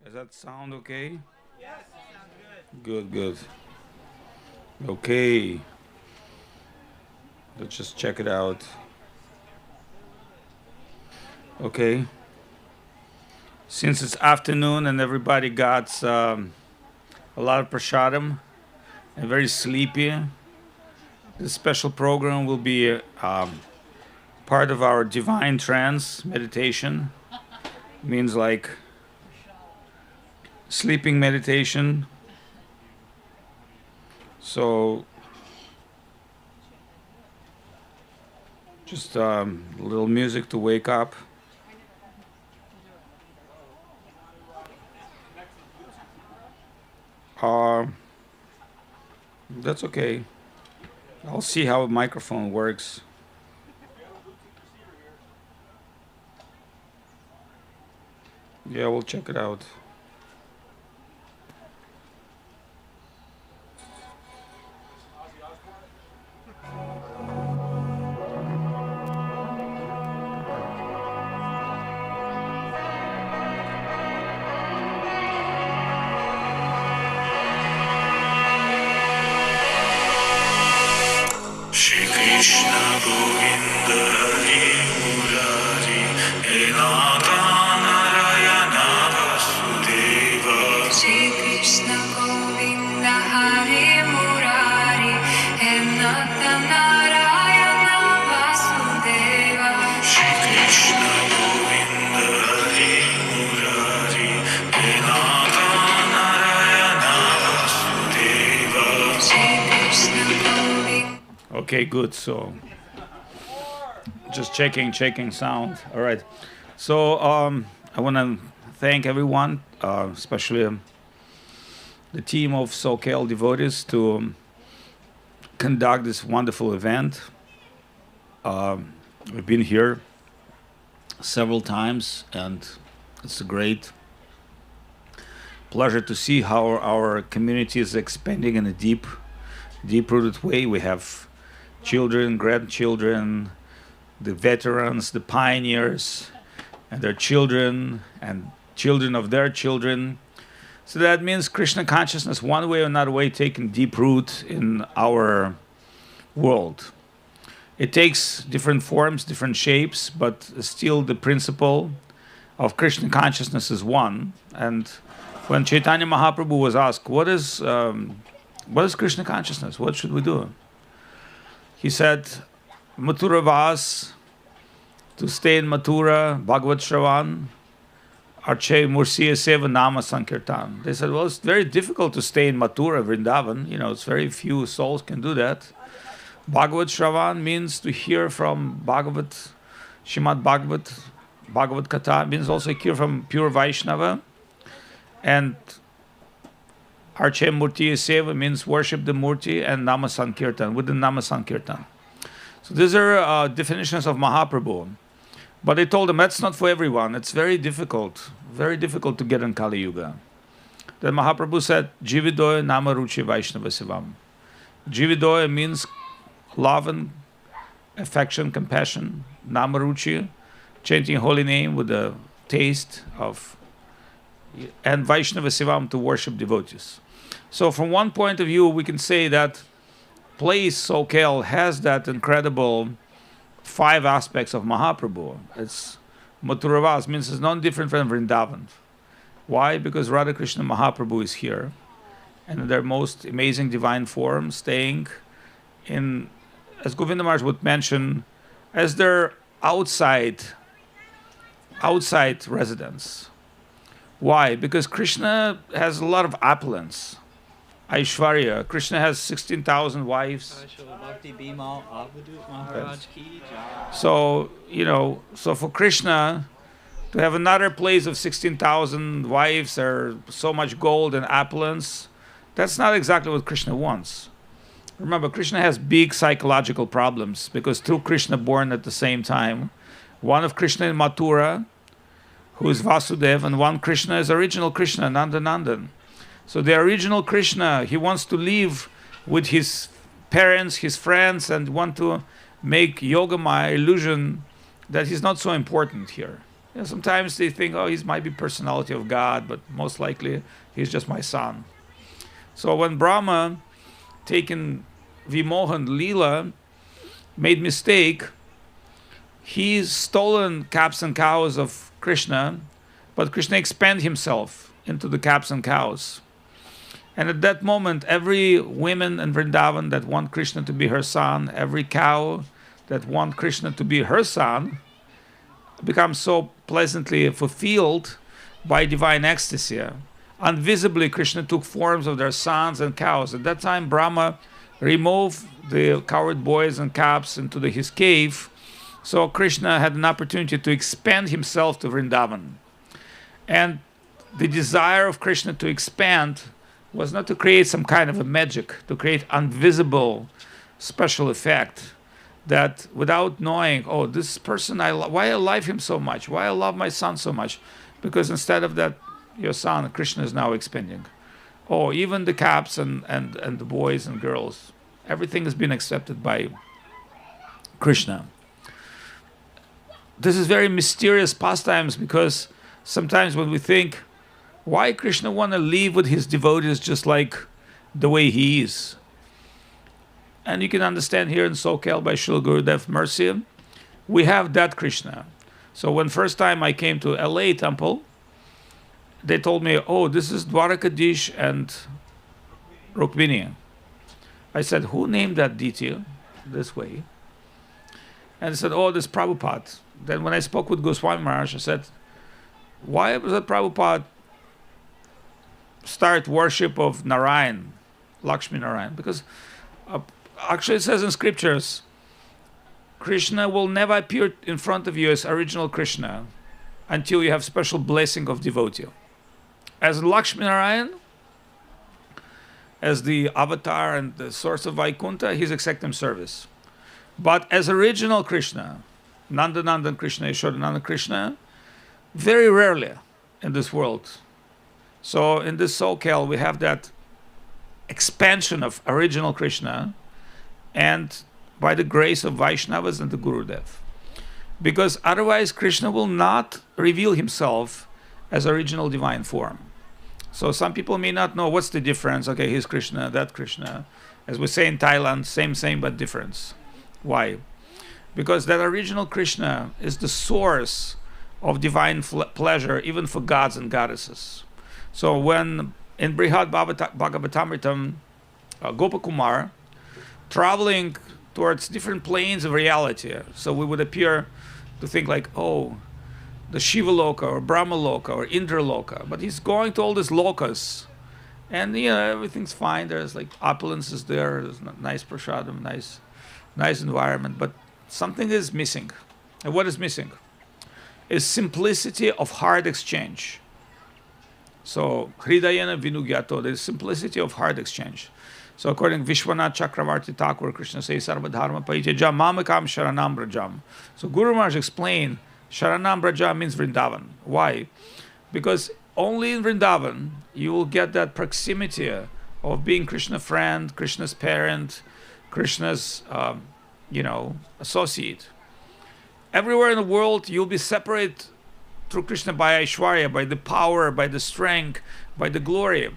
Does that sound okay? Good, good. Okay, let's just check it out. Okay, since it's afternoon and everybody got a lot of prasadam and very sleepy, this special program will be part of our divine trance meditation. Means like sleeping meditation. So just a little music to wake up. Uh, that's okay. I'll see how a microphone works. Yeah, we'll check it out. Shri Krishna Govinda Hari Murari He Nata Narayana Vasudeva Shri Krishna Govinda Hari Murari He Nata Narayana Vasudeva Shri Krishna Govinda Hari Murari He Nata Narayana Vasudeva Shri Krishna Govinda. Okay, good. So just checking sound. All right. So I want to thank everyone, especially the team of Soquel devotees, to conduct this wonderful event. We've been here several times, and it's a great pleasure to see how our community is expanding in a deep-rooted way. We have children, grandchildren, the veterans, the pioneers, and their children, and children of their children. So that means Krishna consciousness, one way or another way, taking deep root in our world. It takes different forms, different shapes, but still the principle of Krishna consciousness is one. And when Chaitanya Mahaprabhu was asked, what is Krishna consciousness? What should we do? He said, Mathura Vas, to stay in Mathura, Bhagavad Shravan, Arche Mursiya Seva Nama Sankirtan. They said, well, it's very difficult to stay in Mathura, Vrindavan. It's very few souls can do that. Bhagavad Shravan means to hear from Bhagavat, Shrimad Bhagavad Katha, means also hear from pure Vaishnava. And Arche Murti Seva means worship the Murti, and Nama Sankirtan, with the Nama Sankirtan. So these are definitions of Mahaprabhu. But they told him that's not for everyone. It's very difficult to get in Kali Yuga. Then Mahaprabhu said, Jividoya Nama Ruchi Vaishnava Sivam. Jividoya means love and affection, compassion. Nama Ruchi, chanting holy name with the taste of, and Vaishnava Sivam, to worship devotees. So from one point of view, we can say that place Soquel has that incredible 5 aspects of Mahaprabhu. It's Mathuravas, means it's not different from Vrindavan. Why? Because Radha Krishna Mahaprabhu is here, and in their most amazing divine form, staying in, as Govinda Maharaj would mention, as their outside residence. Why? Because Krishna has a lot of opulence. Aishwarya. Krishna has 16,000 wives. So, so for Krishna to have another place of 16,000 wives or so much gold and opulence, that's not exactly what Krishna wants. Remember, Krishna has big psychological problems because two Krishna born at the same time. One of Krishna in Mathura, who is Vasudeva, and one Krishna is original Krishna, Nandanandan. So the original Krishna, he wants to live with his parents, his friends, and want to make Yogamaya illusion that he's not so important here. Sometimes they think, oh, he might be personality of God, but most likely he's just my son. So when Brahma, taken Vimohan Leela, made mistake, he's stolen calves and cows of Krishna, but Krishna expanded himself into the calves and cows. And at that moment, every woman in Vrindavan that want Krishna to be her son, every cow that want Krishna to be her son, becomes so pleasantly fulfilled by divine ecstasy. Invisibly, Krishna took forms of their sons and cows. At that time, Brahma removed the cowherd boys and calves into his cave, so Krishna had an opportunity to expand himself to Vrindavan. And the desire of Krishna to expand was not to create some kind of a magic, to create invisible special effect that without knowing, oh, this person, why I love him so much, why I love my son so much, because instead of that, your son, Krishna, is now expanding. Oh, even the calves and the boys and girls, everything has been accepted by Krishna. This is very mysterious pastimes, because sometimes when we think, why Krishna want to live with his devotees just like the way he is? And you can understand here in Soquel by Sri Gurudev Mercy, we have that Krishna. So when first time I came to LA temple, they told me, oh, this is Dwarakadish and Rukmini. I said, who named that deity this way? And they said, oh, this Prabhupada. Then when I spoke with Goswami Maharaj, I said, why was that Prabhupada start worship of Narayan, Lakshmi Narayan? Because actually it says in scriptures, Krishna will never appear in front of you as original Krishna until you have special blessing of devotee. As Lakshmi Narayan, as the avatar and the source of Vaikuntha, he's accepting service. But as original Krishna, Nandanandan Krishna, Yashodananda Krishna, very rarely in this world. So in this Soquel, we have that expansion of original Krishna, and by the grace of Vaishnavas and the Gurudev. Because otherwise Krishna will not reveal himself as original divine form. So some people may not know what's the difference. Okay, here's Krishna, that Krishna. As we say in Thailand, same but difference. Why? Because that original Krishna is the source of divine pleasure even for gods and goddesses. So when in Brihad Bhagavatamritam, Gopakumar, traveling towards different planes of reality, so we would appear to think like, oh, the Shiva Loka or Brahma Loka or Indra Loka, but he's going to all these lokas, and everything's fine. There's like opulence is there, there's nice prasadam, nice environment, but something is missing. And what is missing is simplicity of heart exchange. So, Hridayana Vinugyato, there is simplicity of heart exchange. So, according to Vishwanath Chakravarti Thakur, Krishna says, Sarvadharma Paitejam Mamakam Sharanam Brajam. So, Guru Maharaj explained, Sharanam Brajam means Vrindavan. Why? Because only in Vrindavan you will get that proximity of being Krishna friend, Krishna's parent, Krishna's, associate. Everywhere in the world you'll be separate through Krishna by Aishwarya, by the power, by the strength, by the glory.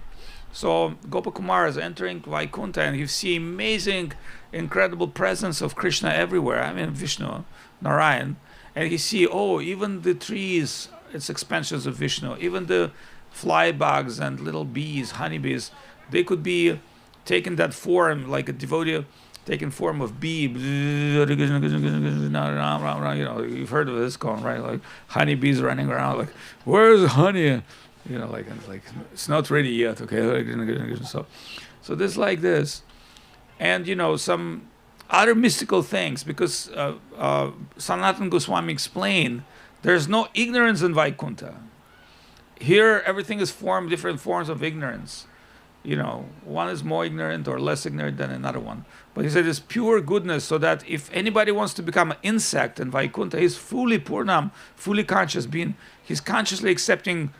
So Gopakumar is entering Vaikuntha and you see amazing, incredible presence of Krishna everywhere. I mean Vishnu, Narayan. And you see, oh, even the trees, it's expansions of Vishnu. Even the fly bugs and little bees, honeybees, they could be taking that form, like a devotee taking form of bee. You've heard of this cone, right? Like honeybees running around, like, where's the honey? Like it's not ready yet, okay? So this like this. And, some other mystical things, because Sanatana Goswami explained, there's no ignorance in Vaikuntha. Here, everything is formed, different forms of ignorance. One is more ignorant or less ignorant than another one. But he said it's pure goodness, so that if anybody wants to become an insect in Vaikuntha, he's fully Purnam, fully conscious being. He's consciously accepting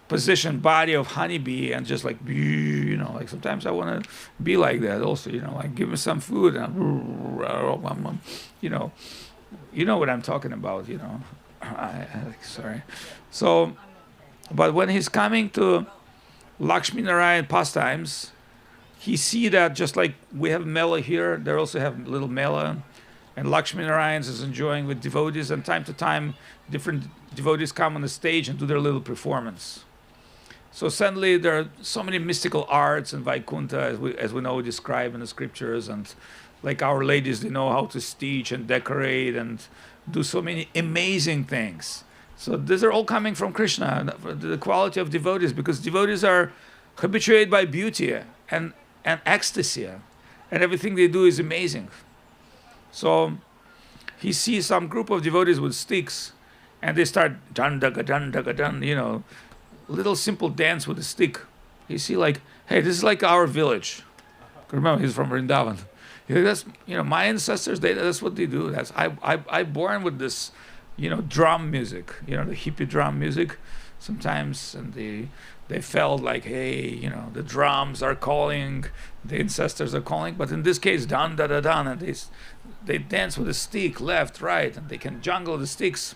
position, body of honeybee, and just like, like sometimes I want to be like that also, like give me some food, and, you know what I'm talking about, Sorry. So, but when he's coming to Lakshmi Narayan pastimes, he see that just like we have Mela here, they also have little Mela, and Lakshmi Narayan is enjoying with devotees, and time to time, different devotees come on the stage and do their little performance. So suddenly there are so many mystical arts in Vaikuntha, as we know described in the scriptures, and like our ladies, they know how to stitch and decorate and do so many amazing things. So these are all coming from Krishna, the quality of devotees, because devotees are habituated by beauty and ecstasy, and everything they do is amazing. So he sees some group of devotees with sticks, and they start dun daga dun daga dun, little simple dance with a stick. You see, like, hey, this is like our village. Remember, he's from Vrindavan. That's my ancestors. That's what they do. I born with this, drum music. The hippie drum music. Sometimes, and they felt like, hey, the drums are calling, the ancestors are calling. But in this case, dan da da dan, and they dance with a stick, left, right, and they can jungle the sticks.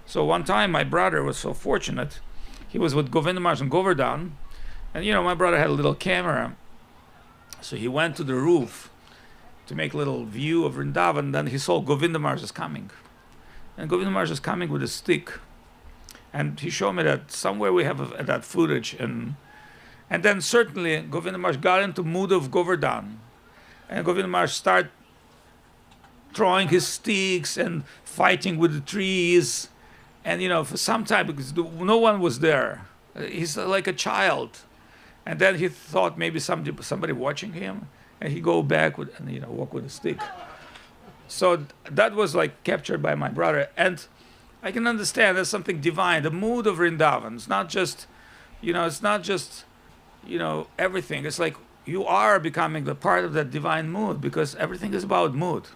So one time, my brother was so fortunate. He was with Govinda Maharaj and Govardhan, and my brother had a little camera, so he went to the roof to make a little view of Vrindavan. Then he saw Govinda Maharaj is coming, and Govinda Maharaj is coming with a stick, and he showed me that somewhere we have that footage, and then certainly Govinda Maharaj got into mood of Govardhan, and Govinda Maharaj started throwing his sticks and fighting with the trees. And for some time, because no one was there, he's like a child. And then he thought maybe somebody watching him, and he go back and walk with a stick. So that was like captured by my brother, and I can understand there's something divine. The mood of Vrindavan. It's not just, everything. It's like you are becoming the part of that divine mood, because everything is about mood.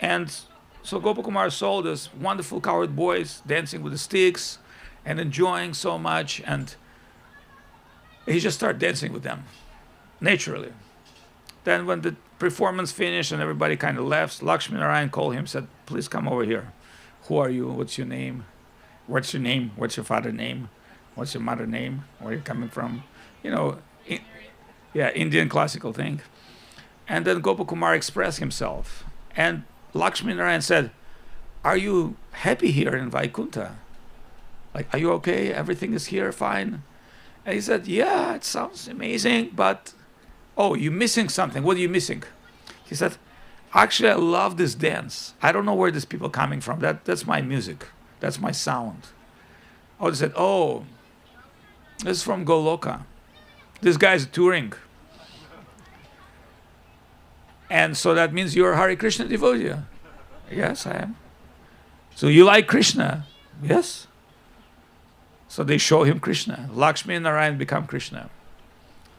And so Gopakumar saw this wonderful cowherd boys dancing with the sticks and enjoying so much, and he just started dancing with them naturally. Then when the performance finished and everybody kind of left, Lakshmi Narayan called him and said, please come over here. Who are you? What's your name? What's your name? What's your father's name? What's your mother's name? Where are you coming from? Indian classical thing. And then Gopakumar expressed himself. And Lakshmi Narayan said, are you happy here in Vaikuntha? Like, are you okay? Everything is here fine? And he said, yeah, it sounds amazing, but, you're missing something. What are you missing? He said, actually, I love this dance. I don't know where these people are coming from. That's my music. That's my sound. They said, this is from Goloka. This guy's touring. And so that means you're a Hare Krishna devotee. Yes, I am. So you like Krishna? Yes. So they show him Krishna. Lakshmi and Narayan become Krishna.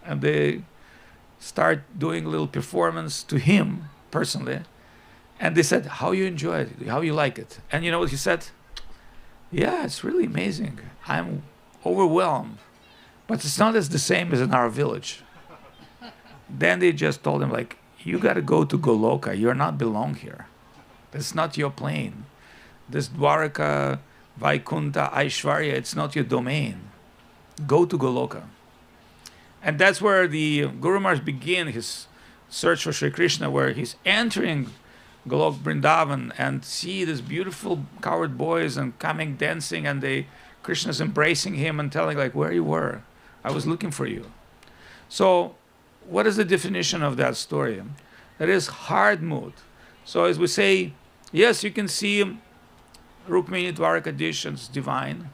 And they start doing a little performance to him personally. And they said, how you enjoy it? How you like it? And you know what he said? Yeah, it's really amazing. I'm overwhelmed. But it's not as the same as in our village. Then they just told him, like, you got to go to Goloka. You're not belong here. It's not your plane. This Dwaraka, Vaikuntha, Aishwarya, it's not your domain. Go to Goloka. And that's where the Guru Maharaj began his search for Sri Krishna, where he's entering Golok Vrindavan and see these beautiful cowherd boys and coming dancing, and Krishna's embracing him and telling, like, where you were. I was looking for you. So what is the definition of that story? That is hard mood. So as we say, yes, you can see Rukmini Dwarakadesh, it's divine.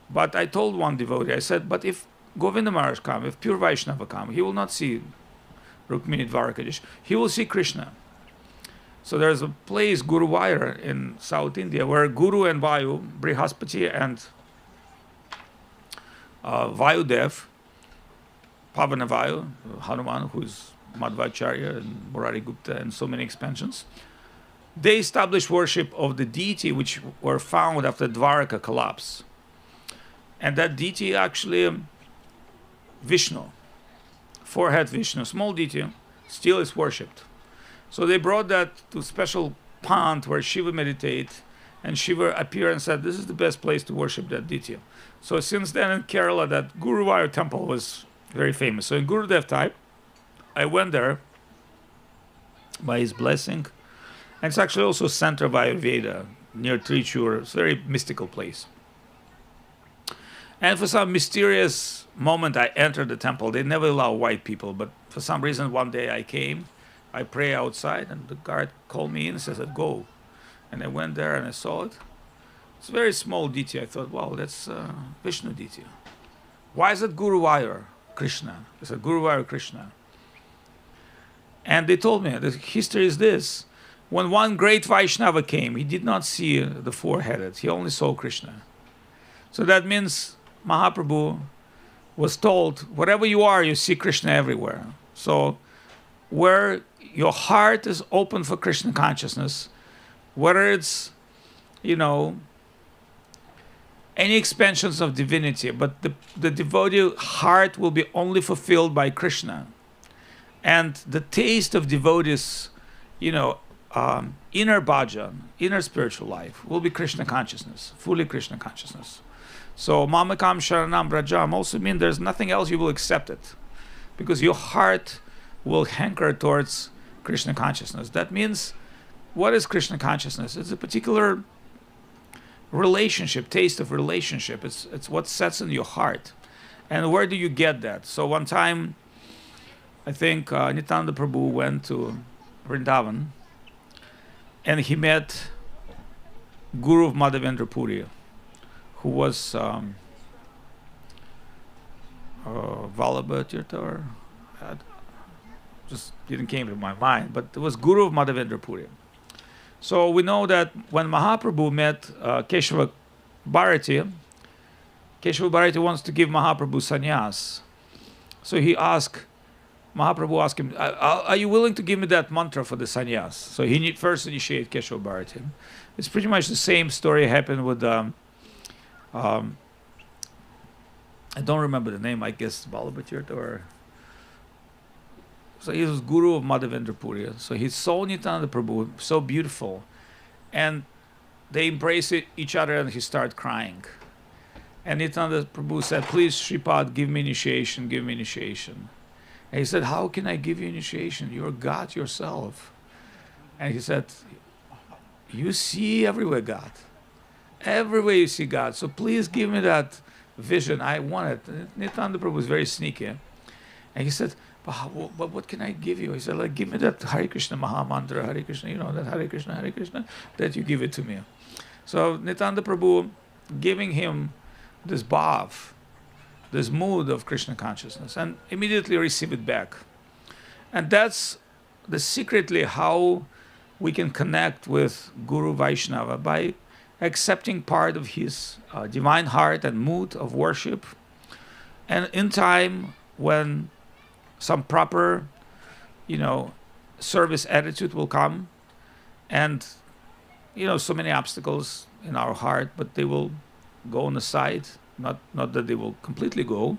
But I told one devotee, I said, but if Govinda Maharaj come, if pure Vaishnava come, he will not see Rukmini Dwarakadesh. He will see Krishna. So there's a place, Guruvayur, in South India, where Guru and Vayu, Brihaspati and Vayudev, Pavanavayu, Hanuman, who is Madhvacharya and Murari Gupta and so many expansions, they established worship of the deity which were found after Dwaraka collapse. And that deity actually, Vishnu, forehead Vishnu, small deity, still is worshipped. So they brought that to a special pond where Shiva meditate, And Shiva appeared and said, this is the best place to worship that deity. So since then in Kerala, that Guruvayur temple was very famous. So in Gurudev time, I went there by his blessing. And it's actually also center of Ayurveda, near Trichur. It's a very mystical place. And for some mysterious moment, I entered the temple. They never allow white people, but for some reason, one day I came, I pray outside, and the guard called me in and said, go. And I went there and I saw it. It's a very small deity. I thought, wow, that's Vishnu deity. Why is it Guruvayur Krishna? I said, Guruvayur Krishna. And they told me, the history is this. When one great Vaishnava came, he did not see the four-headed. He only saw Krishna. So that means Mahaprabhu was told, wherever you are, you see Krishna everywhere. So where your heart is open for Krishna consciousness, whether it's, any expansions of divinity, but the devotee heart will be only fulfilled by Krishna. And the taste of devotees, inner bhajan, inner spiritual life, will be Krishna consciousness, fully Krishna consciousness. So Mamakam Sharanam Brajam also means there's nothing else, you will accept it. Because your heart will hanker towards Krishna consciousness. That means, what is Krishna consciousness? It's a particular relationship, taste of relationship. It's what sets in your heart. And where do you get that? So one time, I think Nityananda Prabhu went to Vrindavan, and he met Guru of Madhavendra Puri, who was Vallabha Tirtha, or just didn't came to my mind, but it was Guru of Madhavendra Puri. So we know that when Mahaprabhu met Keshava Bharati Bharati wants to give Mahaprabhu sannyas. So Mahaprabhu asked him, are you willing to give me that mantra for the sannyas? So he first initiated Keshava Bharati. It's pretty much the same story happened with, I don't remember the name, I guess Vallabha Tirtha, or... So he was Guru of Madhavendra Puri. So he saw Nityananda Prabhu, so beautiful. And they embraced each other and he started crying. And Nityananda Prabhu said, please, Shripad, give me initiation, give me initiation. And he said, how can I give you initiation? You're God yourself. And he said, you see everywhere God. Everywhere you see God. So please give me that vision. I want it. Nityananda Prabhu was very sneaky. And he said, but what can I give you? He said, like, give me that Hare Krishna Maha Mantra, Hare Krishna, that Hare Krishna, that you give it to me. So Nityananda Prabhu giving him this bhav, this mood of Krishna consciousness, and immediately receive it back. And that's secretly how we can connect with Guru Vaishnava, by accepting part of his divine heart and mood of worship. And in time, when some proper, service attitude will come, and, so many obstacles in our heart, but they will go on the side. Not that they will completely go.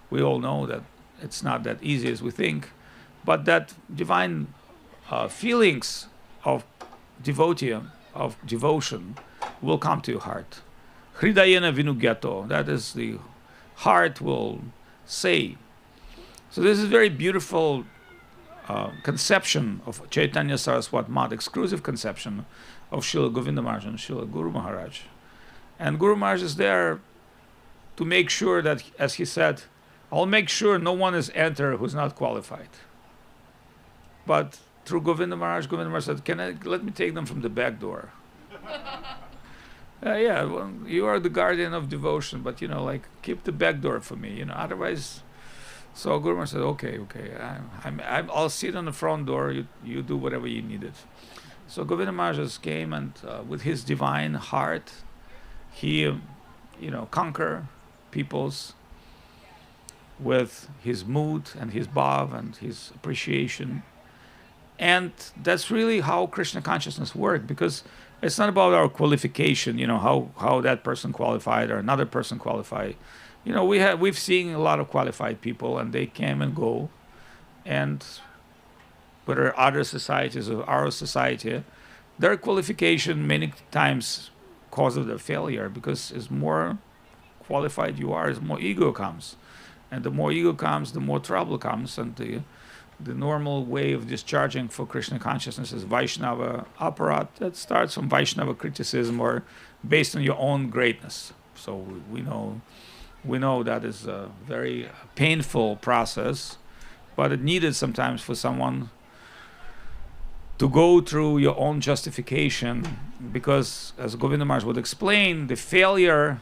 We all know that it's not that easy as we think, but that divine feelings of devotee, of devotion, will come to your heart. Hridayena vinugyato, that is, the heart will say. So this is a very beautiful conception of Chaitanya Saraswat Mat, exclusive conception of Sri Govinda Maharaj and Sri Guru Maharaj. And Guru Maharaj is there to make sure that, as he said, I'll make sure no one is enter who's not qualified. But through Govinda Maharaj said, let me take them from the back door. Well, you are the guardian of devotion, but, keep the back door for me, otherwise... So Guru Maharaj said, okay, I'll sit on the front door, you do whatever you needed. So Govinda Maharaj came, and with his divine heart, he, conquer peoples with his mood and his bhav and his appreciation. And that's really how Krishna consciousness works, because it's not about our qualification, how that person qualified or another person qualified. We've seen a lot of qualified people, and they came and go, and whether other societies or our society, their qualification many times cause of their failure, because as more qualified you are, as more ego comes. And the more ego comes, the more trouble comes. And the normal way of discharging for Krishna consciousness is Vaishnava apparat that starts from Vaishnava criticism or based on your own greatness. So we know that is a very painful process, but it needed sometimes for someone to go through your own justification, because as Govinda Maharaj would explain, the failure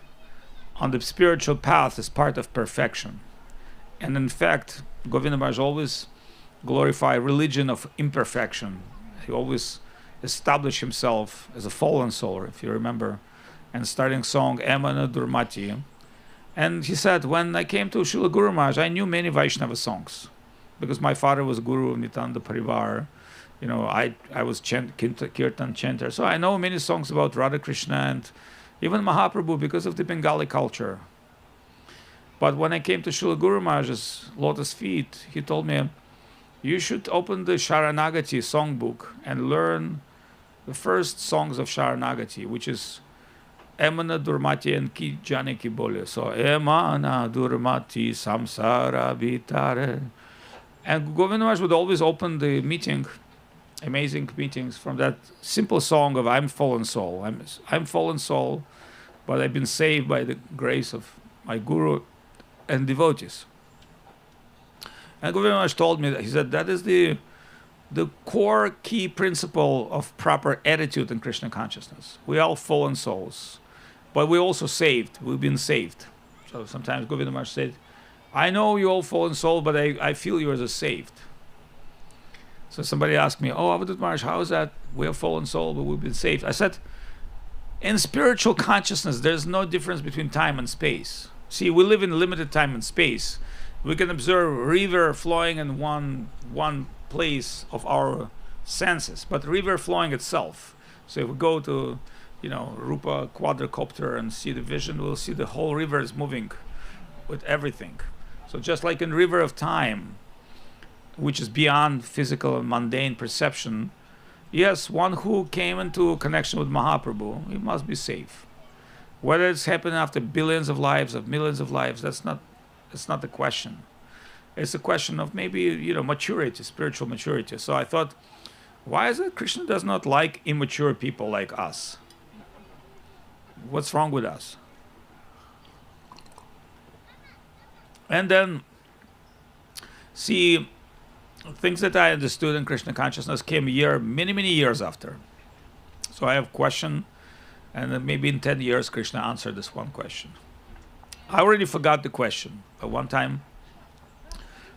on the spiritual path is part of perfection. And in fact, Govinda Maharaj always glorified religion of imperfection. He always established himself as a fallen soul, if you remember, and starting song Emana Durmati. And he said, when I came to Srila Guru Maharaj, I knew many Vaishnava songs, because my father was Guru of Nitanda Parivar. I was Kirtan chanter, so I know many songs about Radha Krishna and even Mahaprabhu because of the Bengali culture. But when I came to Srila Guru Maharaj's lotus feet, he told me, you should open the Sharanagati songbook and learn the first songs of Sharanagati, which is Emana Durmati and Ki Jane Ki Bole. So Emana Durmati Samsara Vitare. And Govinda Maharaj would always open the meeting, amazing meetings, from that simple song of I'm fallen soul. I'm fallen soul, but I've been saved by the grace of my Guru and devotees. And Govinda Maharaj told me that, he said, that is the core key principle of proper attitude in Krishna consciousness. We are all fallen souls, but we're also saved. We've been saved. So sometimes Govinda Maharaj said, I know you all fallen soul, but I feel you as a saved. So somebody asked me, oh, Avadut Maharaj, how is that? We are fallen soul, but we've been saved. I said, in spiritual consciousness, there's no difference between time and space. See, we live in limited time and space. We can observe river flowing in one place of our senses, but river flowing itself. So if we go to, Rupa quadricopter and see the vision, we'll see the whole river is moving with everything. So just like in river of time, which is beyond physical and mundane perception, yes, one who came into connection with Mahaprabhu, he must be safe. Whether it's happened after billions of lives, of millions of lives, that's not the question. It's a question of maybe, maturity, spiritual maturity. So I thought, why is it Krishna does not like immature people like us? What's wrong with us? And then, see, things that I understood in Krishna consciousness came many, many years after. So I have a question, and then maybe in 10 years, Krishna answered this one question. I already forgot the question, but one time,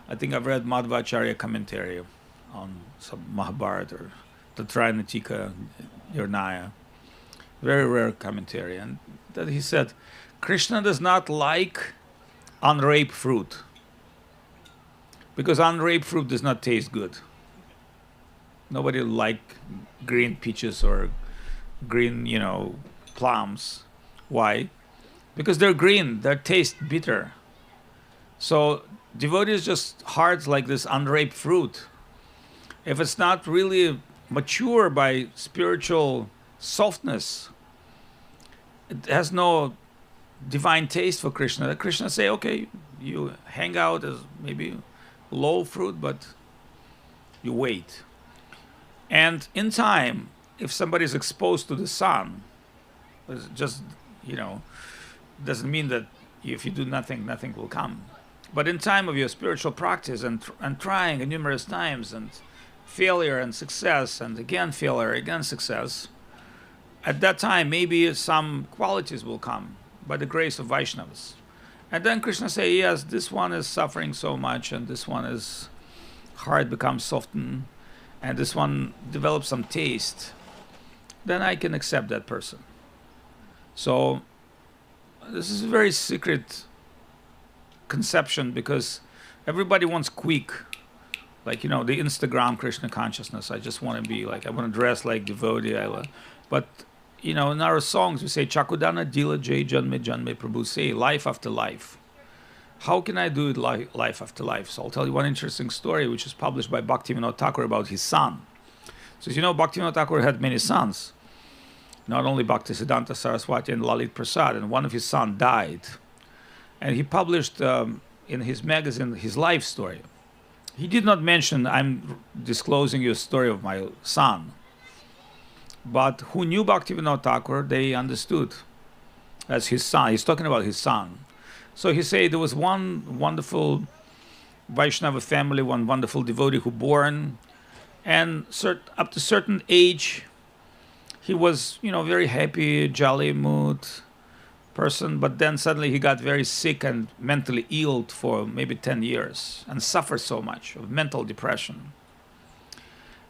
I think I've read Madhvacharya commentary on some Mahabharata or Tatrayanatika Nirnaya. Very rare commentary. And that he said, Krishna does not like unripe fruit, because unripe fruit does not taste good. Nobody like green peaches or green, plums. Why? Because they're green, they taste bitter. So devotees just hearts like this unripe fruit. If it's not really mature by spiritual softness, it has no divine taste for Krishna. That Krishna say, okay, you hang out as maybe low fruit, but you wait. And in time, if somebody is exposed to the sun, it's just, doesn't mean that if you do nothing, nothing will come. But in time of your spiritual practice and trying numerous times and failure and success and again failure, again success, at that time maybe some qualities will come by the grace of Vaishnavas. And then Krishna say, yes, this one is suffering so much and this one is heart becomes softened and this one develops some taste, then I can accept that person. So this is a very secret conception because everybody wants quick, like, the Instagram Krishna consciousness. I just want to be like, I want to dress like devotee. But, in our songs, we say, Chakudana Dila Jai Janme Janme Prabhu, say life after life. How can I do it life after life? So I'll tell you one interesting story, which is published by Bhaktivinoda Thakur about his son. So, Bhaktivinoda Thakur had many sons. not only Bhaktisiddhanta Saraswati and Lalit Prasad, and one of his sons died. And he published in his magazine his life story. He did not mention, I'm disclosing you a story of my son. But who knew Bhaktivinoda Thakur, they understood as his son. He's talking about his son. So he said there was one wonderful Vaishnava family, one wonderful devotee who born, and up to certain age, he was, very happy, jolly mood person, but then suddenly he got very sick and mentally ill for maybe 10 years and suffered so much of mental depression.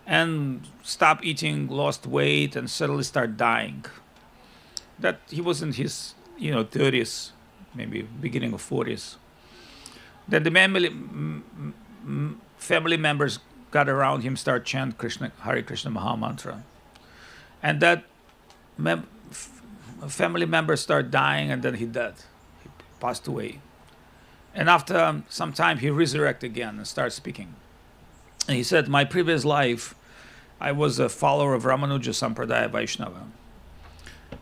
And stopped eating, lost weight, and suddenly started dying. That he was in his, 30s, maybe beginning of 40s. Then the family members got around him, started chant Krishna, Hare Krishna Maha Mantra. And that family members started dying, and then he died. He passed away. And after some time, he resurrected again and started speaking. And he said, my previous life, I was a follower of Ramanuja Sampradaya Vaishnava.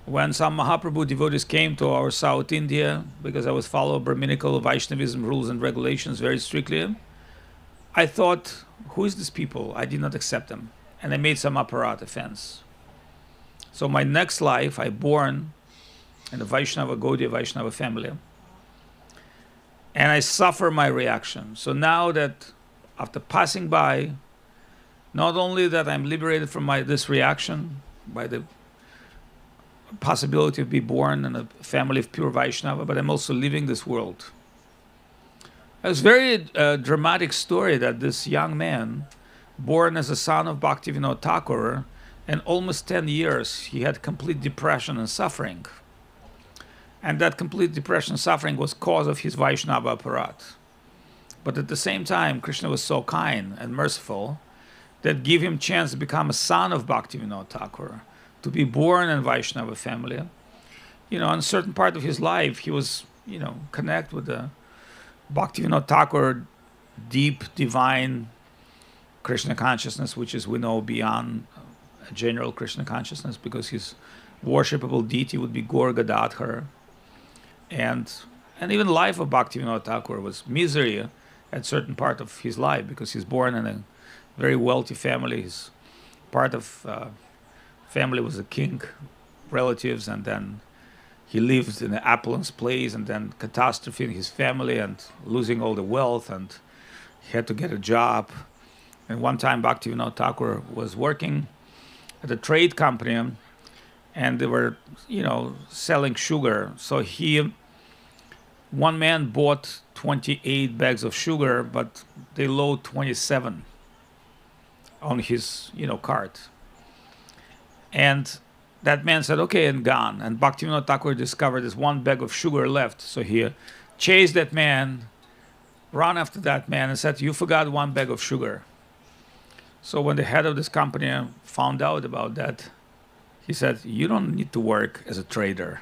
When some Mahaprabhu devotees came to our South India, because I was follower of Brahminical Vaishnavism rules and regulations very strictly, I thought, who is these people? I did not accept them. And I made some aparat offense. So my next life, I born in a Vaishnava, Gaudiya Vaishnava family. And I suffer my reaction. So now that after passing by, not only that I'm liberated from this reaction by the possibility of being born in a family of pure Vaishnava, but I'm also leaving this world. It was a very dramatic story that this young man, born as a son of Bhaktivinoda Thakur, and almost 10 years he had complete depression and suffering. And that complete depression and suffering was cause of his Vaishnava aparat. But at the same time, Krishna was so kind and merciful that gave him chance to become a son of Bhaktivinoda Thakur, to be born in Vaishnava family. In a certain part of his life, he was, connect with the Bhaktivinoda Thakur, deep, divine Krishna consciousness, which is, we know, beyond general Krishna consciousness, because his worshipable deity would be Gaur Gadadhar. And even life of Bhaktivinoda Thakur was misery at certain part of his life, because he's born in a very wealthy family. His part of family was a king relatives, and then he lived in an opulence place, and then catastrophe in his family and losing all the wealth, and he had to get a job. And one time Bhaktivinoda Thakur was working at a trade company, and they were, selling sugar. So one man bought 28 bags of sugar, but they load 27 on his, cart. And that man said, okay, and gone. And Bhaktivinoda Thakur discovered there's one bag of sugar left. So he chased that man, ran after that man, and said, you forgot one bag of sugar. So when the head of this company found out about that, he said, you don't need to work as a trader.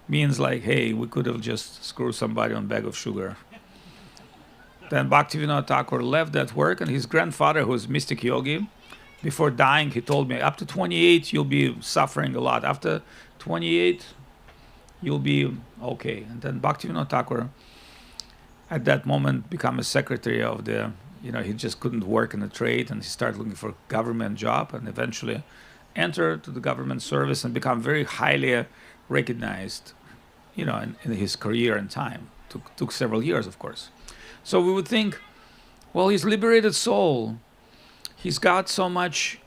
Means like, hey, we could have just screwed somebody on a bag of sugar. Then Bhaktivinoda Thakur left that work, and his grandfather, who was mystic yogi, before dying, he told me, up to 28, you'll be suffering a lot. After 28, you'll be okay. And then Bhaktivinoda Thakur, at that moment, became a secretary of the, he just couldn't work in the trade, and he started looking for a government job, and eventually entered to the government service and become very highly recognized, in his career and time. Took several years, of course. So we would think, well, he's liberated soul. He's got so much,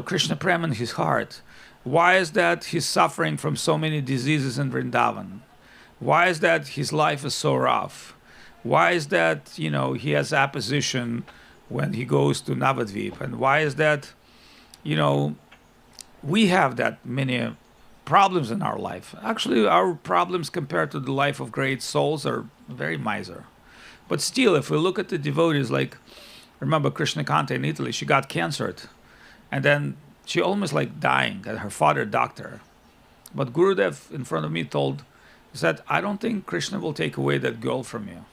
Krishna Prem in his heart. Why is that he's suffering from so many diseases in Vrindavan? Why is that his life is so rough? Why is that, he has opposition when he goes to Navadvip? And why is that, we have that many problems in our life? Actually, our problems compared to the life of great souls are very miser. But still, if we look at the devotees, like, remember Krishna Kanta in Italy, she got cancer, and then she almost dying, and her father doctor. But Gurudev in front of me said, I don't think Krishna will take away that girl from you.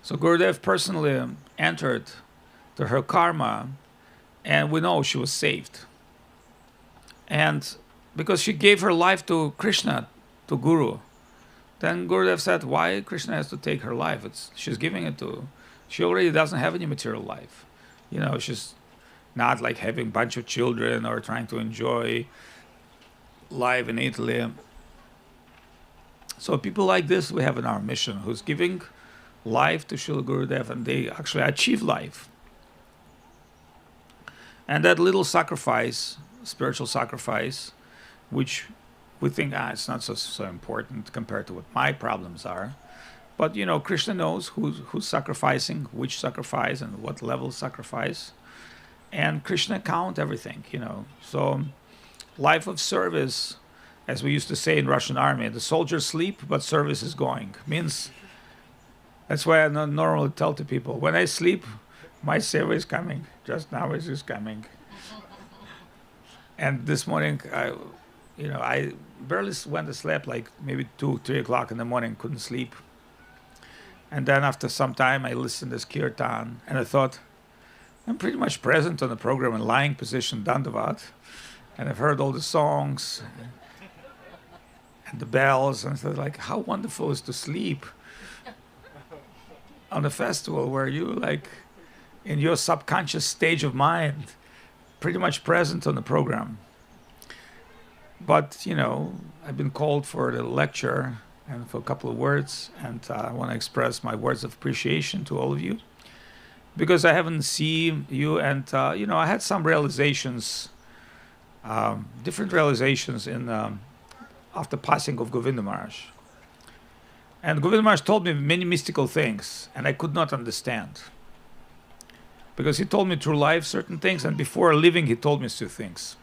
So Gurudev personally entered to her karma, and we know she was saved. And because she gave her life to Krishna, to Guru, then Gurudev said, why Krishna has to take her life? She's giving it to, she already doesn't have any material life. She's not like having a bunch of children or trying to enjoy life in Italy. So people like this we have in our mission, who's giving life to Srila Gurudev, and they actually achieve life. And that little sacrifice, spiritual sacrifice, which we think, it's not so important compared to what my problems are. But, Krishna knows who's sacrificing, which sacrifice, and what level sacrifice. And Krishna count everything, So life of service, as we used to say in Russian army, the soldiers sleep, but service is going. Means, that's why I normally tell to people, when I sleep, my Seva is coming. Just now it is coming. And this morning, I barely went to sleep, like maybe 2, 3 o'clock in the morning, couldn't sleep. And then after some time, I listened to this kirtan, and I thought, I'm pretty much present on the program in lying position, Dandavat, and I've heard all the songs and the bells, and I thought, like, how wonderful is to sleep on a festival where you, like, in your subconscious stage of mind, pretty much present on the program. But, I've been called for the lecture and for a couple of words, and I want to express my words of appreciation to all of you, because I haven't seen you, and, I had some realizations, different realizations after passing of Govinda Maharaj. And Govinda Maharaj told me many mystical things, and I could not understand. Because he told me through life certain things, and before leaving he told me two things.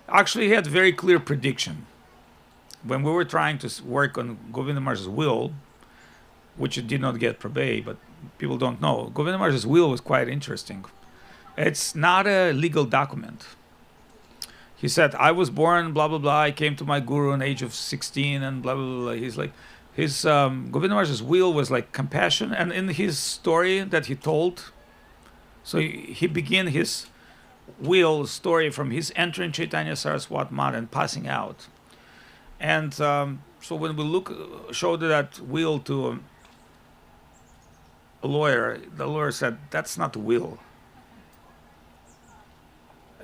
Actually, he had very clear prediction. When we were trying to work on Govinda Maharaj's will, which it did not get probate, but people don't know, Govinda Maharaj's will was quite interesting. It's not a legal document. He said, I was born, blah, blah, blah, I came to my guru at the age of 16, and blah, blah, blah. He's like, Govinda Maharaj's will was like compassion, and in his story that he told, so he began his will story from his entering Chaitanya Saraswat Mat and passing out. And so when we showed that will to a lawyer, the lawyer said, that's not the will.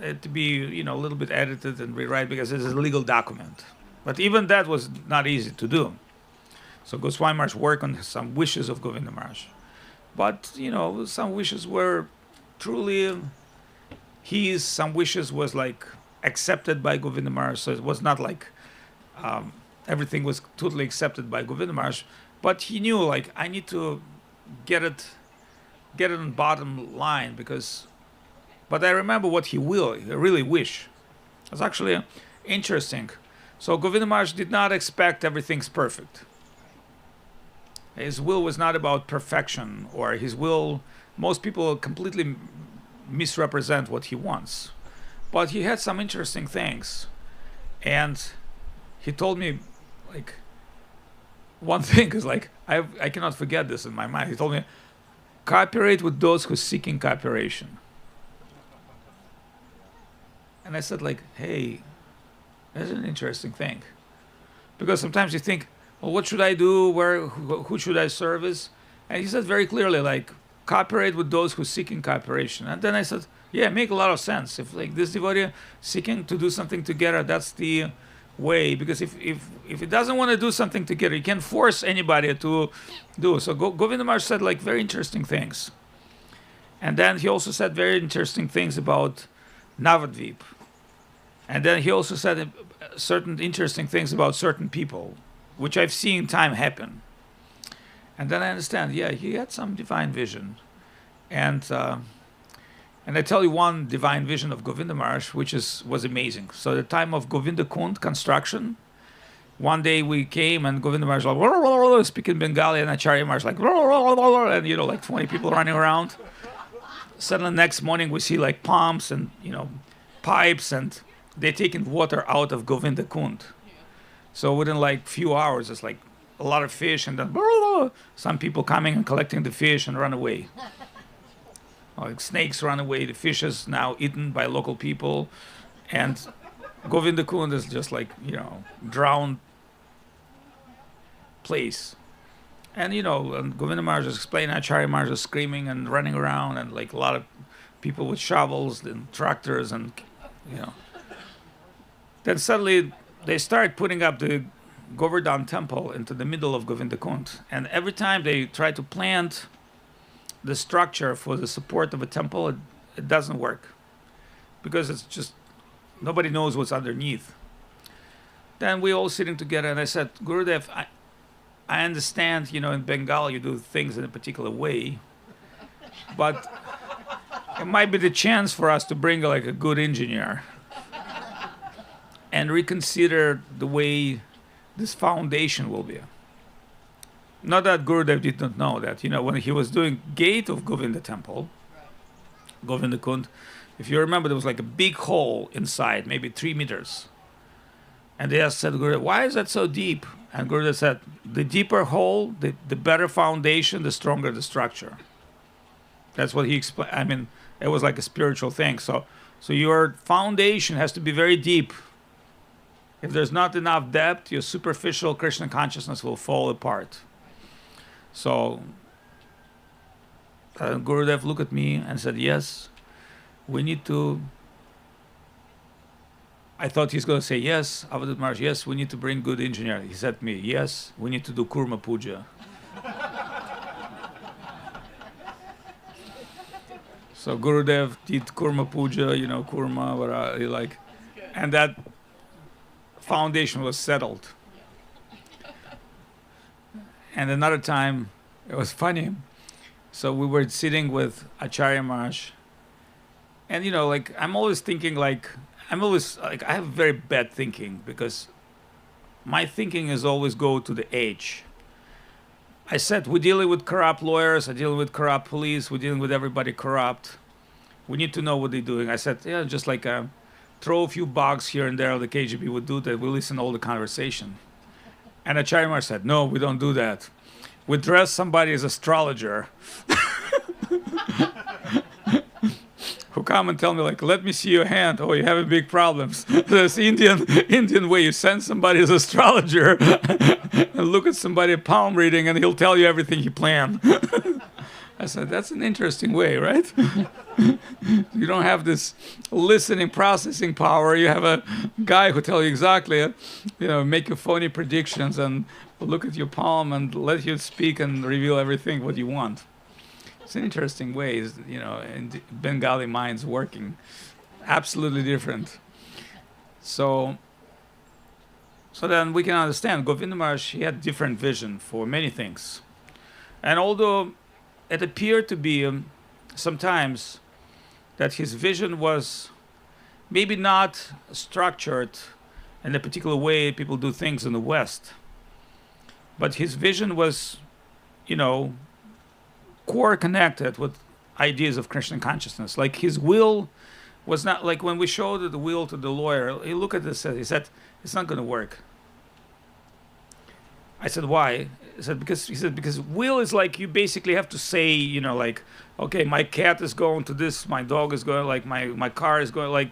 It to be, a little bit edited and rewrite because it's a legal document. But even that was not easy to do. So Goswami Maharaj worked on some wishes of Govinda Maharaj. But, some wishes were truly some wishes was like accepted by Govinda Maharaj. So it was not like everything was totally accepted by Govinda Maharaj. But he knew, like, I need to get it on bottom line because... But I remember what he really wish. It's actually interesting. So Govinda Maharaj did not expect everything's perfect. His will was not about perfection, or his will, most people completely misrepresent what he wants. But he had some interesting things. And he told me, like, one thing is like, I cannot forget this in my mind. He told me, cooperate with those who are seeking cooperation. And I said, like, hey, that's an interesting thing. Because sometimes you think, well, what should I do? Who should I service? And he said very clearly, like, cooperate with those who are seeking cooperation. And then I said, yeah, make a lot of sense. If, like, this devotee seeking to do something together, that's the way. Because if he doesn't want to do something together, you can't force anybody to do. So Govinda Maharaj said, like, very interesting things. And then he also said very interesting things about Navadvip. And then he also said certain interesting things about certain people, which I've seen time happen. And then I understand, yeah, he had some divine vision. And I tell you one divine vision of Govinda Maharaj, which was amazing. So at the time of Govinda Kund construction, one day we came and Govinda Maharaj like speaking Bengali, and Acharya Maharaj like and like 20 people running around. Suddenly next morning we see like pumps and pipes, and they're taking water out of Govinda Kund. So within like few hours, it's like a lot of fish, and then some people coming and collecting the fish and run away. Like snakes run away. The fish is now eaten by local people, and Govinda Kund is just like, drowned place. And, and Govinda Maharaj is explaining, Acharya Maharaj is screaming and running around, and like a lot of people with shovels and tractors, and, you know. Then suddenly they start putting up the Govardhan temple into the middle of Govinda Kund. And every time they try to plant the structure for the support of a temple, it doesn't work. Because it's just, nobody knows what's underneath. Then we all sitting together, and I said, Gurudev, I understand, in Bengal you do things in a particular way, but it might be the chance for us to bring like a good engineer and reconsider the way this foundation will be. Not that Gurudev did not know that, when he was doing gate of Govinda temple, Govinda Kund, if you remember, there was like a big hole inside, maybe 3 meters. And they asked, said, Gurudev, why is that so deep? And Gurudev said, the deeper hole, the better foundation, the stronger the structure. That's what he explained. I mean, it was like a spiritual thing. So your foundation has to be very deep. If there's not enough depth, your superficial Krishna consciousness will fall apart. So Gurudev looked at me and said, yes, we need to... I thought he's going to say, yes, Avadut Maharaj, yes, we need to bring good engineer. He said to me, yes, we need to do Kurma Puja. So Gurudev did Kurma Puja, Kurma, what like, and that foundation was settled. And another time, it was funny. So we were sitting with Acharya Maharaj, and I'm always thinking I have very bad thinking, because my thinking is always go to the edge. I said, we're dealing with corrupt lawyers, we're dealing with corrupt police, we're dealing with everybody corrupt. We need to know what they're doing. I said, yeah, just like throw a few bugs here and there, the KGB would do that, we listen to all the conversation. And Acharya Maharaj said, no, we don't do that. We dress somebody as astrologer. Who come and tell me, like, let me see your hand. Oh, you're having big problems. This Indian way, you send somebody as astrologer and look at somebody palm reading, and he'll tell you everything he planned. I said, that's an interesting way, right? You don't have this listening, processing power. You have a guy who tell you exactly, make you phony predictions and look at your palm and let you speak and reveal everything what you want. It's an interesting way, in Bengali minds working. Absolutely different. So then we can understand Govinda Maharaj, he had different vision for many things. And although it appeared to be sometimes that his vision was maybe not structured in a particular way people do things in the West, but his vision was, core connected with ideas of Krishna consciousness. Like his will was not like when we showed the will to the lawyer, he looked at this, he said, it's not going to work. I said, why? He said, because will is like you basically have to say, okay, my cat is going to this, my dog is going, like my car is going,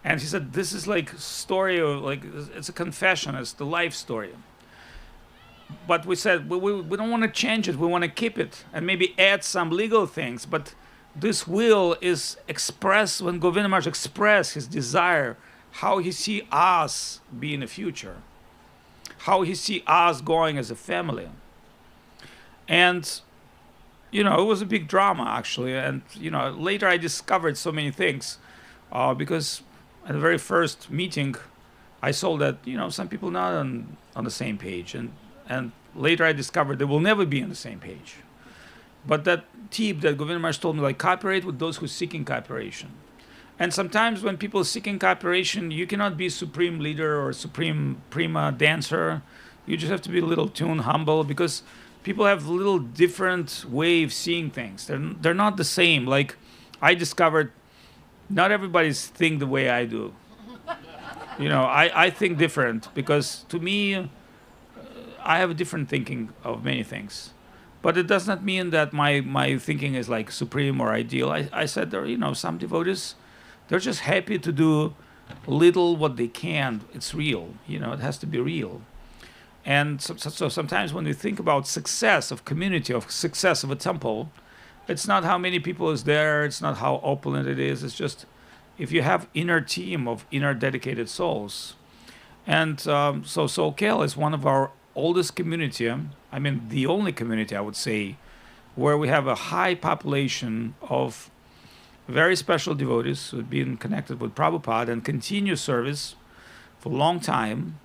and he said, this is like story of, like, it's a confession, it's the life story. But we said, we don't want to change it, we want to keep it and maybe add some legal things. But this will is expressed when Govinda Maharaj expressed his desire, how he see us be in the future, how he see us going as a family. And, it was a big drama actually. And, later I discovered so many things because at the very first meeting, I saw that, some people not on the same page. And later I discovered they will never be on the same page. But that tip that Govinda Maharaj told me, like, cooperate with those who are seeking cooperation. And sometimes when people are seeking cooperation, you cannot be supreme leader or supreme prima dancer. You just have to be a little tuned, humble, because people have a little different way of seeing things. They're not the same. Like, I discovered not everybody's think the way I do. I think different, because to me, I have a different thinking of many things. But it does not mean that my thinking is like supreme or ideal. I said there, some devotees, they're just happy to do little what they can, it's real. It has to be real. And so sometimes when we think about success of community, of success of a temple, it's not how many people is there, it's not how opulent it is, it's just if you have inner team of inner dedicated souls. And so Soquel is one of our oldest community, I mean the only community I would say, where we have a high population of very special devotees who've been connected with Prabhupada and continue service for a long time.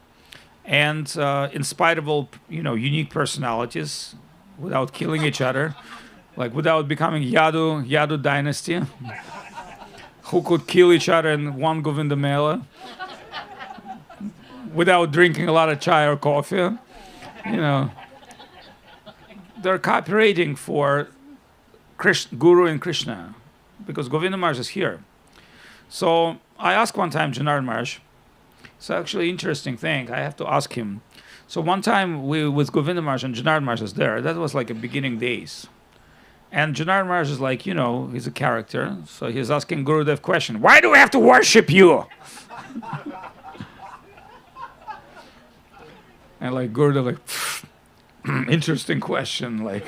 And in spite of all, unique personalities, without killing each other, like without becoming Yadu dynasty, who could kill each other in one Govinda Mela, without drinking a lot of chai or coffee, they're cooperating for Guru and Krishna, because Govinda Maharaj is here. So I asked one time Janardhan Maharaj, it's actually an interesting thing, I have to ask him. So one time we with Govinda Maharaj and Janardhan Maharaj was there, that was like a beginning days. And Janardhan Maharaj is like, he's a character, so he's asking Gurudev question, why do we have to worship you? And like Gurudev like, interesting question, like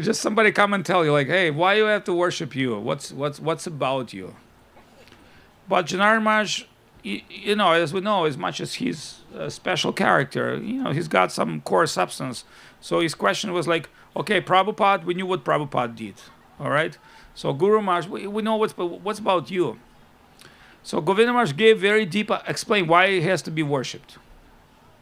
just somebody come and tell you, like, hey, why do you have to worship you? What's about you? But Janardhan Maharaj, as we know, as much as he's a special character, he's got some core substance. So his question was like, okay, Prabhupada, we knew what Prabhupada did, all right? So Guru Maharaj, we know what's about you. So Govinda Maharaj gave very deep, explain why he has to be worshipped.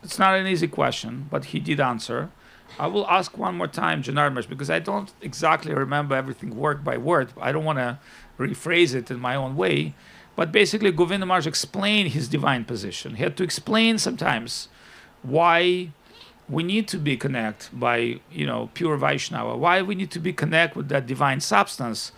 It's not an easy question, but he did answer. I will ask one more time, Janardhan Maharaj, because I don't exactly remember everything word by word. I don't want to rephrase it in my own way. But basically, Govinda Maharaj explained his divine position. He had to explain sometimes why we need to be connected by, pure Vaishnava, why we need to be connected with that divine substance,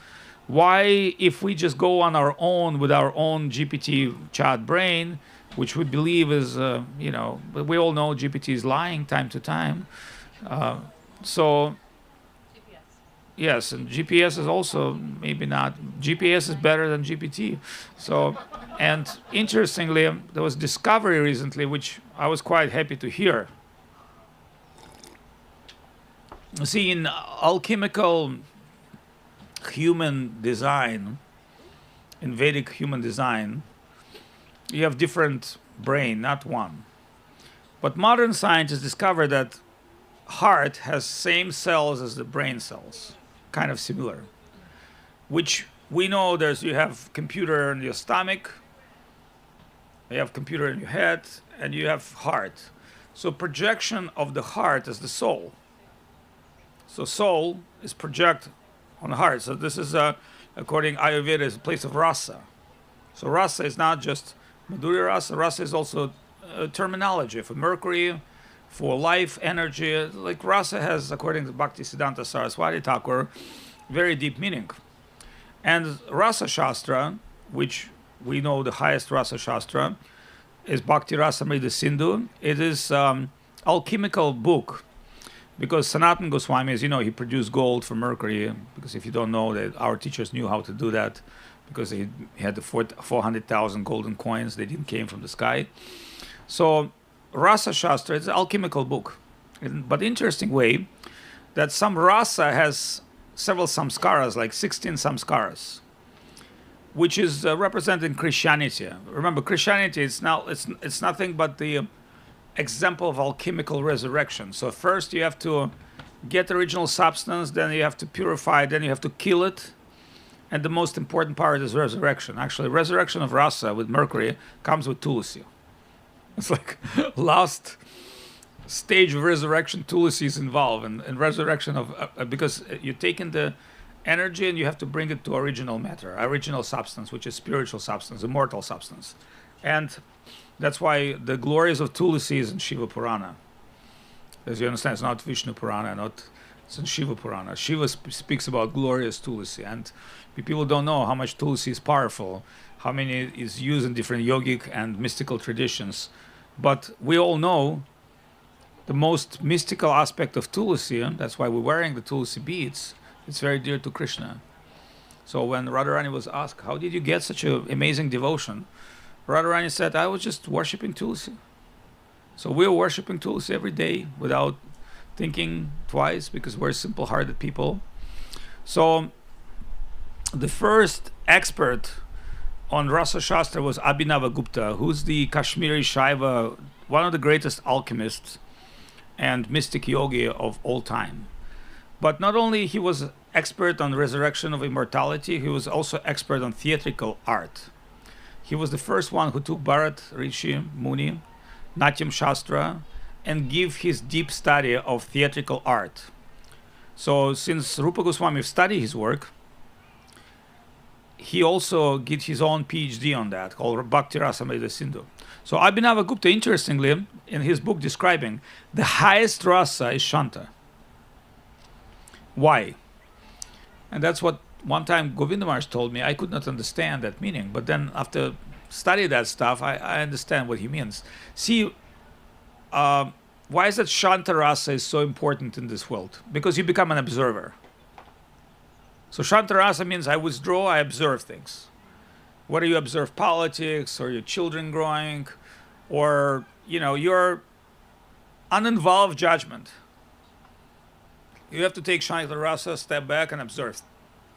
why if we just go on our own with our own GPT chat brain, which we believe is, but we all know GPT is lying time to time. So, GPS. Yes, and GPS is also maybe not. GPS is better than GPT. So, and interestingly, there was discovery recently, which I was quite happy to hear. See, in alchemical human design, in Vedic human design, you have different brain, not one. But modern scientists discovered that heart has same cells as the brain cells, kind of similar. Which we know you have computer in your stomach, you have computer in your head, and you have heart. So projection of the heart is the soul. So soul is project on the heart. So this is, according Ayurveda, is a place of rasa. So rasa is not just Madhurya rasa. Rasa is also a terminology for Mercury, for life, energy. Like rasa has, according to Bhaktisiddhanta Saraswati Thakur, very deep meaning. And Rasa Shastra, which we know the highest Rasa Shastra, is Bhakti Rasamrita Sindhu. It is alchemical book, because Sanatana Goswami, as you know, he produced gold from Mercury, because if you don't know, that our teachers knew how to do that, because he had the 400,000 golden coins. They didn't came from the sky. So Rasa Shastra is an alchemical book. But interesting way that some rasa has several samskaras, like 16 samskaras, which is representing Christianity. Remember, Christianity is now it's nothing but the example of alchemical resurrection. So first you have to get the original substance, then you have to purify it, then you have to kill it. And the most important part is resurrection. Actually, resurrection of rasa with Mercury comes with Tulsi. It's like last stage of resurrection, Tulsi is involved, and resurrection of because you're taking the energy and you have to bring it to original matter, original substance, which is spiritual substance, immortal substance. And that's why the glories of Tulsi is in Shiva Purana. As you understand, it's not Vishnu Purana, it's in Shiva Purana. Shiva speaks about glorious Tulsi, and people don't know how much Tulsi is powerful, how many is used in different yogic and mystical traditions. But we all know the most mystical aspect of Tulsi, and that's why we're wearing the Tulsi beads. It's very dear to Krishna. So when Radharani was asked, how did you get such an amazing devotion? Radharani said, I was just worshipping Tulsi. So we're worshipping Tulsi every day without thinking twice because we're simple-hearted people. So the first expert on Rasa Shastra was Abhinavagupta, who's the Kashmiri Shaiva, one of the greatest alchemists and mystic yogi of all time. But not only he was expert on resurrection of immortality, he was also expert on theatrical art. He was the first one who took Bharat Rishi Muni, Natyam Shastra, and give his deep study of theatrical art. So since Rupa Goswami studied his work, he also did his own PhD on that, called Bhakti Rasamrita Sindhu. So Abhinavagupta, interestingly, in his book describing, the highest rasa is Shanta. Why? And that's what one time Govinda Maharaj told me. I could not understand that meaning, but then after studying that stuff, I understand what he means. See, why is that Shanta rasa is so important in this world? Because you become an observer. So Shanta rasa means I withdraw, I observe things. Whether you observe politics or your children growing, or your uninvolved judgment. You have to take Shanta rasa, step back and observe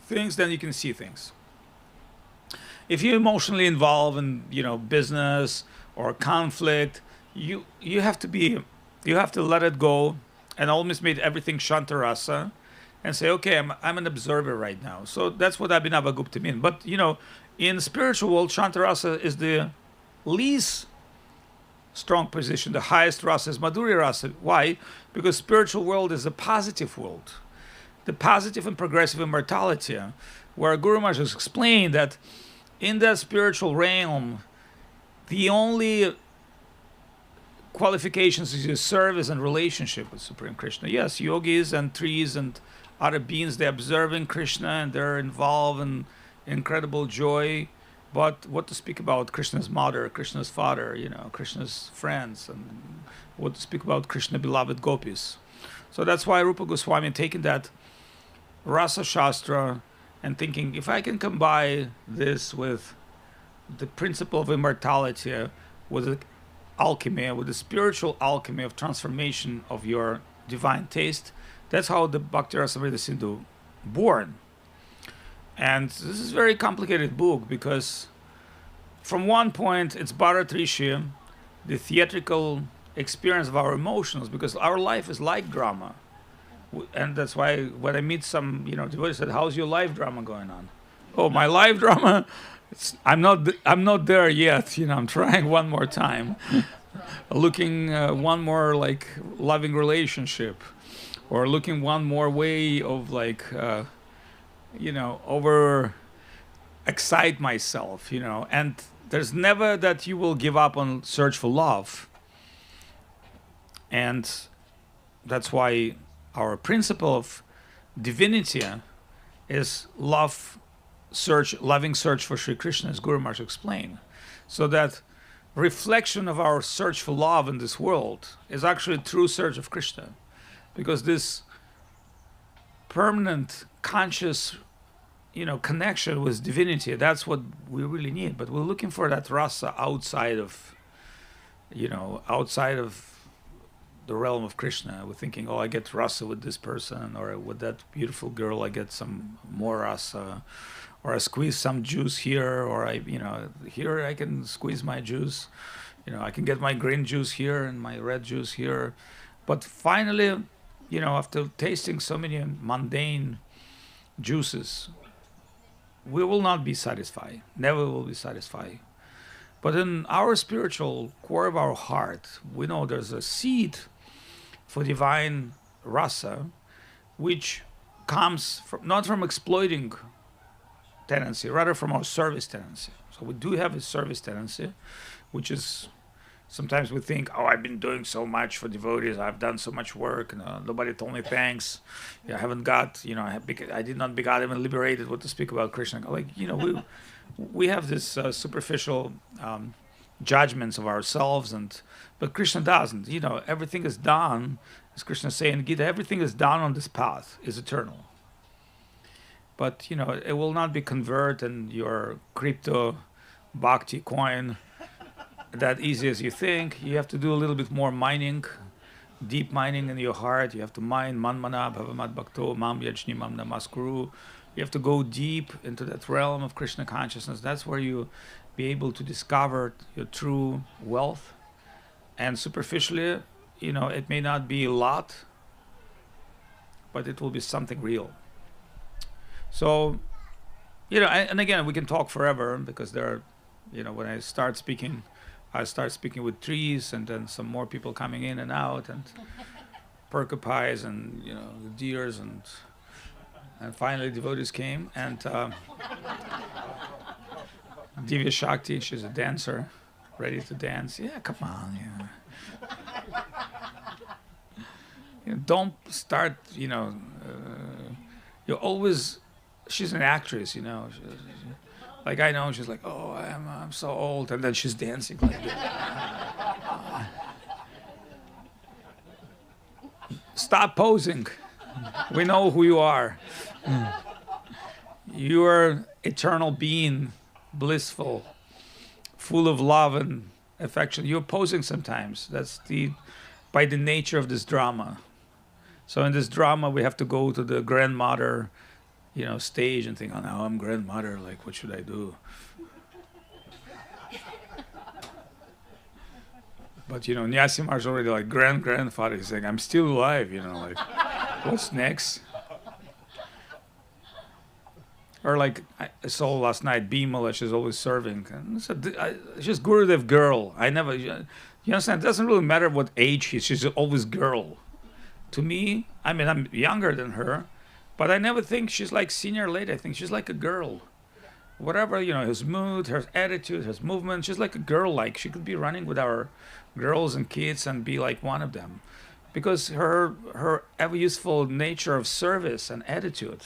things, then you can see things. If you're emotionally involved in business or conflict, you have to let it go and almost make everything Shanta rasa and say, okay, I'm an observer right now. So that's what Abhinavagupta means. But in spiritual world, Shanta rasa is the least strong position. The highest rasa is Madhurya rasa. Why? Because spiritual world is a positive world, the positive and progressive immortality, where Guru Maharaj has explained that in that spiritual realm, the only qualifications is your service and relationship with Supreme Krishna. Yes, yogis and trees and other beings, they're observing Krishna and they're involved in incredible joy. But what to speak about Krishna's mother, Krishna's father, Krishna's friends, and what to speak about Krishna beloved gopis. So that's why Rupa Goswami taking that Rasa Shastra and thinking, if I can combine this with the principle of immortality, with the alchemy, with the spiritual alchemy of transformation of your divine taste, that's how the Bhakti Rasamrita Sindhu born. And this is a very complicated book because from one point it's Bharat Rishi, the theatrical experience of our emotions, because our life is like drama. And that's why when I meet some, devotees said, how's your life drama going on? Oh, my life drama? I'm not there yet. I'm trying one more time. Looking one more like loving relationship, or looking one more way of over excite myself, and there's never that you will give up on search for love. And that's why our principle of divinity is loving search for Sri Krishna, as Guru Maharaj explained. So that reflection of our search for love in this world is actually a true search of Krishna. Because this permanent, conscious, connection with divinity, that's what we really need. But we're looking for that rasa outside of the realm of Krishna. We're thinking, I get rasa with this person, or with that beautiful girl, I get some more rasa, or I squeeze some juice here, or here I can squeeze my juice. I can get my green juice here and my red juice here. But finally, after tasting so many mundane juices, we will not be satisfied. Never will be satisfied. But in our spiritual core of our heart, we know there's a seed for divine rasa, which comes not from exploiting tendency, rather from our service tendency. So we do have a service tendency, which is, sometimes we think, I've been doing so much for devotees, I've done so much work, nobody told me thanks. I haven't got, I did not got even liberated what to speak about Krishna. We have this superficial judgments of ourselves, but Krishna doesn't. Everything is done, as Krishna says in Gita, everything is done on this path, is eternal. but it will not be convert in your crypto bhakti coin that easy as you think. You have to do a little bit more mining, deep mining in your heart. You have to mine manmana bhavamat bhakto mam yajni mam namaskuru. You have to go deep into that realm of Krishna consciousness. That's where you be able to discover your true wealth. And superficially, it may not be a lot, but it will be something real. So, and again, we can talk forever, because there are, when I start speaking with trees, and then some more people coming in and out, and porcupines, and deers, and finally devotees came, and Divya Shakti, she's a dancer, ready to dance. Yeah, come on, don't start, you're always, she's an actress, like I know, she's like, oh, I'm so old, and then she's dancing like that. Stop posing. We know who you are. You're eternal being, blissful, full of love and affection. You're posing sometimes. That's by the nature of this drama. So in this drama, we have to go to the grandmother, stage and think, oh, now I'm grandmother, like, what should I do? But, Nyasimar's already like grandfather. He's like, I'm still alive, like, what's next? Or like I saw last night, Bimala, she's always serving. And she's Gurudev girl. You understand? It doesn't really matter what age she's always girl. To me, I'm younger than her, but I never think she's like senior lady. I think she's like a girl. Whatever, his mood, her attitude, her movement, she's like a girl. Like, she could be running with our girls and kids and be like one of them. Because her ever useful nature of service and attitude.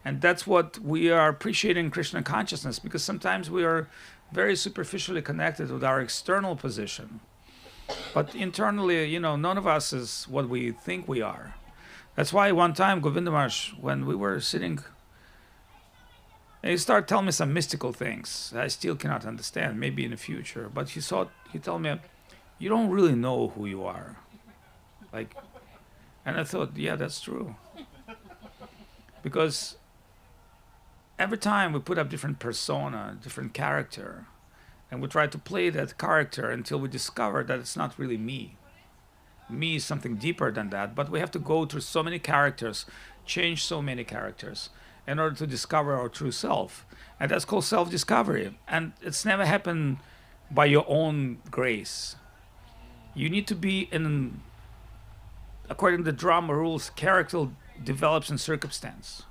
And that's what we are appreciating in Krishna consciousness, because sometimes we are very superficially connected with our external position. But internally, none of us is what we think we are. That's why one time, Govinda Maharaj, when we were sitting, he started telling me some mystical things I still cannot understand, maybe in the future. But he told me, you don't really know who you are. And I thought, yeah, that's true. Because every time we put up different persona, different character, and we try to play that character until we discover that it's not really me. Me is something deeper than that, but we have to go through so many characters, change so many characters, in order to discover our true self. And that's called self-discovery. And it's never happened by your own grace. You need to be according to the drama rules, character develops in circumstance.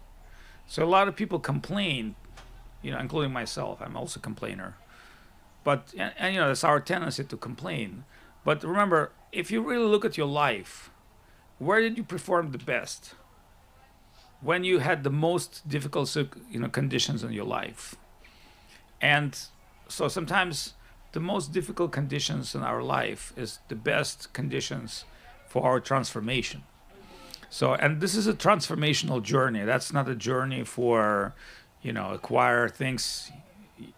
So a lot of people complain, including myself. I'm also a complainer. But, and it's our tendency to complain. But remember, if you really look at your life, where did you perform the best? When you had the most difficult, conditions in your life. And so sometimes the most difficult conditions in our life is the best conditions for our transformation. So, and this is a transformational journey. That's not a journey for, acquire things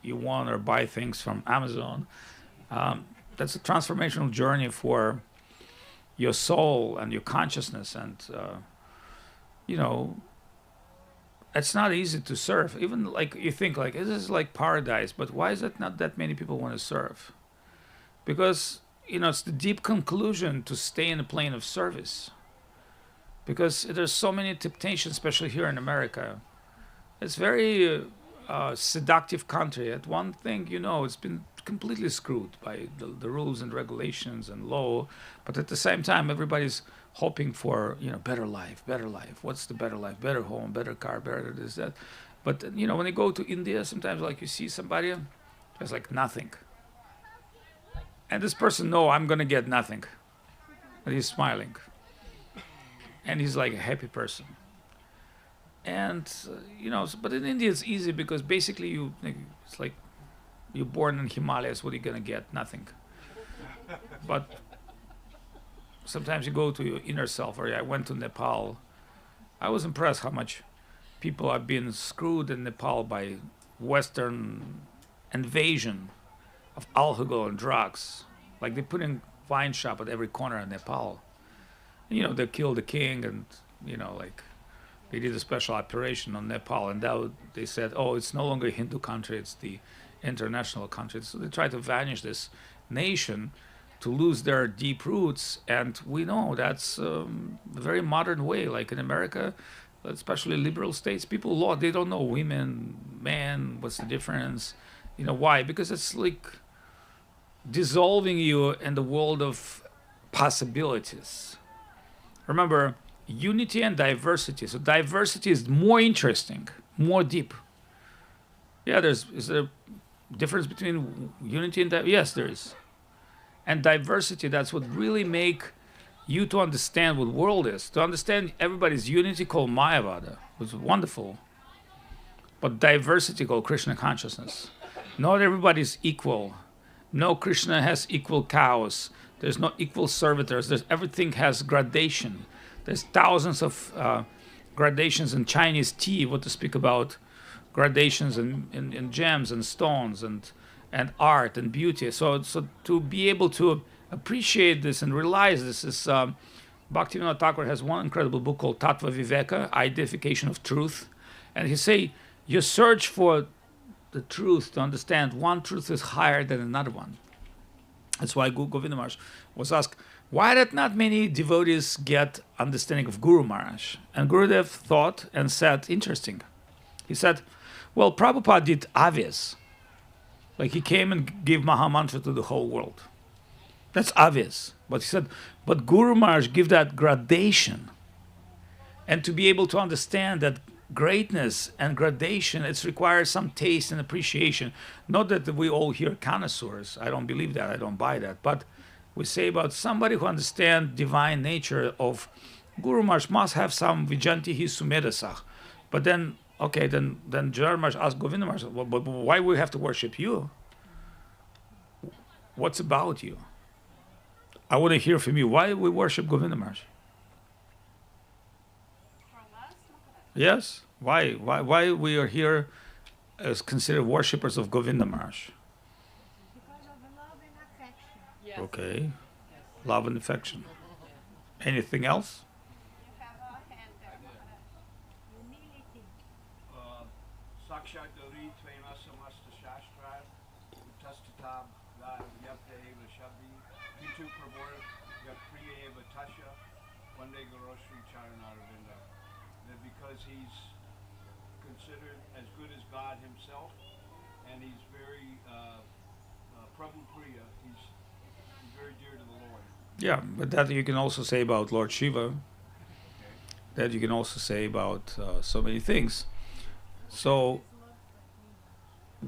you want or buy things from Amazon. That's a transformational journey for your soul and your consciousness. And, it's not easy to serve. Even like you think like, this is like paradise, but why is it not that many people want to serve? Because, it's the deep conclusion to stay in the plane of service. Because there's so many temptations, especially here in America. It's very seductive country. At one thing, it's been completely screwed by the rules and regulations and law. But at the same time, everybody's hoping for, better life, better life. What's the better life? Better home, better car, better this, that. But, when you go to India, sometimes like you see somebody, there's like nothing. And this person, no, I'm going to get nothing. But he's smiling. And he's like a happy person. And, but in India it's easy because basically it's like you're born in Himalayas, what are you going to get? Nothing. But sometimes you go to your inner self, or I went to Nepal. I was impressed how much people are being screwed in Nepal by Western invasion of alcohol and drugs. Like they put in wine shop at every corner in Nepal. They killed the king, and like they did a special operation on Nepal, and now they said, oh, it's no longer a Hindu country, it's the international country. So they try to vanish this nation to lose their deep roots, and we know that's a very modern way. Like in America, especially liberal states, people law, they don't know women, man, what's the difference? Why? Because it's like dissolving you in the world of possibilities. Remember, unity and diversity. So diversity is more interesting, more deep. Yeah, is there a difference between unity and diversity? Yes, there is. And diversity, that's what really make you to understand what world is. To understand everybody's unity called Mayavada, which is wonderful. But diversity called Krishna consciousness. Not everybody's equal. No Krishna has equal cows. There's no equal servitors. Everything has gradation. There's thousands of gradations in Chinese tea, what to speak about gradations in gems and stones and art and beauty. So to be able to appreciate this and realize this is, Bhaktivinoda Thakur has one incredible book called Tattva Viveka, Identification of Truth. And he say, you search for the truth to understand one truth is higher than another one. That's why Govinda Maharaj was asked, why did not many devotees get understanding of Guru Maharaj? And Gurudev thought and said, interesting. He said, well, Prabhupada did obvious. Like he came and gave Maha Mantra to the whole world. That's obvious. But he said, but Guru Maharaj give that gradation. And to be able to understand that greatness and gradation, it requires some taste and appreciation. Not that we all here connoisseurs. I don't believe that. I don't buy that. But we say about somebody who understands divine nature of Guru Maharaj must have some Vijantihi Sumedasach. But then, okay, then Jayar Maharaj asked Govinda Maharaj, well, but why we have to worship you? What's about you? I want to hear from you. Why we worship Govinda Maharaj? Yes. Why we are here as considered worshippers of Govinda Maharaj? Because of the love and affection. Yes. Okay. Love and affection. Anything else? You have a hand there. Humility. Sakshat Gauri Tvena Samasta Shastra Tastatab Yapte Eva Shabdi Pitu Prabor Yapriya Eva Tasha Vande Guru Sri Charanaravinda. That because he's considered as good as God himself, and he's very Prabhu Priya, he's very dear to the Lord. Yeah, but that you can also say about Lord Shiva. That you can also say about so many things. So,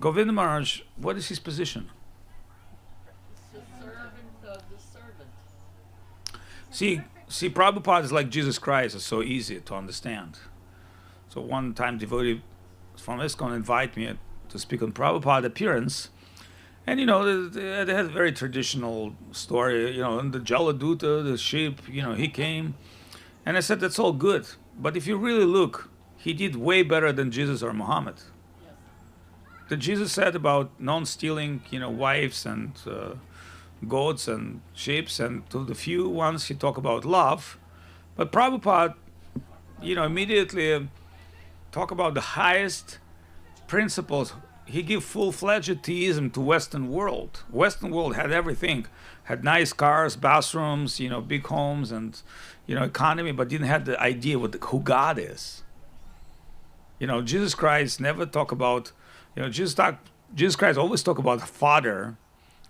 Govinda Maharaj, what is his position? The servant of the servant. See, Prabhupada is like Jesus Christ. It's so easy to understand. So one time devotee from ISKCON invited me to speak on Prabhupada appearance. And, they had a very traditional story, and the Jaladuta, the sheep, he came. And I said, that's all good. But if you really look, he did way better than Jesus or Muhammad. Yes. That Jesus said about non-stealing, wives and goats and sheep, and to the few ones he talked about love. But Prabhupada, immediately talk about the highest principles. He gave full-fledged theism to Western world. Western world had everything, had nice cars, bathrooms, big homes, and economy, but didn't have the idea who God is. Jesus Christ never talk about, Jesus Christ always talk about father,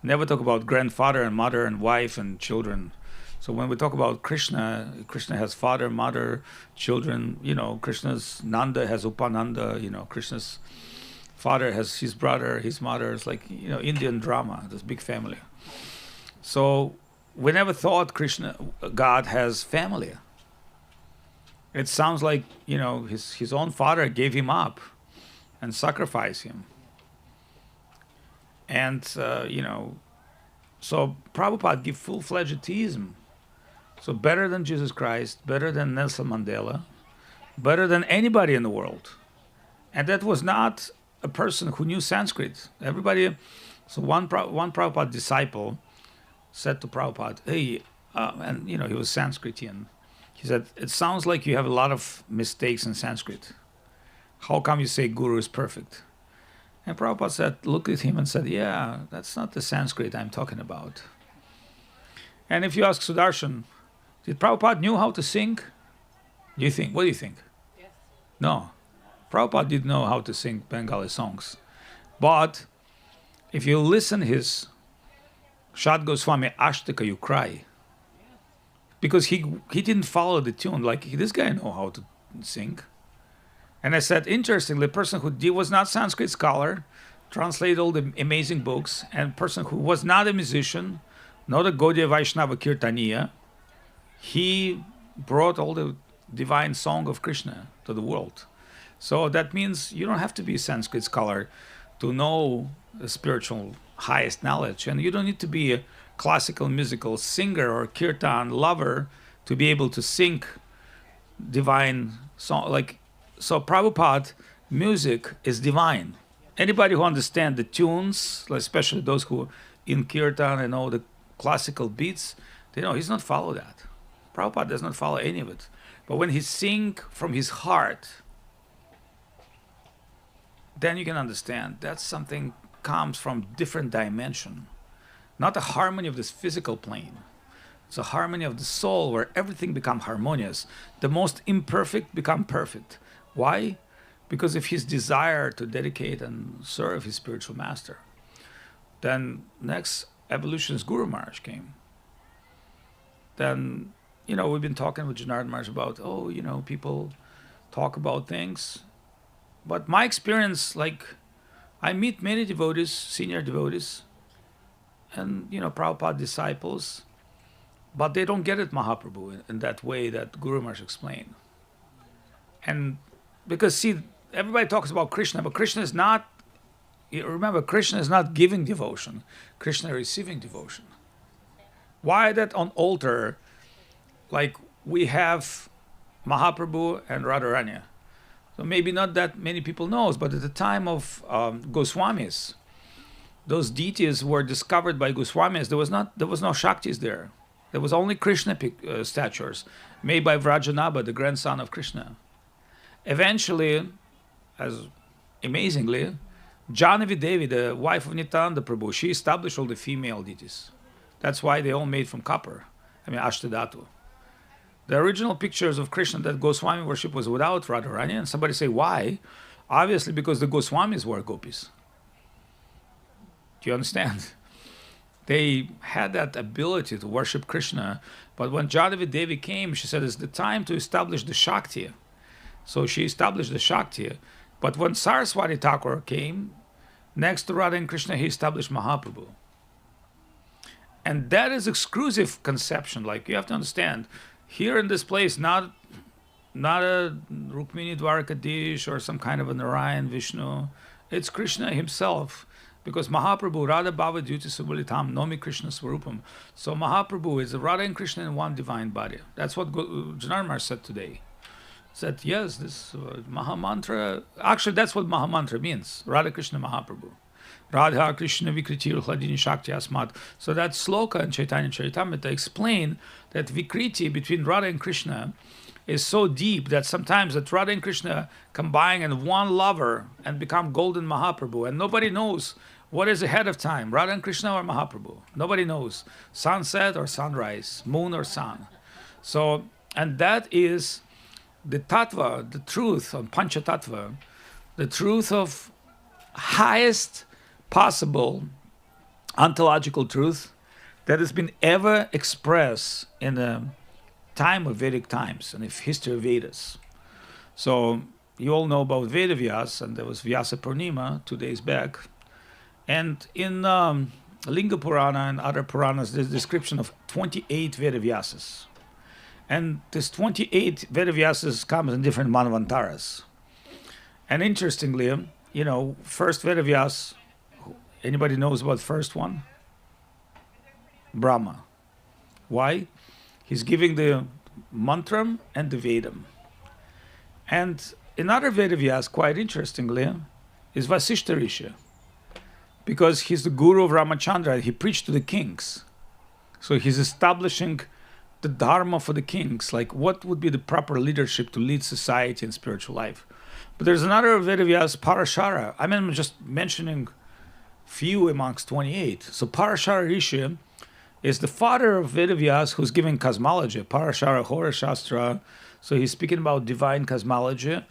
never talk about grandfather and mother and wife and children. So when we talk about Krishna, Krishna has father, mother, children. Krishna's Nanda has Upananda. Krishna's father has his brother, his mother. It's like Indian drama, this big family. So we never thought God has family. It sounds like his own father gave him up and sacrificed him. And so Prabhupada gave full-fledged theism. So better than Jesus Christ, better than Nelson Mandela, better than anybody in the world. And that was not a person who knew Sanskrit. Everybody, so one Prabhupada disciple said to Prabhupada, hey, and he was Sanskritian. He said, it sounds like you have a lot of mistakes in Sanskrit. How come you say Guru is perfect? And Prabhupada said, looked at him and said, yeah, that's not the Sanskrit I'm talking about. And if you ask Sudarshan, did Prabhupada knew how to sing? Do you think? What do you think? Yes. No. Prabhupada didn't know how to sing Bengali songs. But if you listen his Shad Goswami Ashtaka, you cry. Because he didn't follow the tune. Like, this guy know how to sing. And I said, interestingly, a person who was not Sanskrit scholar, translated all the amazing books, and a person who was not a musician, not a Gaudiya Vaishnava Kirtaniya, he brought all the divine song of Krishna to the world. So that means you don't have to be a Sanskrit scholar to know the spiritual highest knowledge. And you don't need to be a classical musical singer or kirtan lover to be able to sing divine song. So Prabhupada, music is divine. Anybody who understands the tunes, especially those who in kirtan and know the classical beats, they know he's not follow that. Prabhupada does not follow any of it. But when he sing from his heart, then you can understand that's something comes from different dimension. Not a harmony of this physical plane. It's a harmony of the soul where everything becomes harmonious. The most imperfect become perfect. Why? Because of his desire to dedicate and serve his spiritual master. Then next evolutionist Guru Maharaj came. Then, we've been talking with Janardhan Maharaj about, people talk about things. But my experience, I meet many devotees, senior devotees, and, Prabhupada disciples, but they don't get it, Mahaprabhu, in that way that Guru Maharaj explained. And because, see, everybody talks about Krishna, but Krishna is not, remember, Krishna is not giving devotion. Krishna is receiving devotion. Why that on altar, we have Mahaprabhu and Radharani? So maybe not that many people knows, but at the time of Goswamis, those deities were discovered by Goswamis. There was no Shaktis there. There was only Krishna statues made by Vrajanabha, the grandson of Krishna. Eventually, as amazingly, Janavi Devi, the wife of Nityananda Prabhu, she established all the female deities. That's why they all made from copper. Ashtadhatu. The original pictures of Krishna that Goswami worship was without Radharani, and somebody say, why? Obviously because the Goswamis were gopis. Do you understand? They had that ability to worship Krishna, but when Janavi Devi came, she said, it's the time to establish the Shakti. So she established the Shakti. But when Saraswati Thakur came, next to Radha and Krishna, he established Mahaprabhu. And that is exclusive conception. You have to understand, here in this place, not a Rukmini Dwarkadish or some kind of a Narayan Vishnu. It's Krishna himself. Because Mahaprabhu, Radha Bhava Dyuti Subalitam, Nomi Krishna Swarupam. So Mahaprabhu is Radha and Krishna in one divine body. That's what Janardhan Maharaj said today. Said, yes, this Mahamantra, actually that's what Mahamantra means, Radha Krishna Mahaprabhu. Radha Krishna Vikritir Hladini Shakti Asmat. So that sloka in Chaitanya Charitamrita explain that Vikriti between Radha and Krishna is so deep that sometimes that Radha and Krishna combine in one lover and become golden Mahaprabhu. And nobody knows what is ahead of time, Radha and Krishna or Mahaprabhu. Nobody knows. Sunset or sunrise, moon or sun. So, and that is the tattva, the truth of Pancha Tattva, the truth of highest possible ontological truth that has been ever expressed in the time of Vedic times and the history of Vedas. So you all know about Veda Vyasa, and there was Vyasa Purnima 2 days back. And in Linga Purana and other Puranas, there's a description of 28 Veda Vyasas. And this 28 Veda Vyasas comes in different Manvantaras. And interestingly, first Veda Vyasa, anybody knows about first one? Brahma. Why? He's giving the mantram and the Vedam. And another Vedavyas, quite interestingly, is Vasishta Rishi, because he's the guru of Ramachandra. He preached to the kings. So he's establishing the dharma for the kings, like what would be the proper leadership to lead society and spiritual life. But there's another Vedavyas, Parashara. I mean, I'm just mentioning few amongst 28. So Parashara Rishi is the father of Vedavyas, who's giving cosmology, Parashara Hora Shastra. So he's speaking about divine cosmology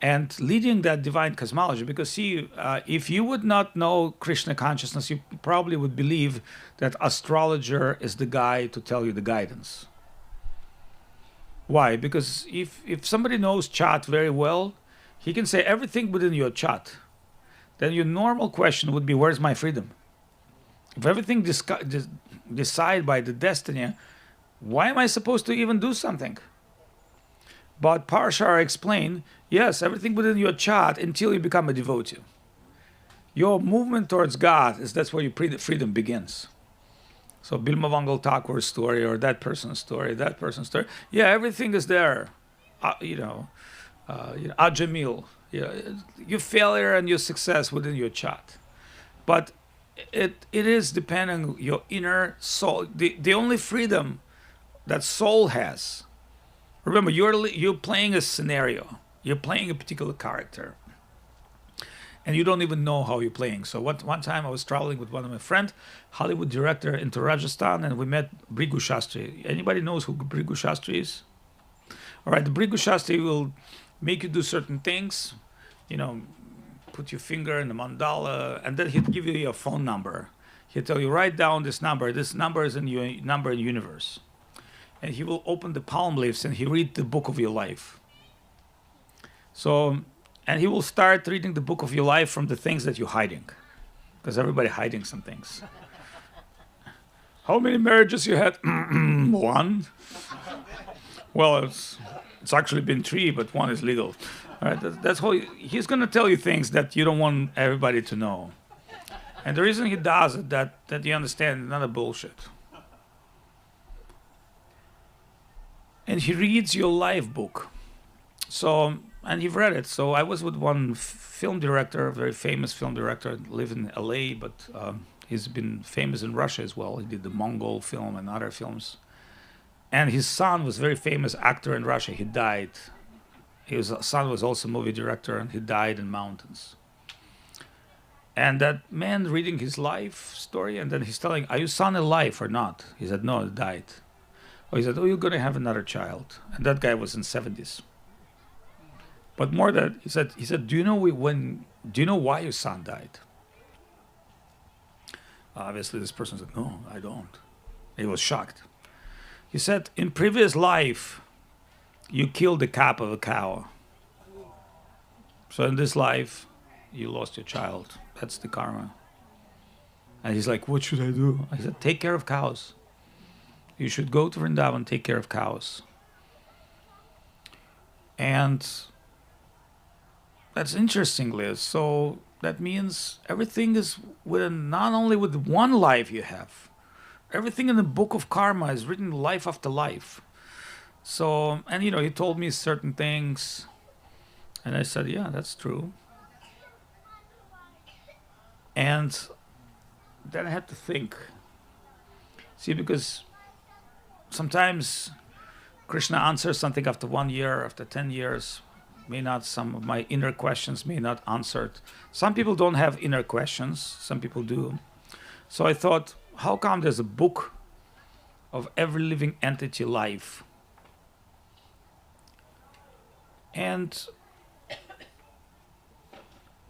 and leading that divine cosmology. Because see, if you would not know Krishna consciousness, you probably would believe that astrologer is the guy to tell you the guidance. Why? Because if somebody knows chart very well, he can say everything within your chart. Then your normal question would be, where's my freedom? If everything decided by the destiny, why am I supposed to even do something? But Parashara explained, yes, everything within your chart until you become a devotee. Your movement towards God that's where your freedom begins. So Bilmavangal Thakur's story, or that person's story, yeah, everything is there. Ajamil, your failure and your success within your chart. But it is depending on your inner soul. The only freedom that soul has. Remember, you're playing a scenario. You're playing a particular character. And you don't even know how you're playing. So one time I was traveling with one of my friends, Hollywood director, into Rajasthan, and we met Bhrigu Shastri. Anybody knows who Bhrigu Shastri is? All right, the Bhrigu Shastri will make you do certain things, put your finger in the mandala, and then he'd give you your phone number. He'll tell you, write down this number. This number is in your number in universe. And he will open the palm leaves and he read the book of your life. So, and he will start reading the book of your life from the things that you're hiding. Because everybody hiding some things. How many marriages you had? One. Well, it's actually been 3, but 1 is legal. All right, that's how he's going to tell you things that you don't want everybody to know. And the reason he does it, that you understand, none of bullshit. And he reads your life book. So, and you've read it. So I was with one film director, very famous film director, live in LA, but he's been famous in Russia as well. He did the Mongol film and other films. And his son was a very famous actor in Russia. He died. His son was also a movie director, and he died in mountains. And that man reading his life story, and then he's telling, are your son alive or not? He said, no, he died. Oh, he said, oh, you're going to have another child. And that guy was in 70s. But more than he said, do you know why your son died? Obviously, this person said, no, I don't. He was shocked. He said, in previous life, you killed the calf of a cow. So in this life, you lost your child. That's the karma. And he's like, what should I do? I said, take care of cows. You should go to Vrindavan, take care of cows. And that's interesting, Liz. So that means everything is not only with one life you have. Everything in the book of karma is written life after life. So, and he told me certain things. And I said, yeah, that's true. And then I had to think. See, because sometimes Krishna answers something after 1 year, after 10 years. Some of my inner questions may not answered. Some people don't have inner questions. Some people do. So I thought, how come there's a book of every living entity life? And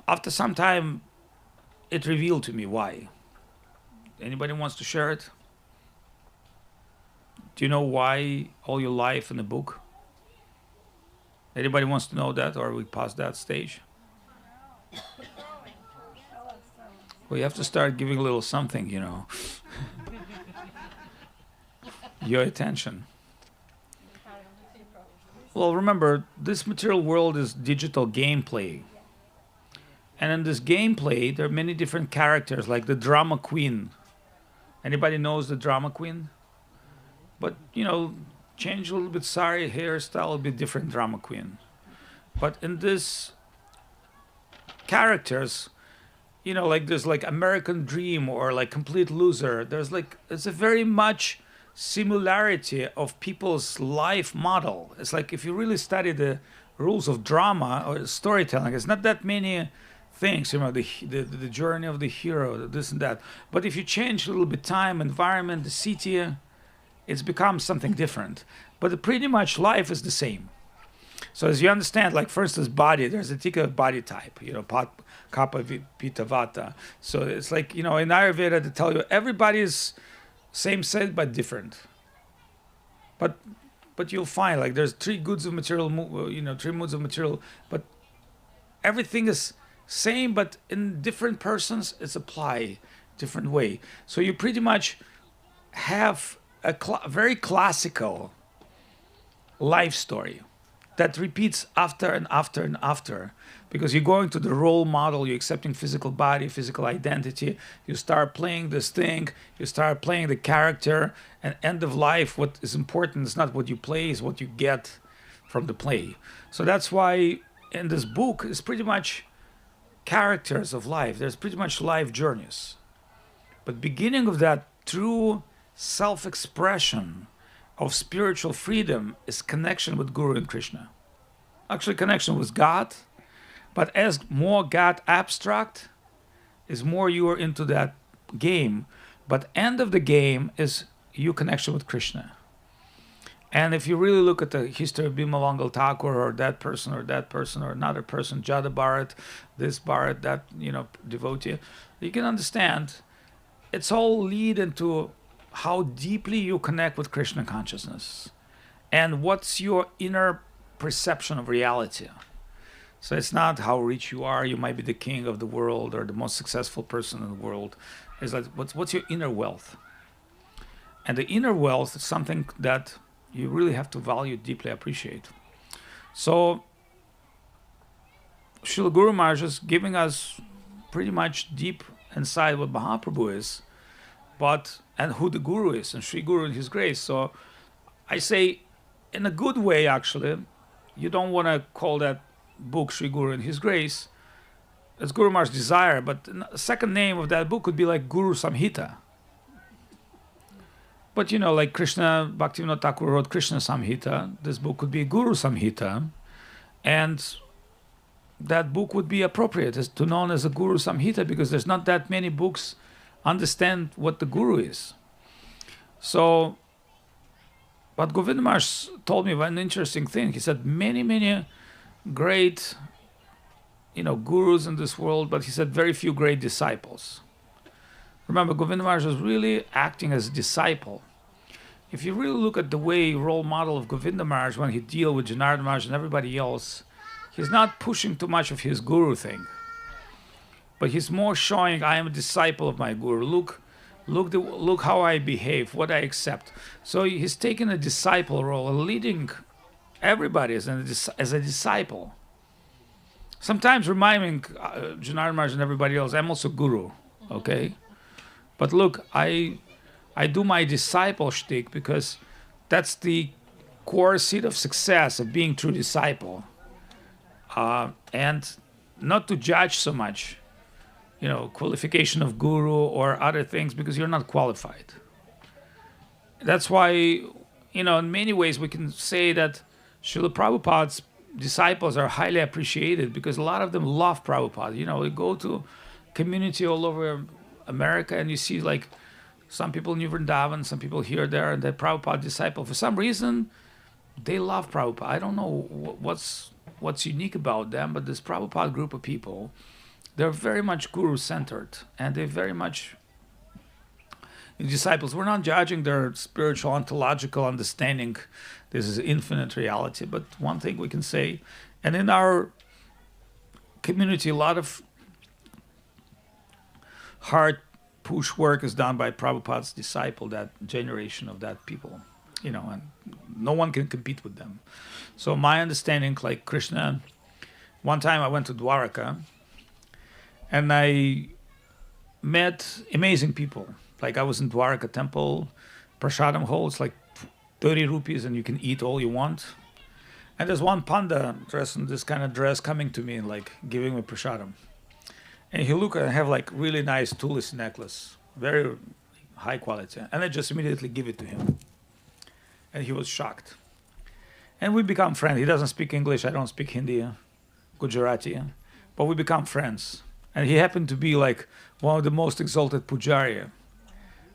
after some time, it revealed to me why. Anybody wants to share it? Do you know why all your life in the book? Anybody wants to know that, or are we past that stage? Well, you have to start giving a little something, Your attention. Well, remember, this material world is digital gameplay. And in this gameplay, there are many different characters, like the drama queen. Anybody knows the drama queen? But, change a little bit, sorry, hairstyle, a bit different drama queen. But in this characters, like there's like American Dream or like Complete Loser. There's like it's a very much similarity of people's life model. It's like if you really study the rules of drama or storytelling, it's not that many things. The journey of the hero, this and that. But if you change a little bit time, environment, the city, it's become something different. But pretty much life is the same. So as you understand, like for instance, body, there's a particular body type, kapha, pitta, vata. So it's like, in Ayurveda they tell you everybody is same set but different. But you'll find like there's three moods of material, but everything is same, but in different persons it's applied different way. So you pretty much have a very classical life story that repeats after and after and after, because you're going to the role model, you're accepting physical body, physical identity, you start playing this thing, you start playing the character, and end of life, what is important is not what you play, is what you get from the play. So that's why in this book is pretty much characters of life. There's pretty much life journeys. But beginning of that true self-expression of spiritual freedom is connection with Guru and Krishna. Actually, connection with God, but as more God abstract, is more you are into that game. But end of the game is your connection with Krishna. And if you really look at the history of Bimalangal Thakur or that person or another person, Jada Bharat, this Bharat, that devotee, you can understand it's all lead into how deeply you connect with Krishna consciousness and what's your inner perception of reality. So it's not how rich you are, you might be the king of the world or the most successful person in the world. It's like what's your inner wealth? And the inner wealth is something that you really have to value, deeply appreciate. So Srila Guru Maharaj is giving us pretty much deep insight what Mahaprabhu is, and who the Guru is, and Sri Guru and his grace. So I say, in a good way, actually, you don't want to call that book Sri Guru and his grace. It's Guru Maharaj's desire, but the second name of that book could be like Guru Samhita. But like Krishna, Bhaktivinoda Thakur wrote Krishna Samhita. This book could be Guru Samhita. And that book would be appropriate as to known as a Guru Samhita, because there's not that many books understand what the Guru is. So, but Govinda Maharaj told me one interesting thing. He said many great, gurus in this world, but he said very few great disciples. Remember, Govinda Maharaj was really acting as a disciple. If you really look at the way role model of Govinda Maharaj when he deal with Janardhan Maharaj and everybody else, he's not pushing too much of his guru thing. But he's more showing, I am a disciple of my guru. Look how I behave, what I accept. So he's taking a disciple role, leading everybody as a disciple. Sometimes reminding Janardhan Maharaj and everybody else, I'm also guru, okay? But look, I do my disciple shtick because that's the core seed of success of being true disciple. And not to judge so much, qualification of guru or other things, because you're not qualified. That's why, in many ways we can say that Srila Prabhupada's disciples are highly appreciated because a lot of them love Prabhupada. You go to community all over America and you see like some people in New Vrindavan, some people here, there, and they're Prabhupada disciple. For some reason, they love Prabhupada. I don't know what's unique about them, but this Prabhupada group of people, they're very much guru-centered, and they're very much disciples. We're not judging their spiritual, ontological understanding. This is infinite reality. But one thing we can say, and in our community, a lot of hard push work is done by Prabhupada's disciple, that generation of that people, and no one can compete with them. So my understanding, like Krishna, one time I went to Dwaraka, and I met amazing people. Like I was in Dwaraka temple, Prasadam hall, it's like 30 rupees and you can eat all you want. And there's one panda dressed in this kind of dress coming to me and like giving me prasadam. And he look and have like really nice tulsi necklace, very high quality. And I just immediately give it to him. And he was shocked. And we become friends. He doesn't speak English. I don't speak Hindi, Gujarati, but we become friends. And he happened to be like one of the most exalted pujari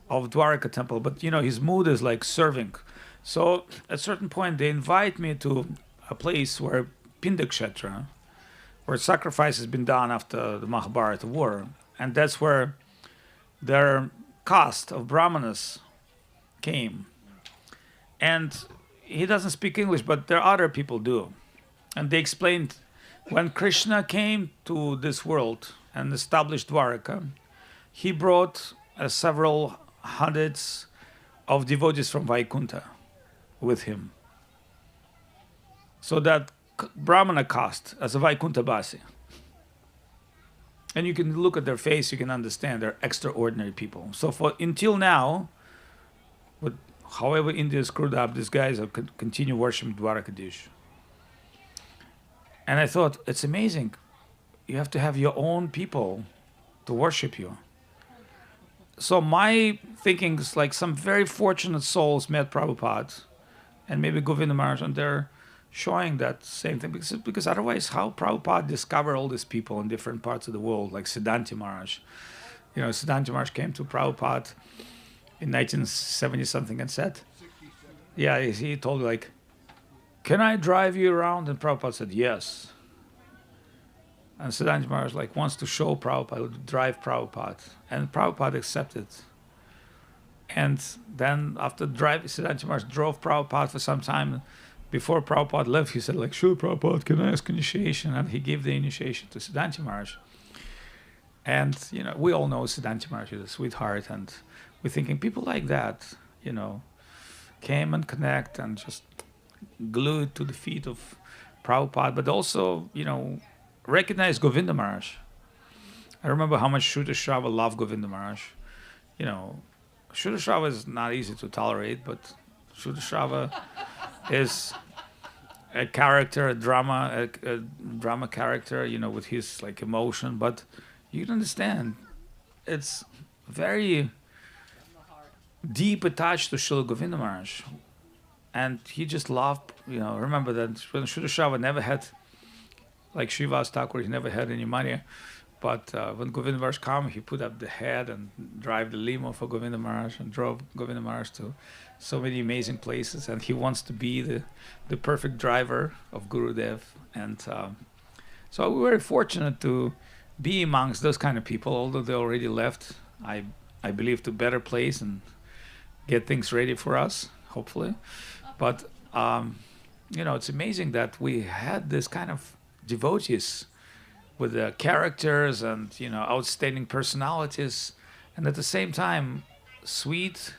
of Dwarka temple. But you know, his mood is like serving. So at a certain point, they invite me to a place where Pindakshetra, where sacrifice has been done after the Mahabharata war. And that's where their caste of Brahmanas came. And he doesn't speak English, but there are other people do. And they explained when Krishna came to this world and established Dwarka, he brought several hundreds of devotees from Vaikuntha with him. So that Brahmana caste as a Vaikuntha Basi. And you can look at their face, you can understand they're extraordinary people. So for until now, with however India is screwed up, these guys have continue worshiping Dwarkadish. And I thought, it's amazing. You have to have your own people to worship you. So my thinking is like some very fortunate souls met Prabhupada and maybe Govinda Maharaj, and they're showing that same thing. Because otherwise, how Prabhupada discovered all these people in different parts of the world, like Siddhanta Maharaj. You know, Siddhanta Maharaj came to Prabhupada in 1970 something and said, yeah, he told like, can I drive you around? And Prabhupada said, yes. And Siddhanta Maharaj like wants to show Prabhupada, drive Prabhupada. And Prabhupada accepted. And then after driving, Siddhanta Maharaj drove Prabhupada for some time. Before Prabhupada left, he said like, sure, Prabhupada, can I ask initiation? And he gave the initiation to Siddhanta Maharaj. And, you know, we all know Siddhanta Maharaj is a sweetheart. And we're thinking people like that, you know, came and connect and just glued to the feet of Prabhupada, but also, you know, recognize Govinda Maharaj. I remember how much Shuddha Shrava loved Govinda Maharaj. You know, Shuddha Shrava is not easy to tolerate, but Shuddha Shrava is a character, a drama character, you know, with his like emotion. But you can understand, it's very deep attached to Srila Govinda Maharaj. And he just loved, you know, remember that when Shuddha Shrava never had, like Srivas Thakur, he never had any money. But when Govinda Maharaj came, he put up the head and drive the limo for Govinda Maharaj and drove Govinda Maharaj to so many amazing places. And he wants to be the perfect driver of Gurudev. And so we were very fortunate to be amongst those kind of people, although they already left, I believe, to better place and get things ready for us, hopefully. But, you know, it's amazing that we had this kind of devotees with the characters and, you know, outstanding personalities, and at the same time, sweet,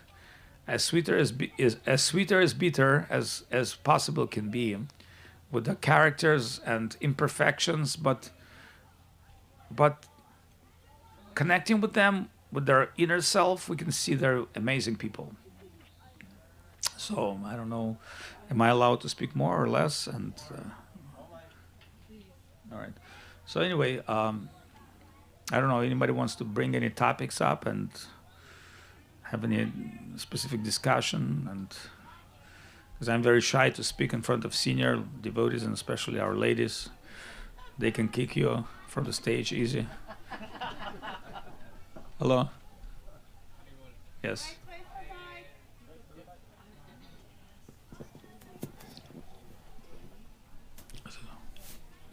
as sweeter as bitter as possible can be, with the characters and imperfections, but connecting with them, with their inner self, we can see they're amazing people. So I don't know, am I allowed to speak more or less? And all right. So anyway, I don't know. Anybody wants to bring any topics up and have any specific discussion? And because I'm very shy to speak in front of senior devotees and especially our ladies, they can kick you from the stage easy. Hello. Yes.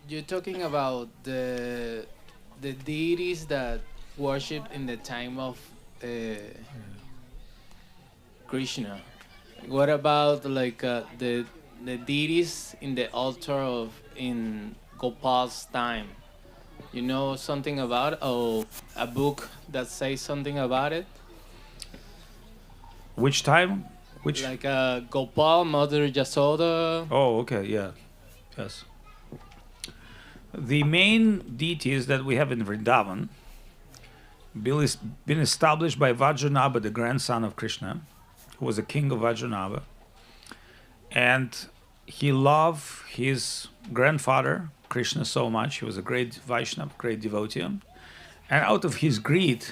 You're talking about the deities that worship in the time of Krishna. What about like the deities in the altar of in Gopal's time? You know something about it? Or a book that says something about it? Which time? Which? Like Gopal, Mother Yasoda. Oh, okay, yeah, yes. The main deities that we have in Vrindavan been established by Vajranabha, the grandson of Krishna, who was a king of Vajranabha, and he loved his grandfather, Krishna, so much. He was a great Vaishnava, great devotee. And out of his greed,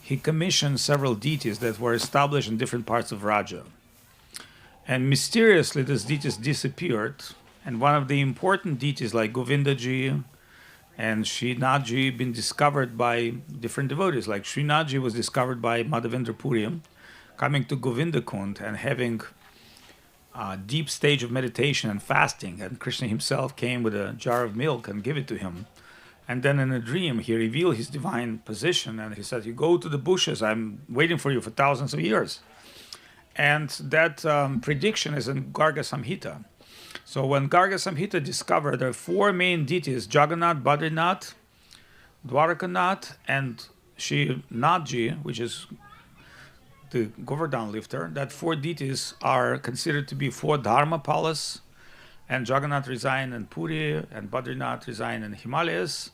he commissioned several deities that were established in different parts of Raja. And mysteriously, these deities disappeared. And one of the important deities, like Govindaji and Srinathji, been discovered by different devotees. Like Srinathji was discovered by Madhavendra Puri, coming to Govinda Kund and having a deep stage of meditation and fasting. And Krishna himself came with a jar of milk and gave it to him. And then in a dream, he revealed his divine position. And he said, you go to the bushes. I'm waiting for you for thousands of years. And that prediction is in Garga Samhita. So when Garga Samhita discovered there are four main deities, Jagannath, Badrinath, Dwarakanath, and Srinathji, which is the Govardhan lifter, that four deities are considered to be four Dharmapalas, and Jagannath reside in Puri, and Badrinath reside in Himalayas,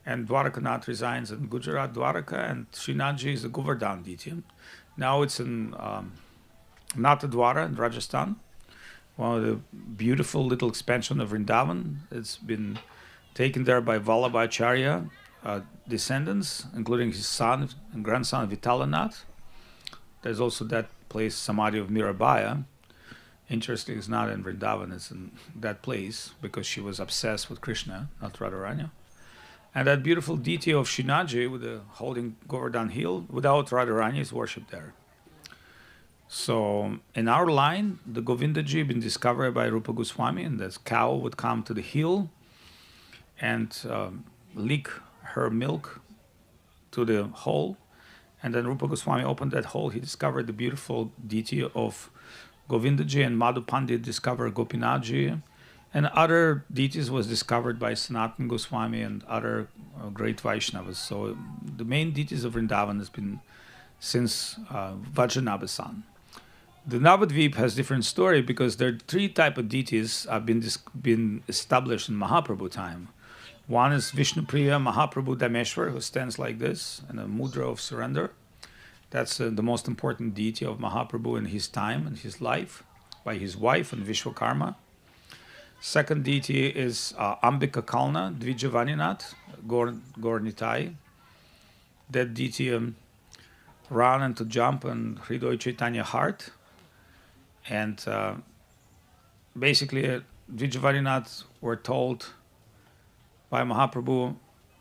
and Dwarakanath resides in Gujarat, Dwaraka, and Srinathji is the Govardhan deity. Now it's in Natadwara in Rajasthan, one of the beautiful little expansion of Vrindavan. It's been taken there by Vallabhacharya descendants, including his son and grandson Vitalanath. There's also that place, Samadhi of Mirabai. Interesting, it's not in Vrindavan, it's in that place because she was obsessed with Krishna, not Radharani. And that beautiful deity of Srinathji with the holding Govardhan hill, without Radharani, is worshipped there. So in our line, the Govindaji been discovered by Rupa Goswami, and this cow would come to the hill and leak her milk to the hole. And then Rupa Goswami opened that hole. He discovered the beautiful deity of Govindaji, and Madhu Pandit discovered Gopinathji. And other deities was discovered by Sanatana Goswami and other great Vaishnavas. So the main deities of Vrindavan has been since Vajranabhasan. The Navadvip has different story because there are three type of deities have been established in Mahaprabhu time. One is Vishnupriya Mahaprabhu Dameshwar, who stands like this in a mudra of surrender. That's the most important deity of Mahaprabhu in his time and his life, by his wife and Vishwakarma. Second deity is Ambika Kalna, Dvijavaninath, Gornitai. That deity ran and to jump on Hridoy Chaitanya heart. And basically, Dvijavaninath were told by Mahaprabhu,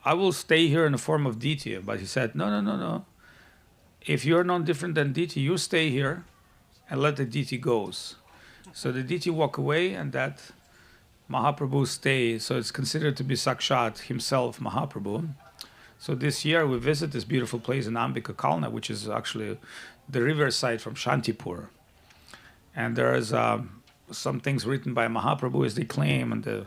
I will stay here in the form of deity. But he said, no. If you're not different than deity, you stay here and let the deity goes. So the deity walk away and that Mahaprabhu stay. So it's considered to be Sakshat himself, Mahaprabhu. So this year we visit this beautiful place in Ambika Kalna, which is actually the riverside from Shantipur. And there is some things written by Mahaprabhu as they claim, and the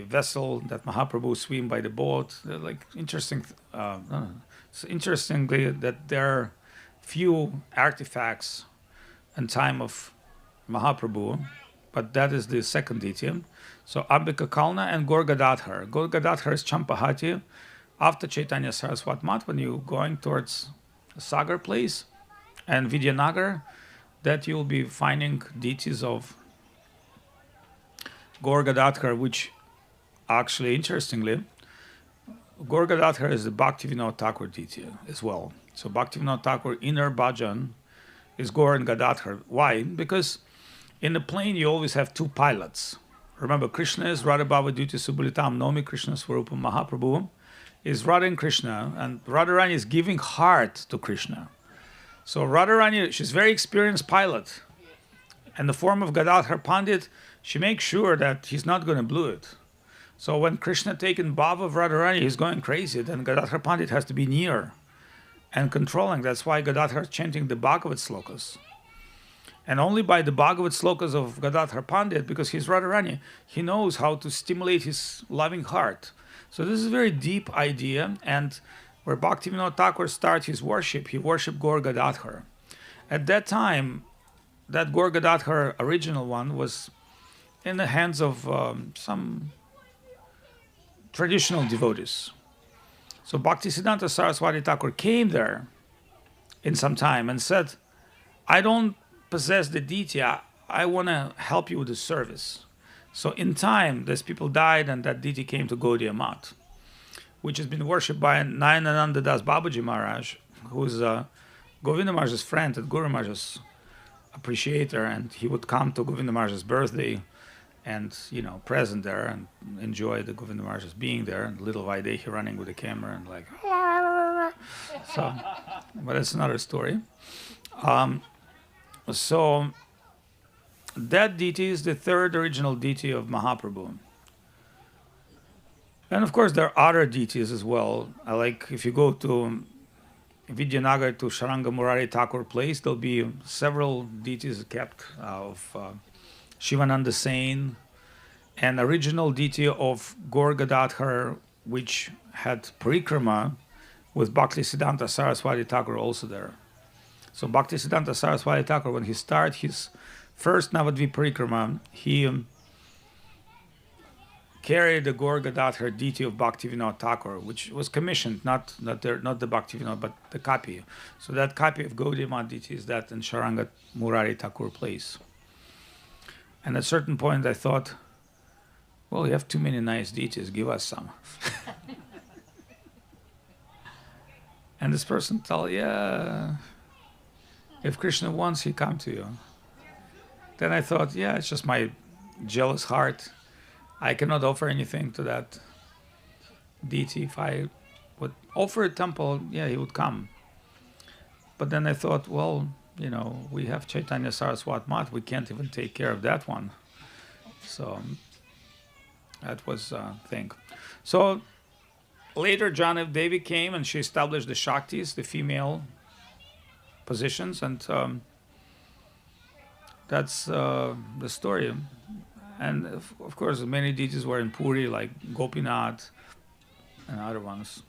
vessel that Mahaprabhu swim by the boat. They're like interesting. So interestingly, that there are few artifacts in time of Mahaprabhu, but that is the second deity. So Ambika Kalna and Gorgadadhar. Gorgadadhar is Champahati. After Chaitanya Saraswat Mat, when you're going towards Sagar place and Vidyanagar, that you'll be finding deities of Gorgadadhar, which actually, interestingly, Gorgadadhar is the Bhaktivinoda Thakur deity as well. So Bhaktivinoda Thakur inner bhajan is Gaur and Gadadhar. Why? Because in the plane you always have two pilots. Remember, Krishna is Radha Bhava Duty Subulitam Nomi Krishna Swarupam. Mahaprabhu is Radha and Krishna, and Radharani is giving heart to Krishna. So Radharani, she's very experienced pilot. In the form of Gadadhar Pandit, she makes sure that he's not going to blow it. So when Krishna taken bhava of Radharani, he's going crazy. Then Gadadhar Pandit has to be near and controlling. That's why Gadadhar is chanting the Bhagavad slokas. And only by the Bhagavad slokas of Gadadhar Pandit, because he's Radharani, he knows how to stimulate his loving heart. So this is a very deep idea, and where Bhaktivinoda Thakur starts his worship, he worshipped Gaur Gadadhar. At that time, that Gaur Gadadhar original one was in the hands of some traditional devotees. So Bhaktisiddhanta Saraswati Thakur came there in some time and said, I don't possess the deity. I want to help you with the service. So in time, these people died, and that deity came to Gaudiya Math, which has been worshipped by Nayanananda Das Babaji Maharaj, who is Govinda Maharaj's friend and Guru Maharaj's appreciator, and he would come to Govinda Maharaj's birthday and, present there and enjoy the Govinda Maharaj's being there, and little Vaidehi running with the camera and like, so, but that's another story. So that deity is the third original deity of Mahaprabhu. And of course, there are other deities as well. Like if you go to Vidyanagar to Sharanga Murari Thakur place, there'll be several deities kept of Shivananda Sain, an original deity of Gaur Gadadhar, which had parikrama with Bhaktisiddhanta Saraswati Thakur also there. So Bhaktisiddhanta Saraswati Thakur, when he started his first Navadvip parikrama, he carried the Gaur Gadadhar deity of Bhaktivinoda Thakur, which was commissioned, not the Bhaktivinoda, but the copy. So that copy of Gaudiya Math deity is that in Sharanga Murari Thakur place. And at a certain point I thought, well, you have too many nice deities, give us some. And this person told, yeah, if Krishna wants, he'll come to you. Then I thought, yeah, it's just my jealous heart. I cannot offer anything to that deity. If I would offer a temple, yeah, he would come. But then I thought, well, we have Chaitanya Saraswat Math. We can't even take care of that one. So that was a thing. So later, Janav Devi came and she established the Shaktis, the female positions, and that's the story. And of course, many deities were in Puri, like Gopinath and other ones.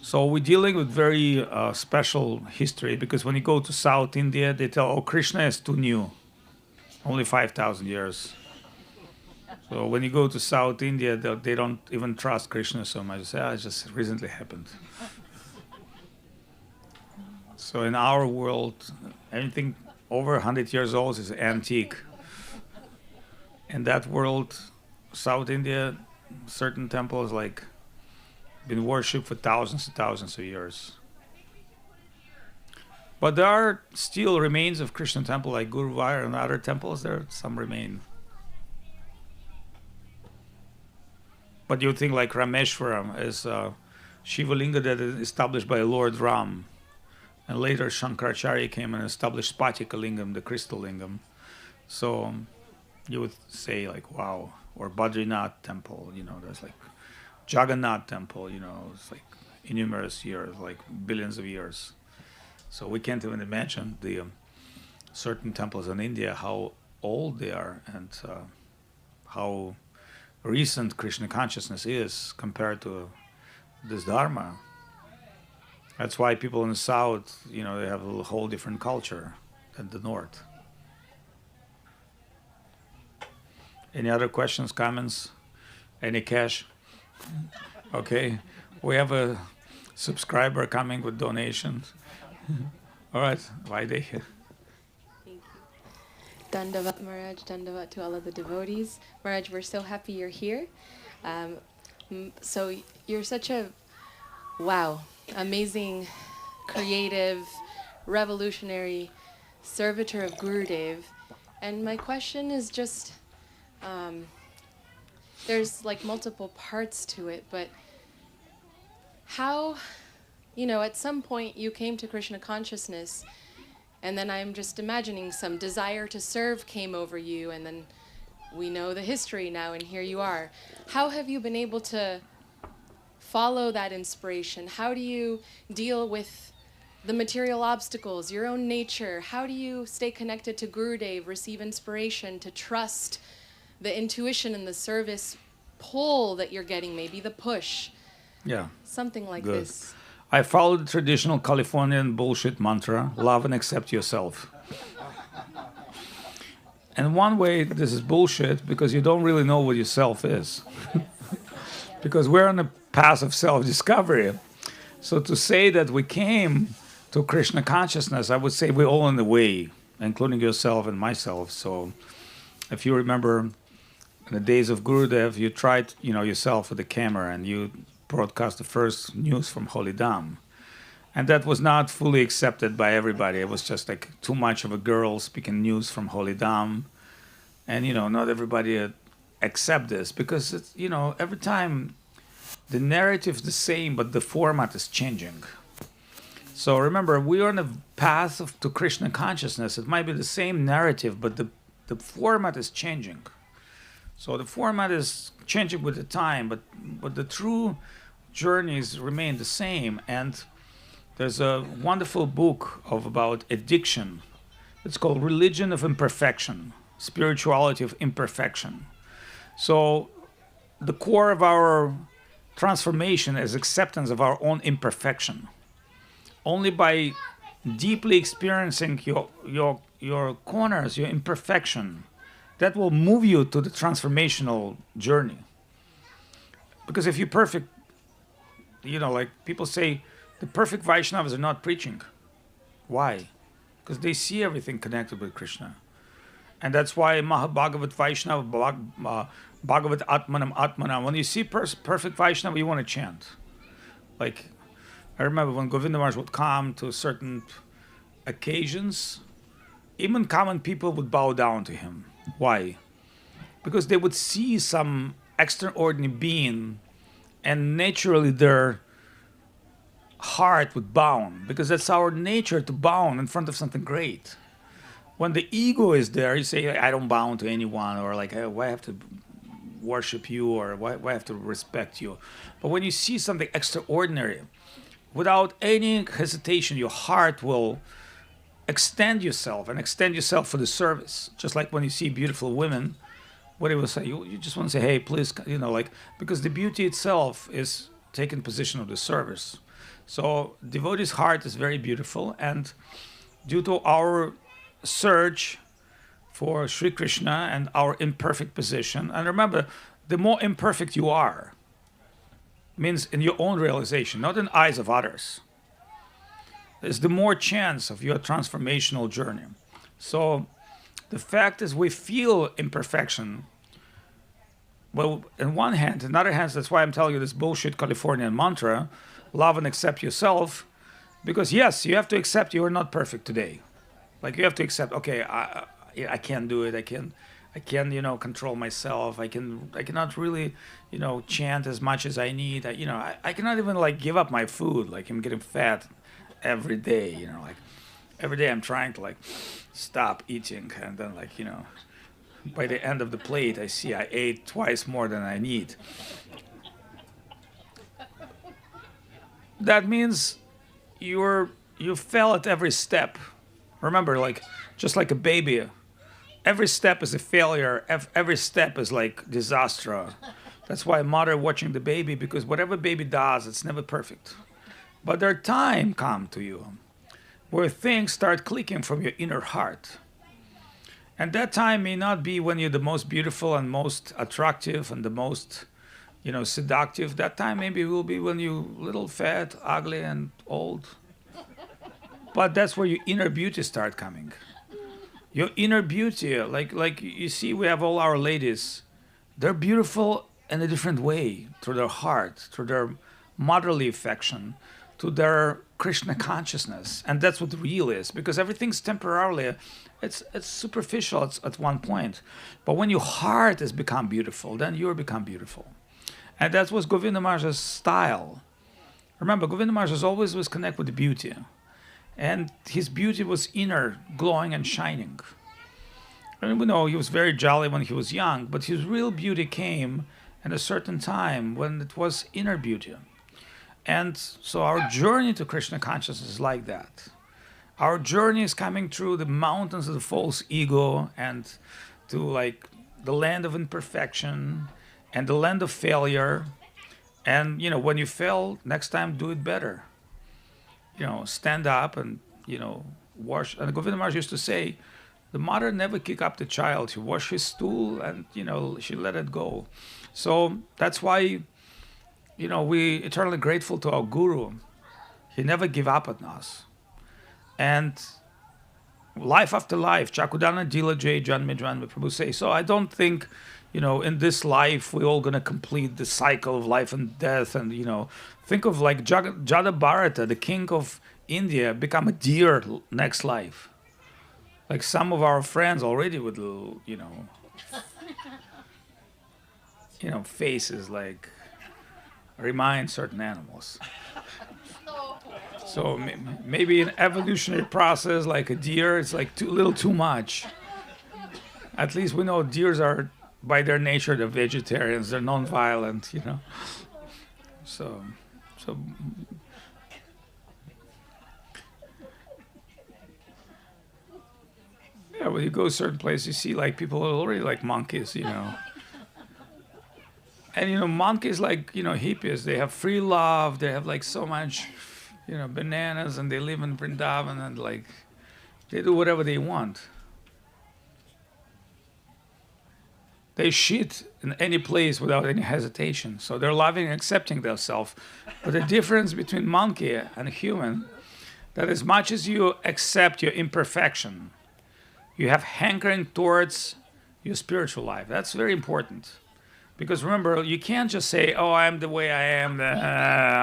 So we're dealing with very special history, because when you go to South India, they tell, oh, Krishna is too new, only 5,000 years. So when you go to South India, they don't even trust Krishna so much. They say, it just recently happened. So in our world, anything over 100 years old is antique. In that world, South India, certain temples been worshipped for thousands and thousands of years. But there are still remains of Krishna temple, like Guruvayur and other temples. There some remain. But you think like Rameshwaram is Shiva Linga that is established by Lord Ram. And later Shankaracharya came and established Spatika Lingam, the crystal lingam. So you would say like, wow. Or Badrinath temple, there's like Jagannath temple, it's like innumerous years, like billions of years. So we can't even imagine the certain temples in India, how old they are and how recent Krishna consciousness is compared to this Dharma. That's why people in the South, they have a whole different culture than the North. Any other questions, comments? Any cash? Okay. We have a subscriber coming with donations. All right. Vaidehi. Thank you. Dandavat Maharaj, Dandavat to all of the devotees. Maharaj, we're so happy you're here. So you're such a, amazing, creative, revolutionary servitor of Gurudev. And my question is just, there's like multiple parts to it, but how, at some point you came to Krishna consciousness, and then I'm just imagining some desire to serve came over you, and then we know the history now, and here you are. How have you been able to follow that inspiration? How do you deal with the material obstacles, your own nature? How do you stay connected to Gurudev, receive inspiration, to trust the intuition and the service pull that you're getting, maybe the push? Yeah. Something like Good. this. I follow the traditional Californian bullshit mantra, love and accept yourself. And one way this is bullshit because you don't really know what yourself is. because we're on a path of self-discovery. So to say that we came to Krishna consciousness, I would say we're all on the way, including yourself and myself. So if you remember in the days of Gurudev, you tried, yourself with the camera and you broadcast the first news from Holy Dham. And that was not fully accepted by everybody. It was just like too much of a girl speaking news from Holy Dham. And, not everybody accept this because, it's, every time the narrative is the same, but the format is changing. So remember, we are on a path to Krishna consciousness. It might be the same narrative, but the format is changing. So the format is changing with the time, but the true journeys remain the same. And there's a wonderful book about addiction. It's called Religion of Imperfection, Spirituality of Imperfection. So the core of our transformation is acceptance of our own imperfection. Only by deeply experiencing your corners, your imperfection, that will move you to the transformational journey. Because if you're perfect, like people say, the perfect Vaishnavas are not preaching. Why? Because they see everything connected with Krishna. And that's why Mahabhagavat Vaishnava, Bhagavat Atmanam Atmanam, when you see perfect Vaishnava, you want to chant. Like, I remember when Govinda Maharaj would come to certain occasions, even common people would bow down to him. Why? Because they would see some extraordinary being and naturally their heart would bound, because that's our nature to bound in front of something great. When the ego is there, you say, I don't bow to anyone, or like, hey, why I have to worship you, or why I have to respect you. But when you see something extraordinary, without any hesitation, your heart will extend yourself for the service. Just like when you see beautiful women, what do you say? You just want to say, hey, please, because the beauty itself is taking position of the service. So devotee's heart is very beautiful, and due to our search for Sri Krishna and our imperfect position, and remember, the more imperfect you are, means in your own realization, not in eyes of others, is the more chance of your transformational journey. So the fact is we feel imperfection. Well, on one hand, on the other hand, that's why I'm telling you this bullshit Californian mantra, love and accept yourself, because yes, you have to accept you are not perfect today. Like you have to accept, okay, I can't do it. I can control myself. I cannot really, chant as much as I need. I cannot even give up my food. Like I'm getting fat every day. Every day I'm trying to stop eating, and then by the end of the plate, I see I ate twice more than I need. That means you fail at every step. Remember, just like a baby, every step is a failure. Every step is like disaster. That's why a mother watching the baby, because whatever baby does, it's never perfect. But their time come to you, where things start clicking from your inner heart. And that time may not be when you're the most beautiful and most attractive and the most, seductive. That time maybe will be when you're little, fat, ugly, and old. But that's where your inner beauty start coming. Your inner beauty, like you see, we have all our ladies. They're beautiful in a different way, through their heart, through their motherly affection, to their Krishna consciousness. And that's what real is, because everything's temporarily, it's superficial at one point. But when your heart has become beautiful, then you become beautiful. And that was Govinda Maharaj's style. Remember, Govinda Maharaj always was connected with the beauty. And his beauty was inner, glowing and shining. And we know he was very jolly when he was young, but his real beauty came at a certain time when it was inner beauty. And so our journey to Krishna consciousness is like that. Our journey is coming through the mountains of the false ego and to the land of imperfection and the land of failure. And, when you fail, next time do it better. Stand up and, wash. And Govinda Maharaj used to say, the mother never kick up the child. She washed his stool and, she let it go. So that's why we eternally grateful to our guru. He never give up on us. And life after life, Chakudana Dila Jay Janme Janme Prabhu say. So I don't think, in this life we're all gonna complete the cycle of life and death. And think of like Jada Bharata, the king of India, become a deer next life. Like some of our friends already with faces like remind certain animals. So maybe an evolutionary process like a deer, it's like a little too much. At least we know deers are, by their nature, they're vegetarians, they're non-violent, So yeah, when you go certain places, you see like people are already like monkeys, And monkeys like hippies, they have free love, they have like so much bananas, and they live in Vrindavan, and like they do whatever they want. They shit in any place without any hesitation. So they're loving and accepting themselves. But the difference between monkey and human, that as much as you accept your imperfection, you have hankering towards your spiritual life. That's very important. Because remember, you can't just say, oh, I'm the way I am,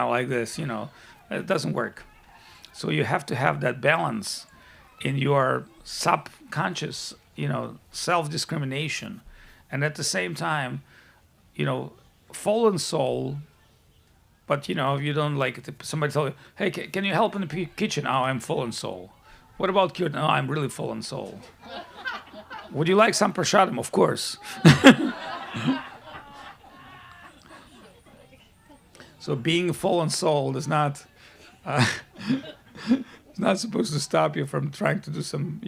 like this, It doesn't work. So you have to have that balance in your subconscious, self-discrimination. And at the same time, fallen soul, but, if you don't like it, somebody tell you, hey, can you help in the kitchen? Oh, I'm fallen soul. What about cure? No, I'm really fallen soul. Would you like some prasadam? Of course. So being a fallen soul is not, it's not supposed to stop you from trying to do some,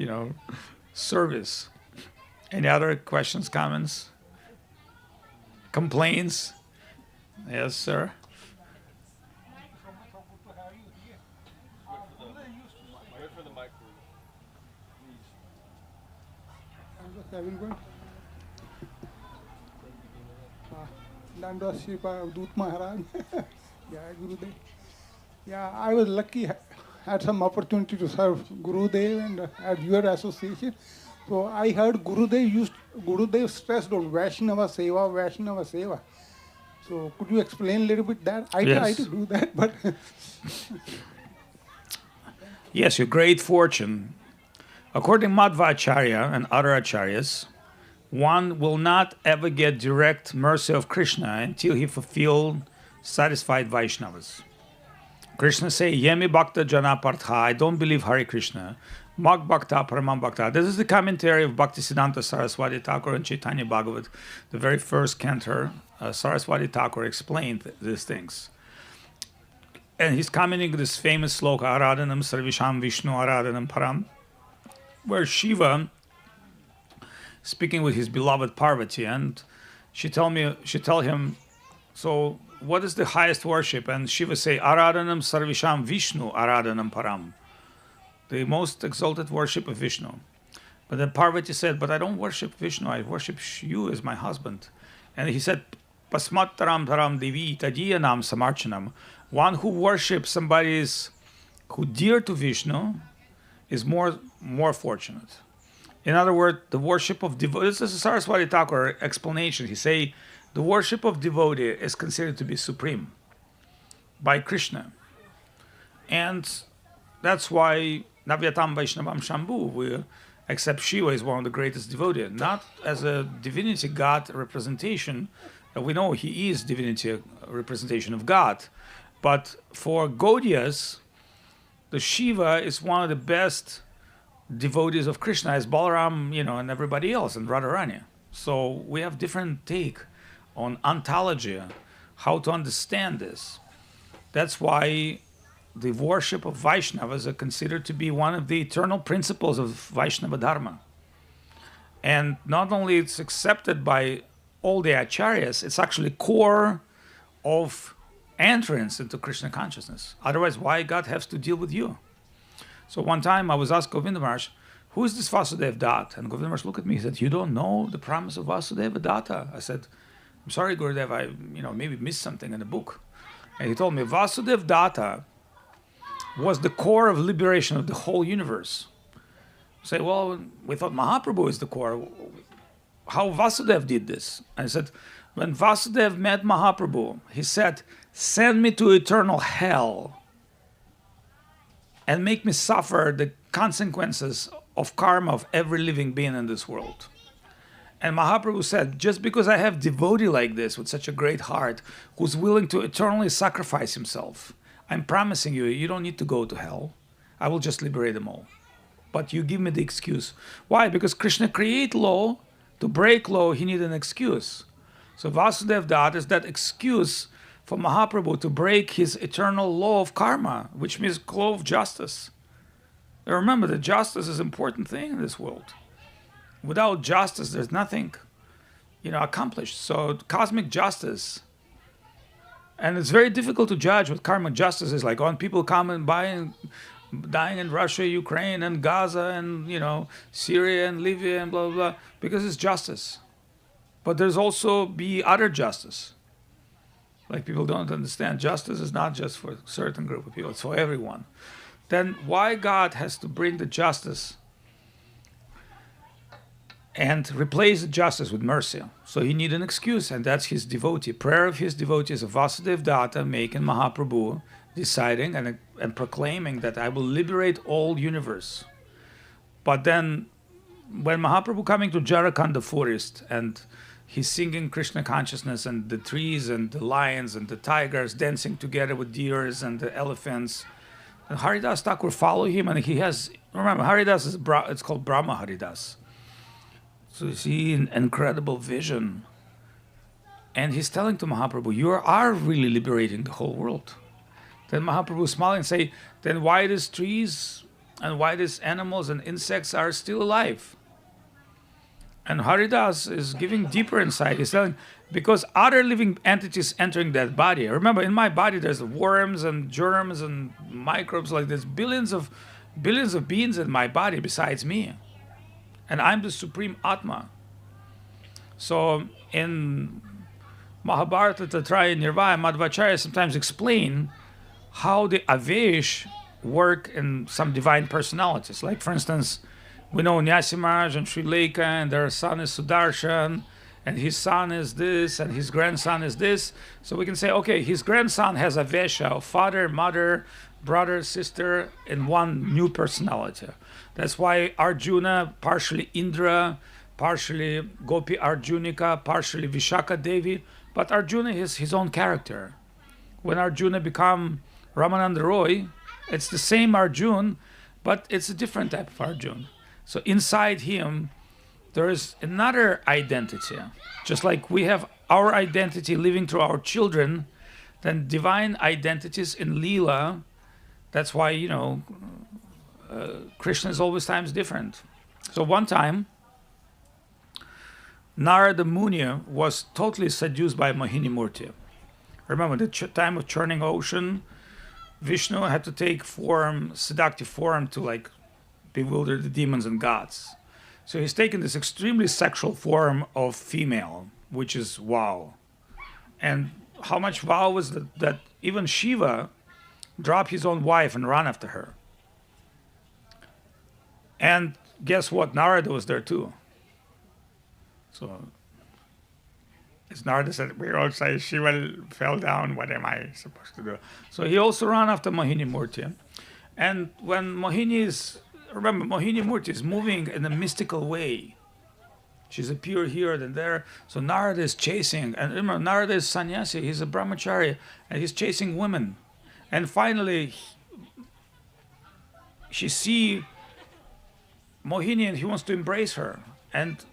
service. Any other questions, comments, complaints? Yes, sir. Wait for the mic, please. Nanda Shiva Dut Maharaj. Yeah, Gurudev. Yeah, I was lucky, had some opportunity to serve Gurudev and at your association. So I heard Gurudev stressed on Vaishnava Seva. So could you explain a little bit that? I try to do that, but yes, your great fortune. According to Madhvacharya and other acharyas, one will not ever get direct mercy of Krishna until he fulfilled satisfied Vaishnavas. Krishna say, Yemi Bhakta Jana Partha, I don't believe Hare Krishna. Mag Bhakta Paramam Bhakta. This is the commentary of Bhaktisiddhanta Saraswati Thakur and Chaitanya Bhagavat, the very first cantor. Saraswati Thakur explained these things. And he's commenting this famous sloka, Aradhanam Sarvisham Vishnu Aradhanam Param, where Shiva, speaking with his beloved Parvati, and she tell him, so what is the highest worship? And Shiva say, Aradhanam Sarvisham Vishnu Aradhanam Param, the most exalted worship of Vishnu. But then Parvati said, but I don't worship Vishnu, I worship you as my husband. And he said, Pasmat Taram Taram Devi Tadiyanam Samarchanam. One who worships somebody who dear to Vishnu is more fortunate. In other words, the worship of devotee, this is a Saraswati Thakur explanation. He say, the worship of devotee is considered to be supreme by Krishna. And that's why Navyatam Vaishnavam Shambhu, we accept Shiva as one of the greatest devotees, not as a divinity God representation. We know he is divinity representation of God. But for Gaudiyas, the Shiva is one of the best devotees of Krishna as Balaram, and everybody else, and Radharani. So we have different take on ontology, how to understand this. That's why the worship of Vaishnavas are considered to be one of the eternal principles of Vaishnava Dharma. And not only it's accepted by all the acharyas, it's actually core of entrance into Krishna consciousness. Otherwise, why God has to deal with you? So one time I was asked Govinda Maharaj, who is this Vasudeva Dutt? And Govinda Maharaj looked at me, he said, you don't know the promise of Vasudeva Datta? I said, I'm sorry, Gurudev, I maybe missed something in the book. And he told me Vasudev Datta was the core of liberation of the whole universe. Say, well, we thought Mahaprabhu is the core. How Vasudev did this? I said, when Vasudev met Mahaprabhu, he said, send me to eternal hell and make me suffer the consequences of karma of every living being in this world. And Mahaprabhu said, just because I have devotee like this with such a great heart, who's willing to eternally sacrifice himself, I'm promising you, you don't need to go to hell. I will just liberate them all. But you give me the excuse. Why? Because Krishna create law. To break law, he need an excuse. So Vasudev Datta is that excuse for Mahaprabhu to break his eternal law of karma, which means law of justice. And remember that justice is an important thing in this world. Without justice, there's nothing, accomplished. So cosmic justice, and it's very difficult to judge what karmic justice is like. When people come and dying in Russia, Ukraine, and Gaza, and Syria and Libya, and blah blah blah, because it's justice. But there's also be other justice. Like people don't understand, justice is not just for a certain group of people; it's for everyone. Then why God has to bring the justice and replace the justice with mercy? So he need an excuse, and that's his devotee. Prayer of his devotees of Vasudev Datta making Mahaprabhu deciding and proclaiming that I will liberate all universe. But then when Mahaprabhu coming to Jarakhanda forest and he's singing Krishna consciousness, and the trees and the lions and the tigers dancing together with deers and the elephants, and Haridas Thakur follow him, and he has, remember, Haridas is it's called Brahma Haridas. So you see an incredible vision. And he's telling to Mahaprabhu, you are really liberating the whole world. Then Mahaprabhu smiling and say, then why these trees and why these animals and insects are still alive? And Haridas is giving deeper insight. He's telling, because other living entities entering that body. Remember, in my body there's worms and germs and microbes, like there's billions of beings in my body besides me. And I'm the supreme Atma. So in Mahabharata, Tatraya, Nirvaya, Madhvacharya sometimes explain how the Avesh work in some divine personalities. Like, for instance, we know Nyasimaj and Sri Lekha, and their son is Sudarshan, and his son is this, and his grandson is this. So we can say, okay, his grandson has Avesha of father, mother, brother, sister, in one new personality. That's why Arjuna, partially Indra, partially Gopi Arjunika, partially Vishaka Devi, but Arjuna is his own character. When Arjuna become Ramananda Roy, it's the same Arjun, but it's a different type of Arjun. So inside him, there is another identity. Just like we have our identity living through our children, then divine identities in Leela, that's why, Krishna is always times different. So one time, Narada Muni was totally seduced by Mohini Murti. Remember the time of churning ocean, Vishnu had to take form, seductive form, to bewilder the demons and gods. So he's taken this extremely sexual form of female, which is wow. And how much wow was that even Shiva dropped his own wife and ran after her. And guess what? Narada was there too. So as Narada said, we all say Shiva fell down, what am I supposed to do? So he also ran after Mohini Murti. And when Mohini Murti is moving in a mystical way. She's appeared here and there. So Narada is chasing. And remember, Narada is sannyasi. He's a brahmachari. And he's chasing women. And finally, she see Mohini and he wants to embrace her. And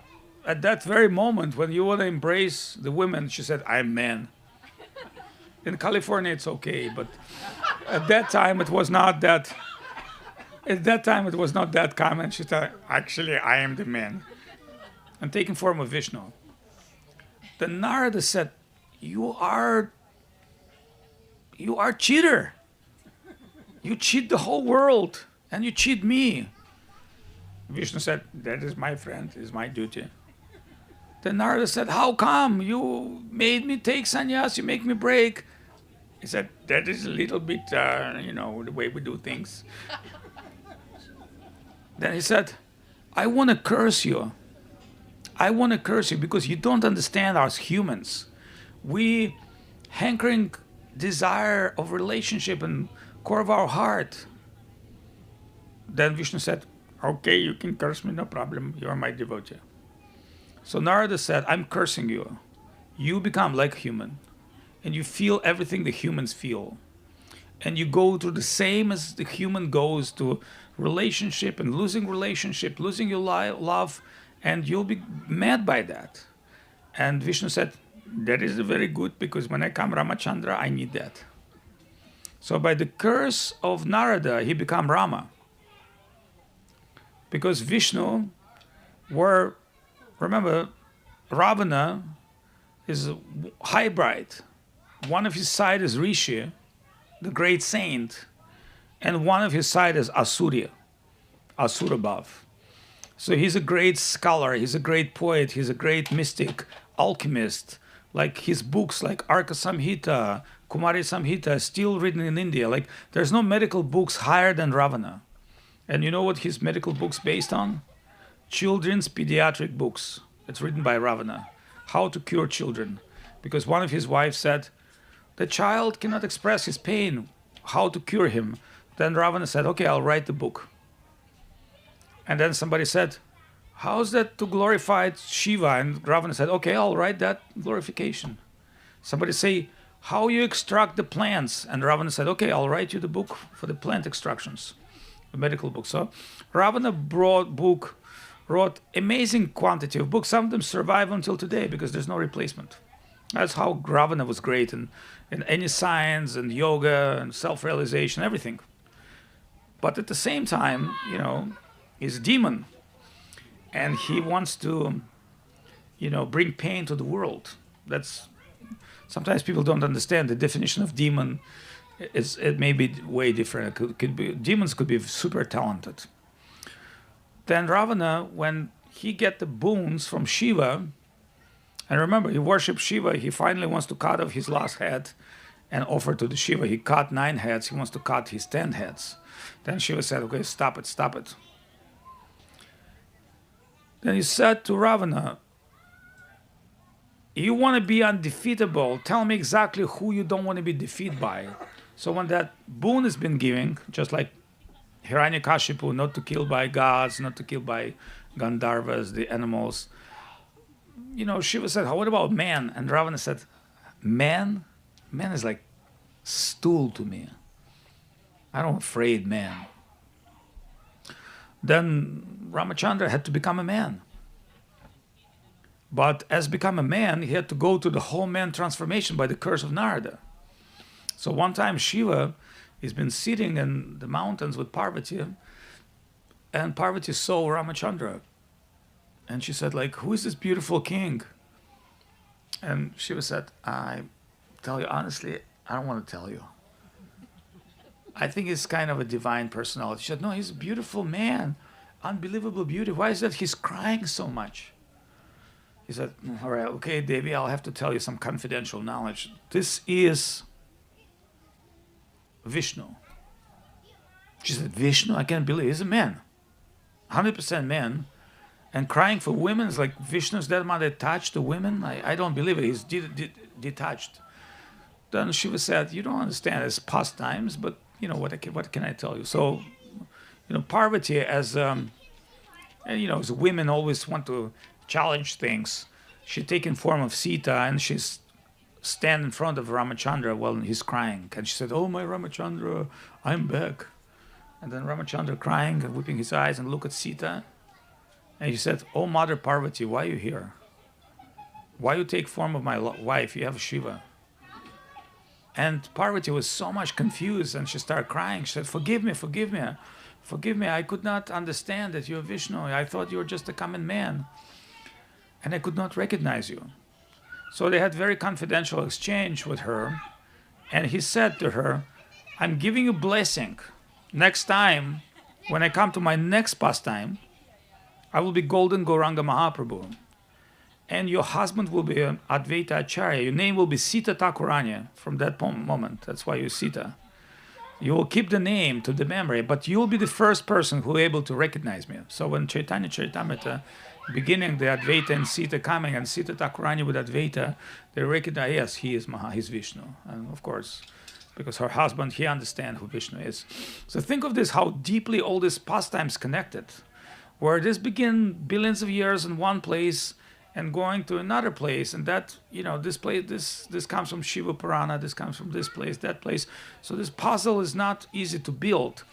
at that very moment, when you want to embrace the women, she said, I'm man. In California, it's okay. But at that time, it was not that... At that time, it was not that common. She said, actually, I am the man. I'm taking form of Vishnu. Then Narada said, you are cheater. You cheat the whole world, and you cheat me. Vishnu said, that is my friend, it is my duty. Then Narada said, how come? You made me take sannyas, you make me break. He said, that is a little bit, the way we do things. Then he said, I want to curse you. I want to curse you because you don't understand us humans. We hankering desire of relationship and core of our heart. Then Vishnu said, okay, you can curse me, no problem. You are my devotee. So Narada said, I'm cursing you. You become like a human. And you feel everything the humans feel. And you go through the same as the human goes to relationship and losing your love, and you'll be mad by that. And Vishnu said, that is very good, because when I come Ramachandra, I need that. So by the curse of Narada, he became Rama. Because Vishnu remember, Ravana is a hybrid. One of his side is Rishi, the great saint, and one of his side is Asura Bhav. So he's a great scholar, he's a great poet, he's a great mystic, alchemist. Like his books like Arka Samhita, Kumari Samhita, still written in India. Like there's no medical books higher than Ravana. And you know what his medical books based on? Children's pediatric books. It's written by Ravana. How to cure children. Because one of his wives said, the child cannot express his pain. How to cure him? Then Ravana said, okay, I'll write the book. And then somebody said, how's that to glorify Shiva? And Ravana said, okay, I'll write that glorification. Somebody say, how you extract the plants? And Ravana said, okay, I'll write you the book for the plant extractions, the medical book. So Ravana wrote amazing quantity of books. Some of them survive until today because there's no replacement. That's how Ravana was great in any science and yoga and self-realization, everything. But at the same time, he's a demon. And he wants to, bring pain to the world. That's sometimes people don't understand the definition of demon. It may be way different. Demons could be super talented. Then Ravana, when he get the boons from Shiva, and remember, he worships Shiva, he finally wants to cut off his last head and offer to the Shiva. He cut 9 heads, he wants to cut his 10 heads. Then Shiva said, okay, stop it. Then he said to Ravana, you want to be undefeatable, tell me exactly who you don't want to be defeated by. So when that boon has been given, just like Hiranyakashipu, not to kill by gods, not to kill by Gandharvas, the animals, Shiva said, what about man? And Ravana said, man? Man is like stool to me. I don't afraid man. Then Ramachandra had to become a man. But as become a man, he had to go to the whole man transformation by the curse of Narada. So one time Shiva has been sitting in the mountains with Parvati, and Parvati saw Ramachandra. And she said, who is this beautiful king? And Shiva said, I tell you honestly, I don't want to tell you. I think he's kind of a divine personality. She said, no, he's a beautiful man. Unbelievable beauty. Why is that he's crying so much? He said, all right, okay, Devi, I'll have to tell you some confidential knowledge. This is Vishnu. She said, Vishnu? I can't believe he's a man. 100% man. And crying for women is like Vishnu's dead mother attached to women. I don't believe it. He's detached. Then Shiva said, you don't understand. It's pastimes, but what can I tell you? So, Parvati, as women always want to challenge things. She taken form of Sita, and she's stand in front of Ramachandra while he's crying. And she said, oh, my Ramachandra, I'm back. And then Ramachandra crying and weeping his eyes and look at Sita. And he said, oh, Mother Parvati, why are you here? Why you take form of my wife? You have Shiva. And Parvati was so much confused, and she started crying. She said, forgive me. I could not understand that you're Vishnu. I thought you were just a common man. And I could not recognize you. So they had very confidential exchange with her. And he said to her, I'm giving you blessing. Next time, when I come to my next pastime, I will be Golden Gauranga Mahaprabhu. and your husband will be an Advaita Acharya. Your name will be Sita Thakurani from that moment. That's why you're Sita. You will keep the name to the memory, but you will be the first person who will be able to recognize me. So when Chaitanya Charitamrita, beginning the Advaita and Sita coming, and Sita Thakurani with Advaita, they recognize, yes, he is he's Vishnu. And of course, because her husband, he understands who Vishnu is. So think of this, how deeply all these pastimes connected, where this begin billions of years in one place and going to another place, and that, this place, this comes from Shiva Purana, this comes from this place, that place. So this puzzle is not easy to build.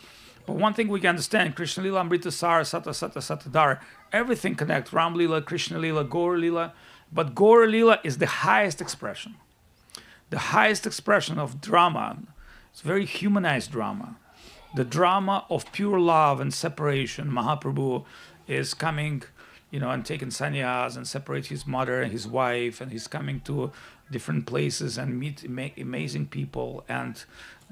But one thing we can understand, Krishna Lila, Amrita Sara, Sata Sata Satadhara, everything connects, Ram Lila, Krishna Lila, Gaur Lila. But Gaur Lila is the highest expression. The highest expression of drama. It's very humanized drama. The drama of pure love and separation. Mahaprabhu is coming, and taking sannyas and separate his mother and his wife, and he's coming to different places and meet amazing people and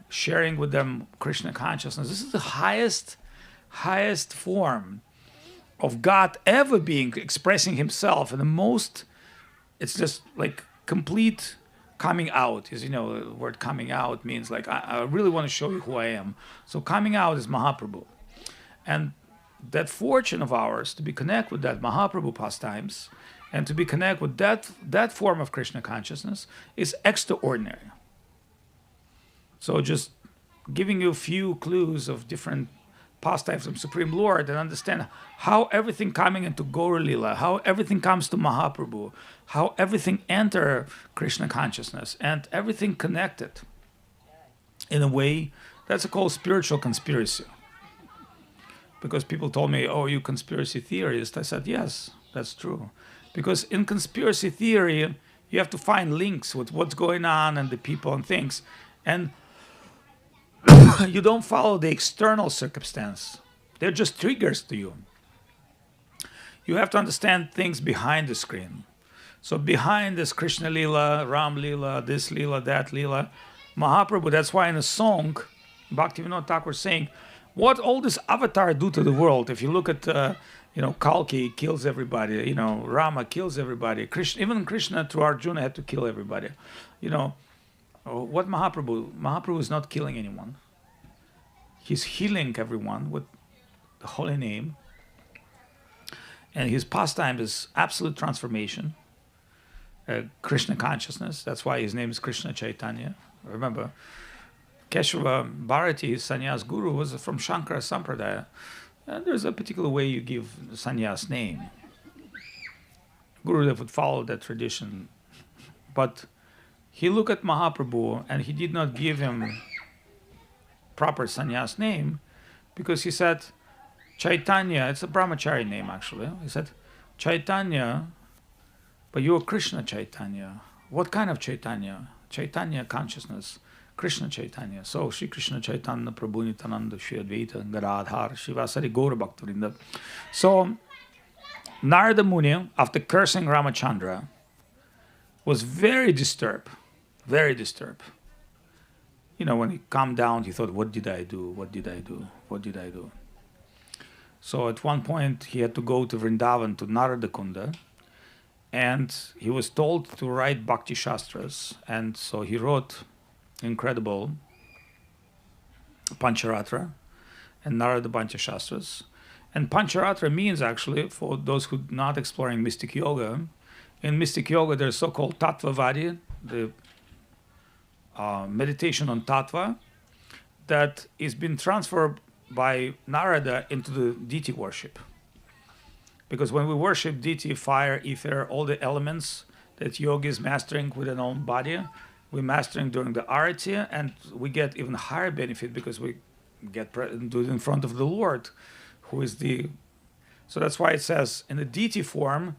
sharing with them Krishna consciousness. This is the highest form of God ever being expressing himself, and the most, it's just like complete coming out. As the word coming out means like, I really want to show you who I am. So coming out is Mahaprabhu. And that fortune of ours to be connected with that Mahaprabhu pastimes and to be connected with that form of Krishna consciousness is extraordinary. So just giving you a few clues of different pastimes of Supreme Lord, and understand how everything coming into Gaur Lila, how everything comes to Mahaprabhu, how everything enter Krishna consciousness, and everything connected in a way that's called spiritual conspiracy. Because people told me, oh, you conspiracy theorist. I said, yes, that's true. Because in conspiracy theory, you have to find links with what's going on and the people and things. And you don't follow the external circumstance. They're just triggers to you. You have to understand things behind the screen. So behind this Krishna Lila, Ram Lila, this Lila, that Lila, Mahaprabhu, that's why in a song, Bhaktivinoda Thakur saying, what all this avatar do to the world? If you look at, Kalki kills everybody, Rama kills everybody. Even Krishna through Arjuna had to kill everybody. What Mahaprabhu? Mahaprabhu is not killing anyone. He's healing everyone with the holy name. And his pastime is absolute transformation. Krishna consciousness. That's why his name is Krishna Chaitanya. Remember, Keshava Bharati, his sannyas guru, was from Shankara Sampradaya. And there's a particular way you give the sannyas name. Gurudev would follow that tradition. But he looked at Mahaprabhu and he did not give him proper sannyas name because he said, Chaitanya, it's a brahmachari name actually. He said, Chaitanya, but you're Krishna Chaitanya. What kind of Chaitanya? Chaitanya consciousness. Krishna Chaitanya. So, Sri Krishna Chaitanya, Prabhu Nityananda, Sri Advaita, Gadadhar, Shivasari, Gaura Bhaktivinoda. So, Narada Muni, after cursing Ramachandra, was very disturbed. Very disturbed. When he calmed down, he thought, what did I do? What did I do? What did I do? So at one point, he had to go to Vrindavan, to Narada Kunda, and he was told to write Bhakti Shastras. And so he wrote incredible Pancharatra and Narada Pancha Shastras. And Pancharatra means actually, for those who are not exploring mystic yoga, in mystic yoga there's so-called Tattvavadi, the meditation on Tattva, that is been transferred by Narada into the deity worship. Because when we worship deity, fire, ether, all the elements that yogi is mastering with an own body, we're mastering during the arati, and we get even higher benefit because we get do it in front of the Lord, who is the... So that's why it says, in the deity form,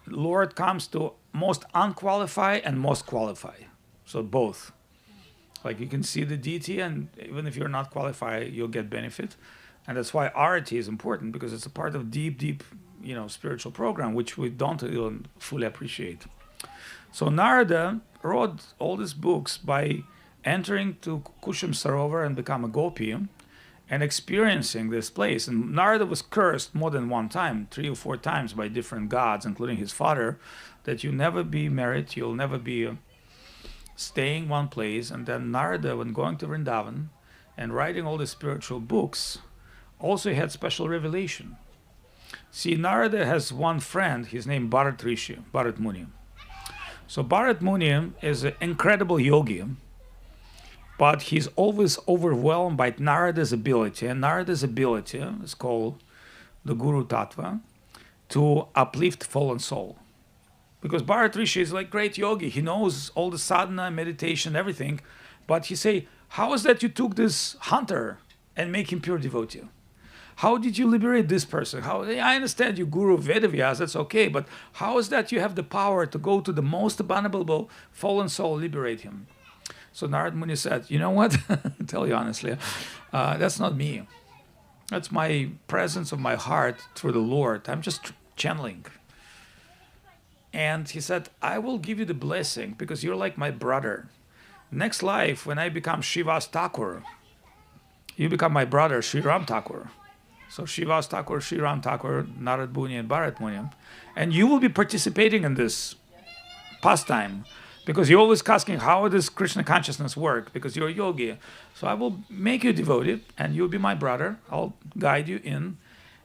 Lord comes to most unqualified and most qualified. So both. Like you can see the deity, and even if you're not qualified, you'll get benefit. And that's why arati is important, because it's a part of deep, spiritual program, which we don't even fully appreciate. So Narada wrote all these books by entering to Kushum Sarovar and become a gopi, and experiencing this place. And Narada was cursed more than one time, 3 or 4 times by different gods, including his father, that you'll never be married, you'll never be staying one place. And then Narada, when going to Vrindavan and writing all the spiritual books, also had special revelation. See, Narada has one friend, his name Bharat Rishi, Bharat Muni. So Bharat Muni is an incredible yogi, but he's always overwhelmed by Narada's ability. And Narada's ability is called the Guru Tattva, to uplift fallen soul. Because Bharat Rishi is like great yogi. He knows all the sadhana, meditation, everything. But he say, how is that you took this hunter and make him pure devotee? How did you liberate this person? How, I understand you Guru Vedavyas, that's okay, but how is that you have the power to go to the most abominable fallen soul, liberate him? So Narad Muni said, you know what? Tell you honestly, that's not me. That's my presence of my heart through the Lord. I'm just channeling. And he said, I will give you the blessing because you're like my brother. Next life, when I become Shiva's Thakur, you become my brother, Sri Ram Thakur. So Shiva's Thakur, Sri Ram Thakur, Narad Muni, and Bharat Muni. And you will be participating in this pastime because you're always asking, how does Krishna consciousness work? Because you're a yogi. So I will make you devoted and you'll be my brother. I'll guide you in.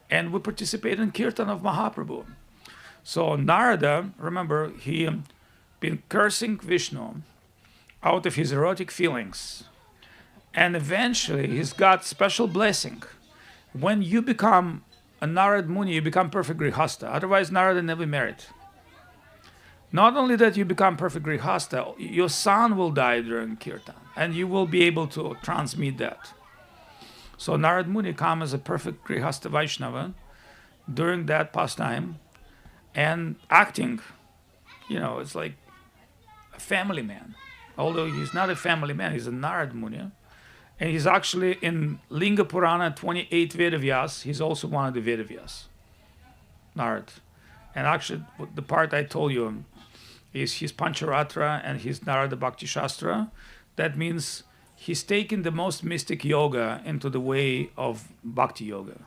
And we participate in Kirtan of Mahaprabhu. So Narada, remember, he been cursing Vishnu out of his erotic feelings. And eventually he's got special blessing. When you become a Narad Muni, you become perfect Grihasta. Otherwise, Narada never married. Not only that you become perfect Grihasta, your son will die during Kirtan. And you will be able to transmit that. So Narad Muni comes as a perfect Grihasta Vaishnava during that pastime and acting, it's like a family man. Although he's not a family man, he's a Narad Muni. And he's actually in Linga Purana 28 Vedavyas, he's also one of the Vedavyas, Narad. And actually, the part I told you is his Pancharatra and his Narada Bhakti Shastra. That means he's taken the most mystic yoga into the way of Bhakti Yoga.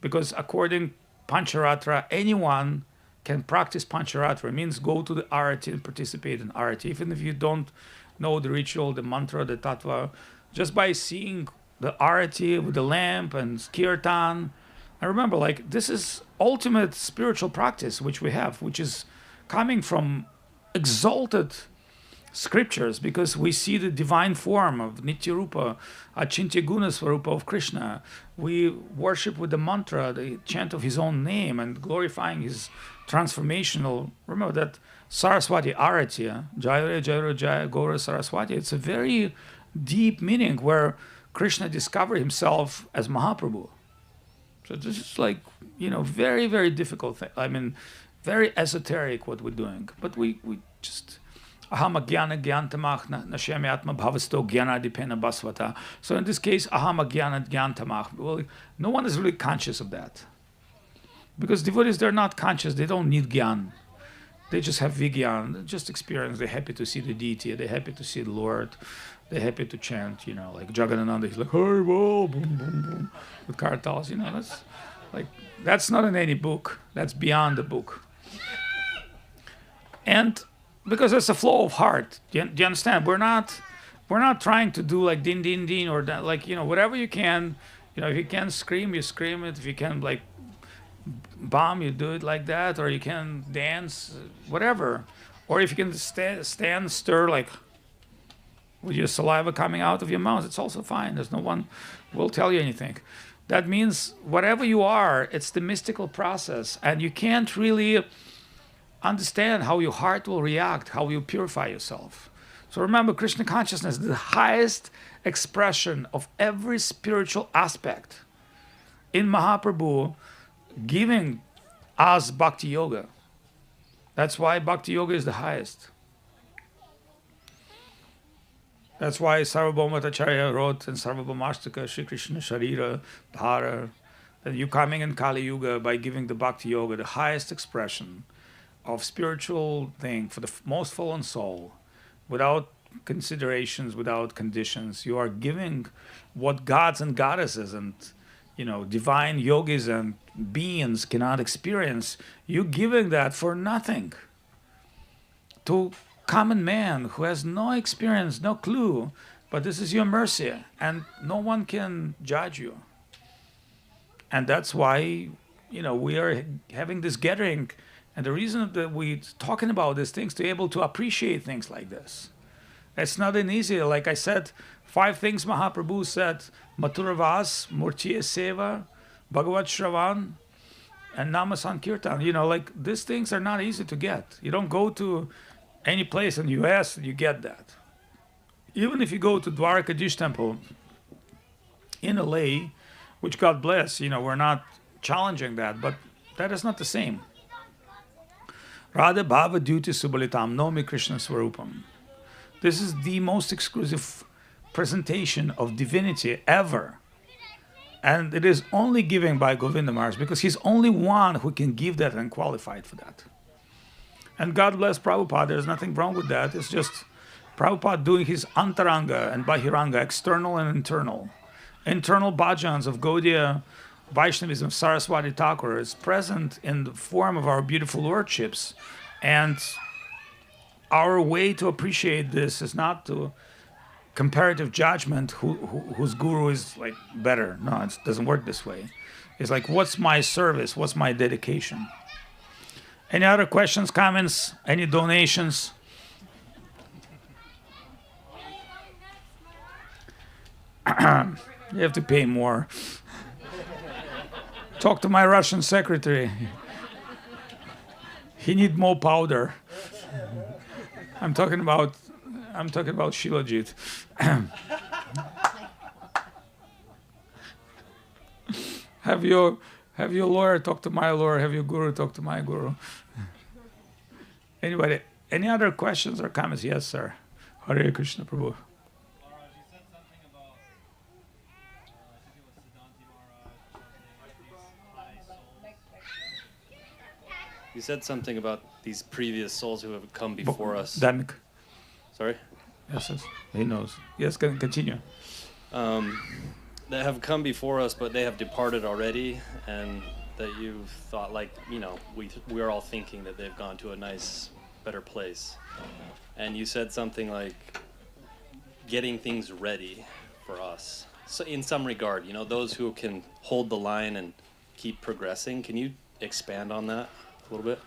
Because according Pancharatra, anyone can practice Pancharatra. It means go to the Arati and participate in Arati. Even if you don't know the ritual, the mantra, the tattva, just by seeing the Arati with the lamp and Kirtan. And remember, this is ultimate spiritual practice which we have, which is coming from exalted scriptures, because we see the divine form of Nitya-rupa, Achintya Guna Swarupa of Krishna. We worship with the mantra, the chant of his own name, and glorifying his transformational. Remember that Saraswati Arati, Jaya Jaya Jaya Gaura Saraswati. It's a very deep meaning where Krishna discovered himself as Mahaprabhu. So this is very, very difficult thing. I mean, very esoteric what we're doing. But we just aham agyana gyantamach nashyami atma bhavasto gyana dipena basvata. So in this case, aham agyana gyantamach. Well, no one is really conscious of that. Because devotees, they're not conscious. They don't need gyan. They just have vigyan. They just experience. They're happy to see the deity. They're happy to see the Lord. They're happy to chant, like Jagadananda. He's like, hey, whoa, boom, boom, boom, with kartals. That's not in any book. That's beyond the book. And because it's a flow of heart. Do you understand? We're not trying to do like din din din or that, whatever you can. If you can scream, you scream it. If you can bomb, you do it like that, or you can dance, whatever. Or if you can stand, stir with your saliva coming out of your mouth, it's also fine. There's no one will tell you anything. That means whatever you are, it's the mystical process, and you can't really understand how your heart will react, how you purify yourself. So remember, Krishna consciousness is the highest expression of every spiritual aspect. In Mahaprabhu, giving us Bhakti Yoga. That's why Bhakti Yoga is the highest. That's why Sarvabhauma Acharya wrote in Sarvabhaumashtaka, Shri Krishna Sharira Dhara, that you coming in Kali Yuga by giving the Bhakti Yoga, the highest expression of spiritual thing for the most fallen soul, without considerations, without conditions. You are giving what gods and goddesses and divine yogis and beings cannot experience. You're giving that for nothing to common man who has no experience, no clue. But this is your mercy, and no one can judge you. And that's why we are having this gathering. And the reason that we're talking about these things, to be able to appreciate things like this. It's not an easy, like I said, 5 things Mahaprabhu said: Maturavas, Murtiya Seva, Bhagavat Shravan, and Nama Sankirtan. Like these things are not easy to get. You don't go to any place in the US, you get that. Even if you go to Dwarkadish Temple in LA, which God bless, we're not challenging that, but that is not the same. Radha Bhava Duty Subalitam Nomi Krishna Swarupam. This is the most exclusive presentation of divinity ever. And it is only given by Govinda Maharaj, because he's only one who can give that and qualified for that. And God bless Prabhupada, there's nothing wrong with that. It's just Prabhupada doing his antaranga and bahiranga, external and internal. Internal bhajans of Gaudiya Vaishnavism, Saraswati Thakur, is present in the form of our beautiful lordships. And our way to appreciate this is not to comparative judgment whose guru is like better. No, it doesn't work this way. It's like, what's my service? What's my dedication? Any other questions, comments, any donations? You have to pay more. Talk to my Russian secretary. He need more powder. I'm talking about Shilajit. Have your lawyer talk to my lawyer. Have your guru talk to my guru. Anybody? Any other questions or comments? Yes, sir. Hare Krishna Prabhu. You said something about these previous souls who have come before us. Dhamik. Sorry? Yes, he knows. Yes, continue. That have come before us, but they have departed already, and that you thought, we're all thinking that they've gone to a nice, better place. And you said something like getting things ready for us. So in some regard, those who can hold the line and keep progressing. Can you expand on that a little bit?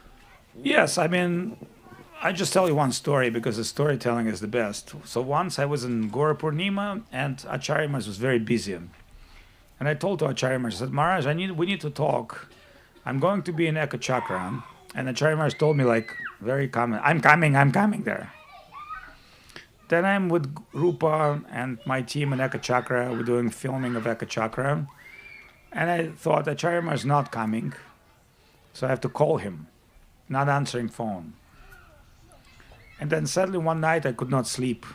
Yes, I just tell you one story because the storytelling is the best. So once I was in Gora Purnima and Acharya Maharaj was very busy. And I told to Acharya Maharaj, I said, Maharaj, we need to talk. I'm going to be in Eka Chakra. And Acharya Maharaj told me very common, I'm coming there. Then I'm with Rupa and my team in Eka Chakra. We're doing filming of Eka Chakra. And I thought Acharya Maharaj is not coming. So I have to call him, not answering phone. And then suddenly one night I could not sleep.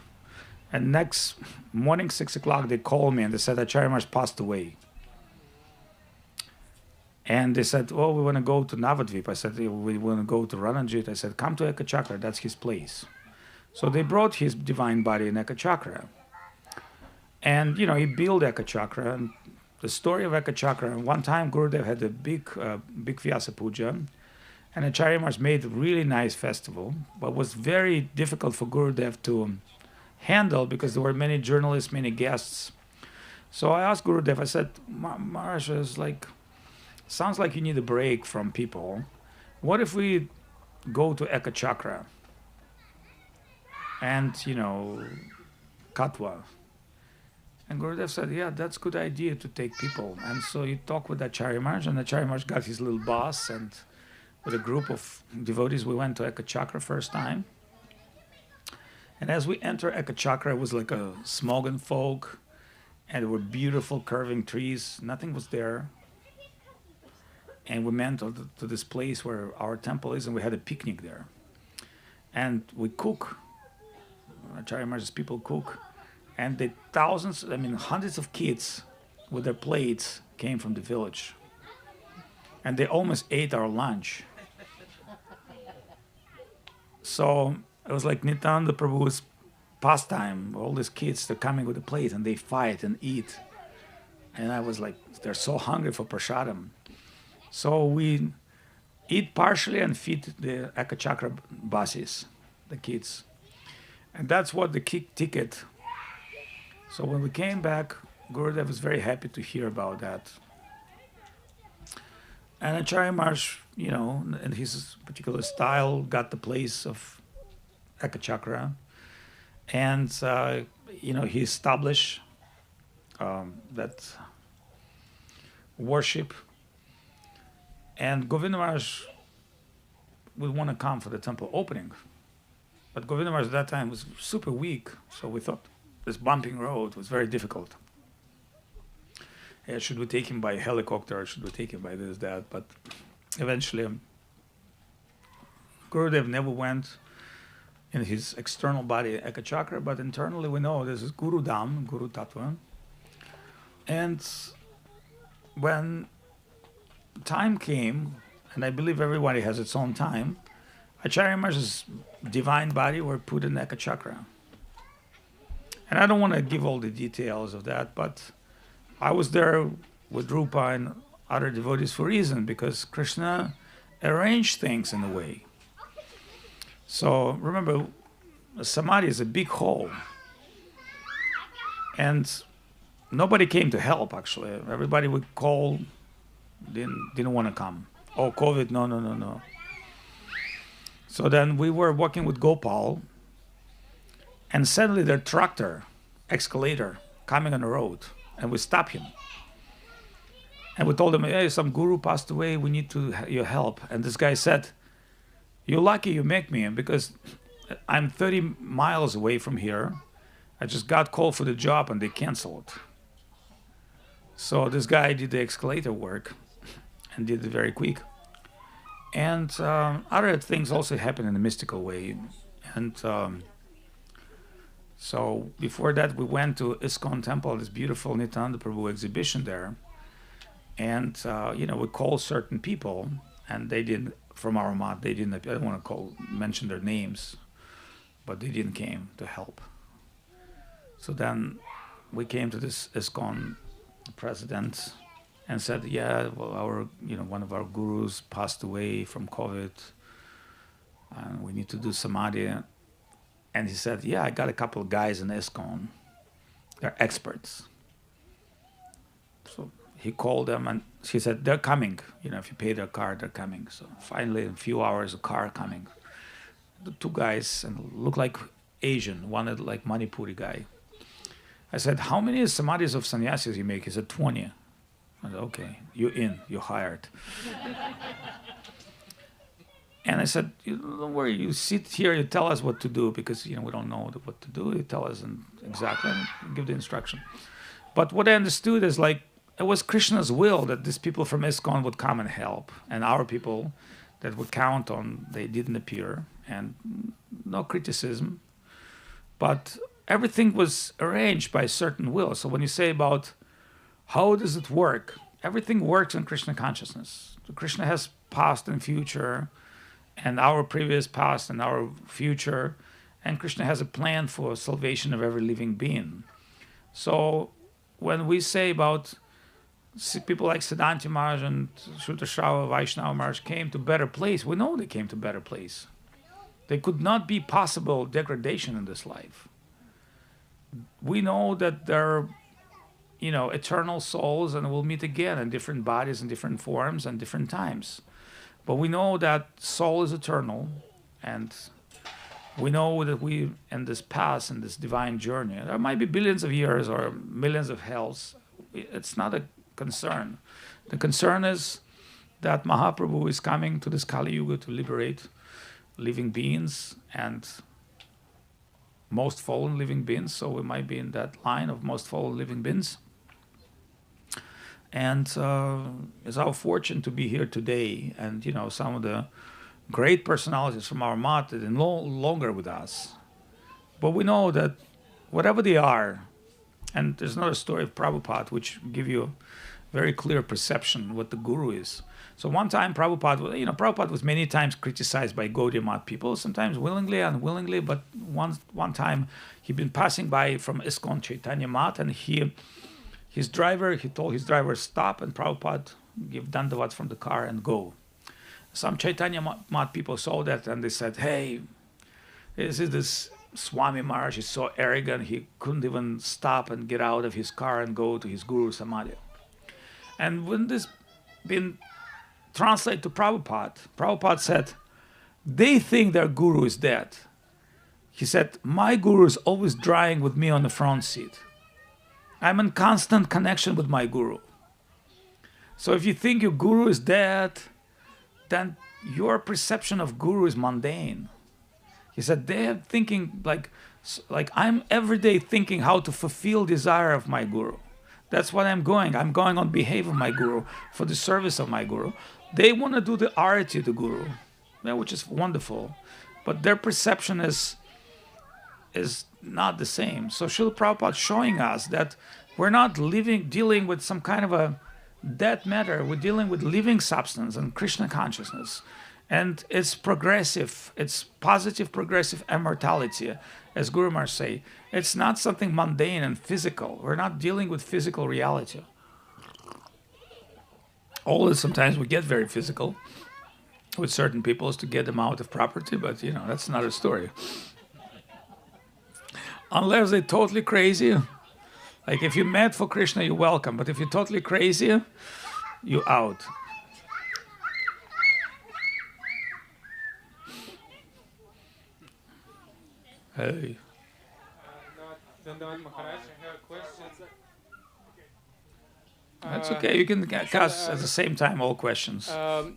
And next morning, 6 o'clock, they called me and they said Acharya Maharaj passed away. And they said, we want to go to Navadvip. I said, we want to go to Rananjit. I said, come to Eka Chakra, that's his place. So they brought his divine body in Eka Chakra. And, he built Eka Chakra. And the story of Eka Chakra, one time Gurudev had a big Vyasa Puja, and Acharya Maharaj made a really nice festival, but was very difficult for Gurudev to handle because there were many journalists, many guests. So I asked Gurudev, I said, Maharaj, sounds like you need a break from people. What if we go to Eka Chakra and, Katwa? And Gurudev said, yeah, that's a good idea to take people. And so he talked with Acharya Maharaj, and Acharya Maharaj got his little bus, and with a group of devotees, we went to Eka Chakra first time. And as we enter Eka Chakra, it was like a smog and fog, and there were beautiful curving trees. Nothing was there. And we went to this place where our temple is, and we had a picnic there. And we cook. Acharya Maharaj's people cook. And the hundreds of kids with their plates came from the village. And they almost ate our lunch. So it was like Nityananda Prabhu's pastime. All these kids, they're coming with a plate and they fight and eat. And I was like, they're so hungry for prasadam. So we eat partially and feed the Ekachakra basis, the kids. And that's what the ticket. So when we came back, Gurudev was very happy to hear about that. And Acharya Maharaj, in his particular style, got the place of Ekachakra. And, he established that worship. And Govinda Maharaj would want to come for the temple opening. But Govinda Maharaj at that time was super weak, so we thought this bumping road was very difficult. Should we take him by helicopter, or should we take him by this, that? But eventually, Gurudev never went in his external body, Ekachakra, but internally we know this is Guru Dham, Guru Tattva. And when time came, and I believe everybody has its own time, Acharya Maharaj's divine body were put in Ekachakra. And I don't want to give all the details of that, but I was there with Rupa and other devotees for a reason, because Krishna arranged things in a way. So remember, Samadhi is a big hole. And nobody came to help, actually. Everybody would call, didn't want to come. Oh, COVID, no. So then we were working with Gopal, and suddenly their tractor, excavator, coming on the road, and we stopped him. And we told him, hey, some guru passed away, we need your help. And this guy said, you're lucky you make me, because I'm 30 miles away from here. I just got called for the job and they canceled. So this guy did the excavator work and did it very quick. And other things also happen in a mystical way. And so before that, we went to ISKCON temple, this beautiful Nityananda Prabhu exhibition there. And, we called certain people, and they didn't, from our mat, they didn't, I don't want to mention their names, but they didn't came to help. So then we came to this ISKCON president and said, yeah, well, one of our gurus passed away from COVID, and we need to do samadhi. And he said, yeah, I got a couple of guys in ISKCON. They're experts. So he called them and he said, they're coming. If you pay their car, they're coming. So finally, in a few hours, a car coming. The two guys, and looked like Asian, one like Manipuri guy. I said, how many samadhis of sannyasis you make? He said, 20. I said, okay, you're in, you're hired. And I said, don't worry, you sit here, you tell us what to do, because we don't know what to do. You tell us exactly and give the instruction. But what I understood is it was Krishna's will that these people from ISKCON would come and help, and our people that would count on, they didn't appear, and no criticism. But everything was arranged by a certain will. So when you say about how does it work, everything works in Krishna consciousness. So Krishna has past and future, and our previous past and our future, and Krishna has a plan for salvation of every living being. So when we say about people like Siddhanta Maharaj and Shutashrava Vaishnava Maharaj came to better place, we know they came to better place. There could not be possible degradation in this life. We know that they're, eternal souls and will meet again in different bodies and different forms and different times. But we know that soul is eternal, and we know that we, in this path, in this divine journey, there might be billions of years or millions of hells. It's not a concern. The concern is that Mahaprabhu is coming to this Kali Yuga to liberate living beings and most fallen living beings. So we might be in that line of most fallen living beings. And it's our fortune to be here today. And, some of the great personalities from our mat are no longer with us. But we know that whatever they are, and there's another story of Prabhupada which give you very clear perception what the guru is. So one time Prabhupada was many times criticized by Gaudiya Math people, sometimes willingly, unwillingly, but one time he'd been passing by from ISKCON Chaitanya Math, and he told his driver stop, and Prabhupada give dandavat from the car and go. Some Chaitanya Math people saw that and they said, hey, this Swami Maharaj is so arrogant, he couldn't even stop and get out of his car and go to his Guru Samadhi. And when this been translated to Prabhupada, Prabhupada said, they think their Guru is dead. He said, my Guru is always drying with me on the front seat. I'm in constant connection with my Guru. So if you think your Guru is dead, then your perception of Guru is mundane. He said, they're thinking like I'm every day thinking how to fulfill desire of my Guru. That's what I'm going. I'm going on behalf of my Guru, for the service of my Guru. They want to do the arati to Guru, which is wonderful, but their perception is not the same. So Srila Prabhupada showing us that we're not dealing with some kind of a dead matter. We're dealing with living substance and Krishna consciousness. And it's progressive. It's positive, progressive immortality, as Guru Maharaj say. It's not something mundane and physical. We're not dealing with physical reality. Although sometimes we get very physical with certain people to get them out of property, but that's another story. Unless they're totally crazy. Like if you're mad for Krishna, you're welcome. But if you're totally crazy, you're out. Hey. Dandavat Maharaj, I have a question. That's okay. You can ask at the same time all questions. Some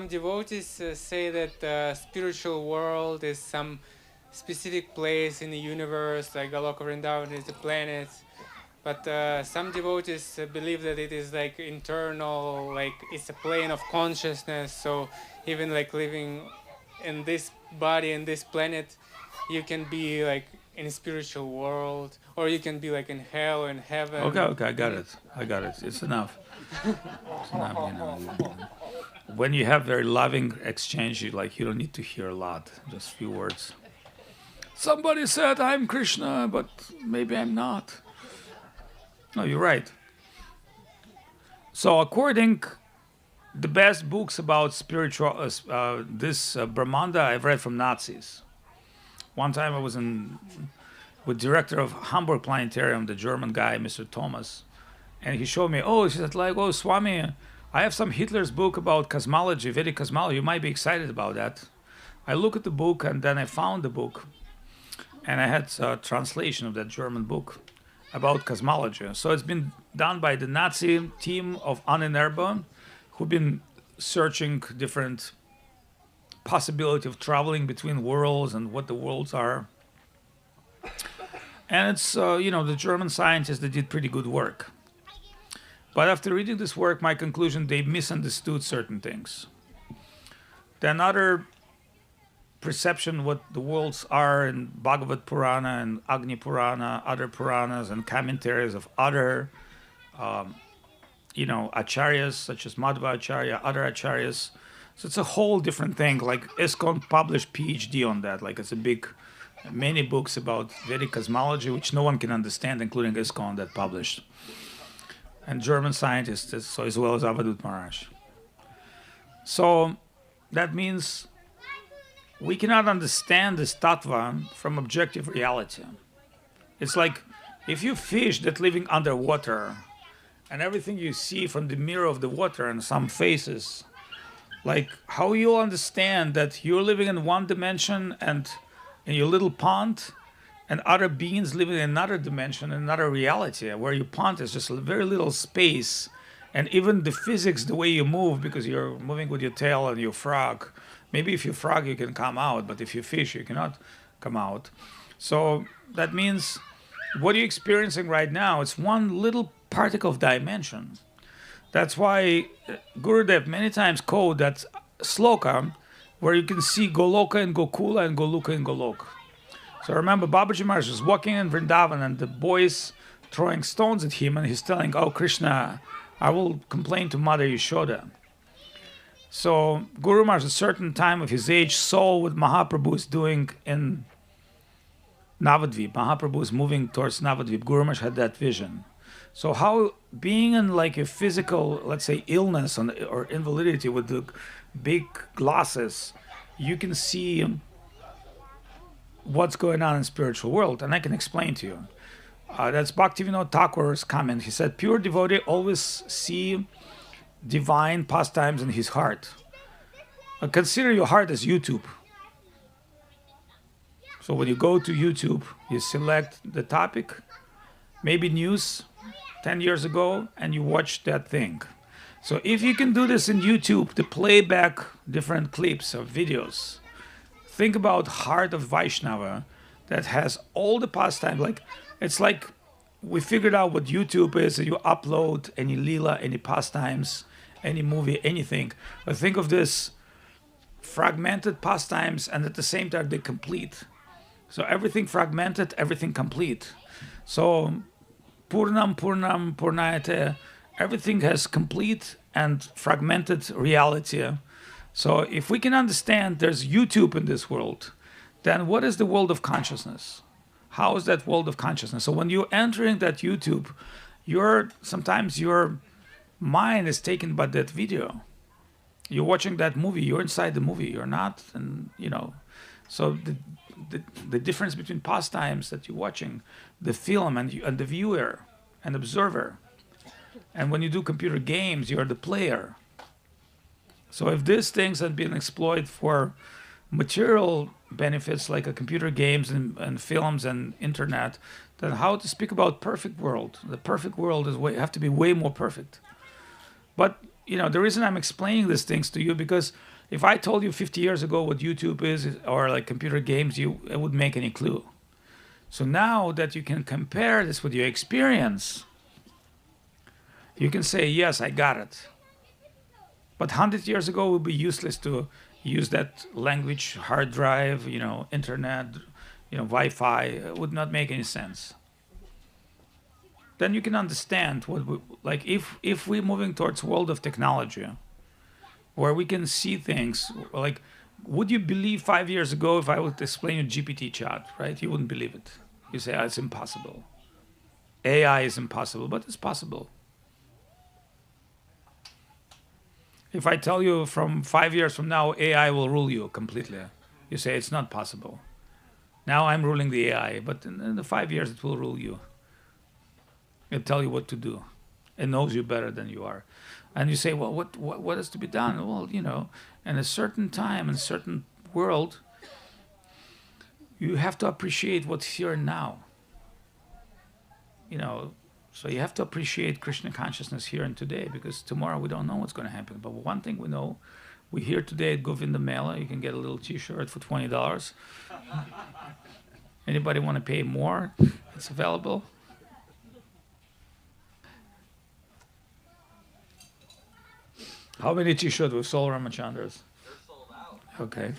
devotees say that the spiritual world is some specific place in the universe, like Goloka Vrindavan is the planet. But some devotees believe that it is like internal, like it's a plane of consciousness. So even like living in this body, in this planet, you can be like in a spiritual world, or you can be like in hell or in heaven. Okay, I got it. It's enough. It's enough, When you have very loving exchange, you don't need to hear a lot, just a few words. Somebody said I'm Krishna, but maybe I'm not. No, you're right. So according the best books about spiritual, Brahmanda I've read from Nazis. One time I was with director of Hamburg Planetarium, the German guy, Mr. Thomas, and he showed me, he said, Swami, I have some Hitler's book about cosmology, Vedic cosmology. You might be excited about that. I look at the book, and then I found the book, and I had a translation of that German book about cosmology. So it's been done by the Nazi team of Ahnenerbe, who've been searching different possibility of traveling between worlds and what the worlds are. And it's, the German scientists, they did pretty good work. But after reading this work, my conclusion, they misunderstood certain things. Then another perception what the worlds are in Bhagavad Purana and Agni Purana, other Puranas and commentaries of other, acharyas, such as Madhva Acharya, other acharyas. So it's a whole different thing. Like ISKCON published PhD on that. Like it's many books about Vedic cosmology, which no one can understand, including ISKCON that published. And German scientists, so as well as Avadut Maharaj. So that means we cannot understand this tattva from objective reality. It's like if you fish that living underwater and everything you see from the mirror of the water and some faces, like how you'll understand that you're living in one dimension and in your little pond and other beings living in another dimension, another reality, where your pond is just a very little space. And even the physics, the way you move, because you're moving with your tail and your frog, maybe if you frog, you can come out, but if you fish, you cannot come out. So that means what you're experiencing right now, it's one little particle of dimension. That's why Gurudev many times quote that sloka where you can see Goloka and Gokula and Goluka and Golok. So remember, Babaji Maharaj was walking in Vrindavan and the boys throwing stones at him and he's telling, oh Krishna, I will complain to Mother Yashoda. So Guru Maharaj, at a certain time of his age, saw what Mahaprabhu is doing in Navadvip. Mahaprabhu is moving towards Navadvip. Guru Maharaj had that vision. So how being in like a physical, let's say, illness or invalidity with the big glasses, you can see what's going on in spiritual world, and I can explain to you. That's Bhaktivinoda Thakur's comment. He said, pure devotee always see divine pastimes in his heart. Consider your heart as YouTube. So when you go to YouTube, you select the topic, maybe news 10 years ago, and you watch that thing. So if you can do this in YouTube, to play back different clips of videos, think about Heart of Vaishnava that has all the pastime. Like, it's like we figured out what YouTube is. You upload any lila, any pastimes, any movie, anything. But think of this fragmented pastimes, and at the same time they're complete. So everything fragmented, everything complete. So Purnam, Purnayate, everything has complete and fragmented reality. So if we can understand there's YouTube in this world, then what is the world of consciousness? How is that world of consciousness? So when you're entering that YouTube, sometimes your mind is taken by that video. You're watching that movie, you're inside the movie, you're not, and so the difference between pastimes that you're watching, the film and the viewer and observer. And when you do computer games, you're the player. So if these things had been exploited for material benefits like computer games and films and internet, then how to speak about perfect world? The perfect world have to be way more perfect. But the reason I'm explaining these things to you, because if I told you 50 years ago what YouTube is or like computer games, it wouldn't make any clue. So now that you can compare this with your experience, you can say, yes, I got it. But 100 years ago, it would be useless to use that language, hard drive, internet, Wi-Fi. It would not make any sense. Then you can understand if we're moving towards world of technology, where we can see things, like, would you believe 5 years ago if I would explain you GPT chat, right? You wouldn't believe it. You say, it's impossible. AI is impossible, but it's possible. If I tell you from 5 years from now, AI will rule you completely, you say it's not possible. Now I'm ruling the AI, but in the 5 years it will rule you. It'll tell you what to do. It knows you better than you are. And you say, well, what is to be done? Well, in a certain time, in a certain world, you have to appreciate what's here and now. So you have to appreciate Krishna consciousness here and today, because tomorrow we don't know what's going to happen. But one thing we know, we're here today at Govinda Mela. You can get a little t-shirt for $20. Anybody want to pay more? It's available. How many t-shirts we sold, Ramachandras? They're sold out. Okay.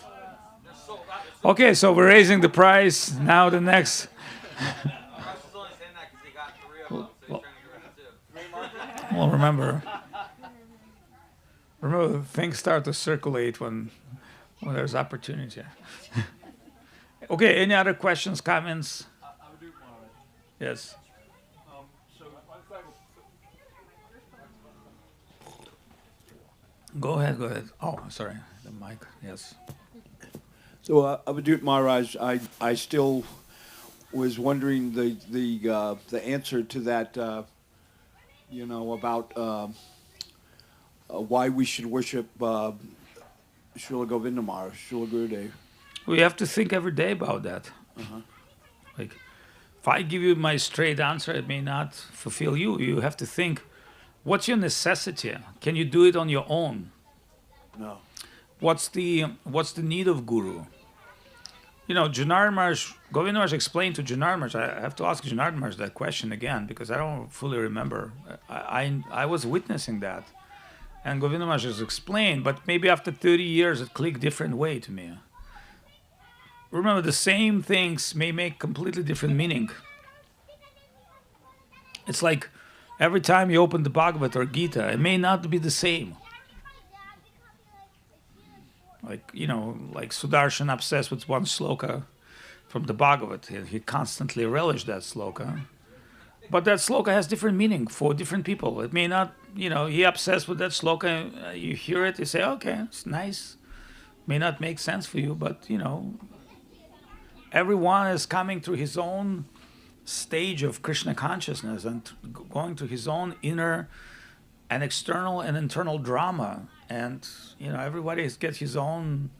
They're sold out. Okay, so we're raising the price. Now the next. Well, remember, things start to circulate when there's opportunity. Okay, any other questions, comments? Yes. Go ahead. Oh, sorry, the mic. Yes. So, Avadut Maharaj, I still was wondering the answer to that. About why we should worship Srila Govinda Maharaj, Srila Gurudev. We have to think every day about that. Uh-huh. Like, if I give you my straight answer, it may not fulfill you. You have to think, what's your necessity? Can you do it on your own? No. What's the need of Guru? Janardhan Maharaj, Govinda Maharaj explained to Janardhan Maharaj. I have to ask Janardhan Maharaj that question again, because I don't fully remember. I was witnessing that. And Govinda Maharaj has explained, but maybe after 30 years it clicked different way to me. Remember, the same things may make completely different meaning. It's like Every time you open the Bhagavad or Gita, it may not be the same. Like, like Sudarshan obsessed with one sloka from the Bhagavad. He constantly relished that sloka. But that sloka has different meaning for different people. It may not, he obsessed with that sloka. You hear it, you say, okay, it's nice. May not make sense for you, but, everyone is coming through his own stage of Krishna consciousness and going to his own inner and external and internal drama. And, everybody gets his own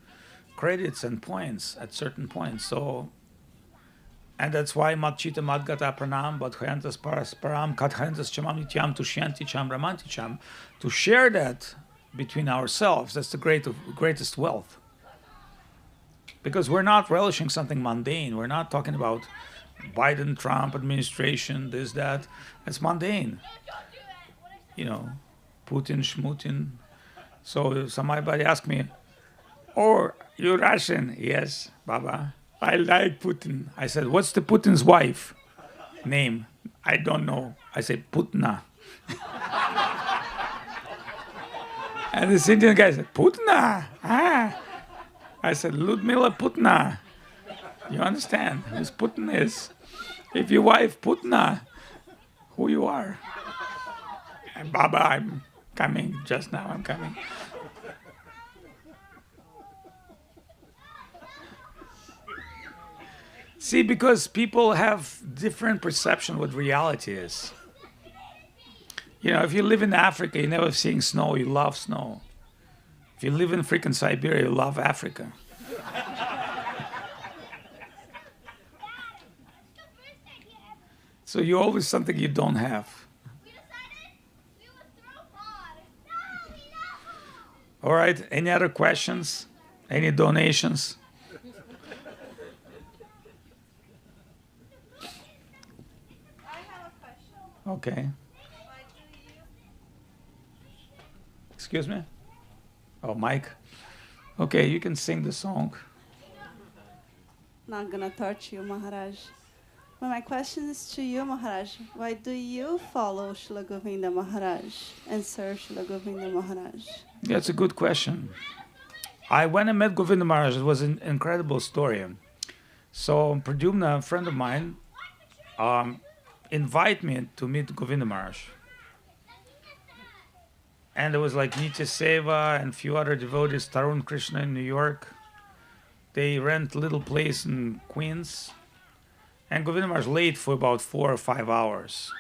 credits and points at certain points. So, and that's why Matchita Madgata Pranam, Badhayantas Parasparam, Kathayantas Chamam Nityam, Tushyanti Cham Ramanti Cham, to share that between ourselves. That's the greatest wealth. Because we're not relishing something mundane. We're not talking about Biden, Trump administration, this, that. It's mundane. Putin, Shmutin. So if somebody asks me, oh, you're Russian? Yes, Baba. I like Putin. I said, what's the Putin's wife name? I don't know. I said, Putna. And this Indian guy said, Putna? Ah. I said, Ludmila Putna. You understand who Putin is? If your wife Putna, who you are? And Baba, I'm coming. Just now I'm coming. See, because people have different perception what reality is. If you live in Africa, you never seeing snow, you love snow. If you live in freaking Siberia, you love Africa. So you always something you don't have. All right, any other questions? Any donations? Okay. Excuse me? Oh, Mike. Okay, you can sing the song. Not gonna touch you, Maharaj. But my question is to you, Maharaj. Why do you follow Srila Govinda Maharaj and serve Srila Govinda Maharaj? That's a good question. When I met Govinda Maharaj, it was an incredible story. So Pradyumna, a friend of mine, invite me to meet Govinda Maharaj. And there was like Nitya Seva and a few other devotees, Tarun Krishna in New York. They rent a little place in Queens. And Govinda Maharaj late for about 4 or 5 hours.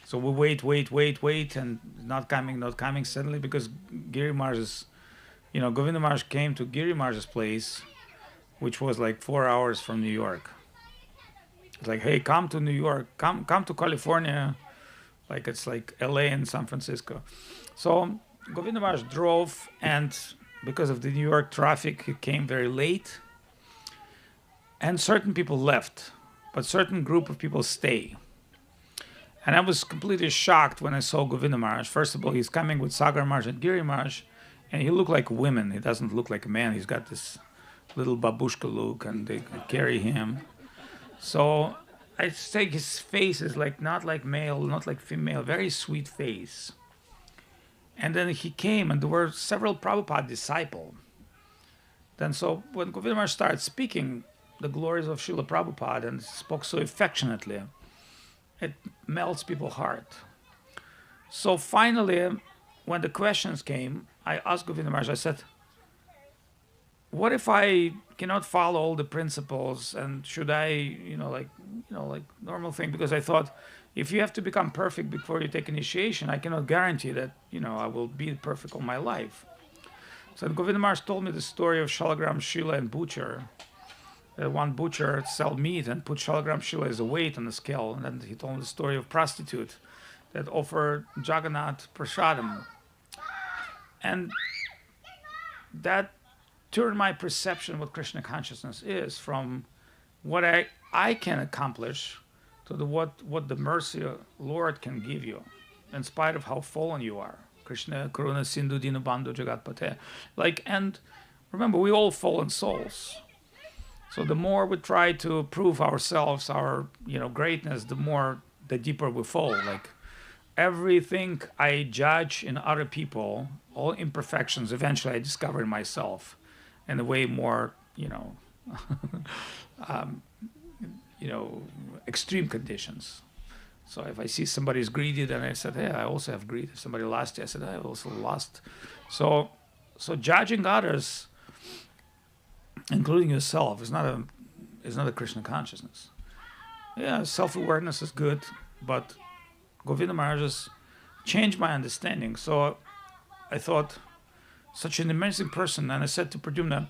So we wait, and not coming suddenly because Giri Maharaj's, Govinda Maharaj came to Giri Maharaj's place, which was like 4 hours from New York. It's like, hey, come to New York, come to California, like it's like LA and San Francisco. So Govinda Maharaj drove, and because of the New York traffic, he came very late. And certain people left, but certain group of people stay. And I was completely shocked when I saw Govinda Maharaj. First of all, he's coming with Sagar Maharaj and Giri Maharaj, and he looked like women. He doesn't look like a man. He's got this little babushka look, and they carry him. So I say his face is like not like male, not like female, very sweet face. And then he came, and there were several Prabhupada disciples. Then so when Govinda Maharaj started speaking the glories of Srila Prabhupada and spoke so affectionately, it melts people's heart. So finally, when the questions came, I asked Govinda Maharaj, I said, what if I cannot follow all the principles, and should I, like normal thing? Because I thought, if you have to become perfect before you take initiation, I cannot guarantee that, I will be perfect all my life. So Govinda Maharaj told me the story of Shalagram Shila and butcher. One butcher sell meat and put Shalagram Shila as a weight on the scale. And then he told me the story of prostitute that offered Jagannath prasadam. And that turned my perception what Krishna consciousness is from what I can accomplish to what the mercy of Lord can give you, in spite of how fallen you are. Krishna Karuna Sindhu Dina Bandhu Jagatpate. And remember, we all fallen souls. So the more we try to prove ourselves, our greatness, the deeper we fall. Like everything I judge in other people, all imperfections, eventually I discover in myself in a way more, extreme conditions. So if I see somebody's greedy, then I said, hey, I also have greed. If somebody lost, I said, I also lost. So judging others, including yourself, is not a Krishna consciousness. Yeah, self-awareness is good, but Govinda Maharaj has changed my understanding. So I thought, such an amazing person, and I said to Pradyumna,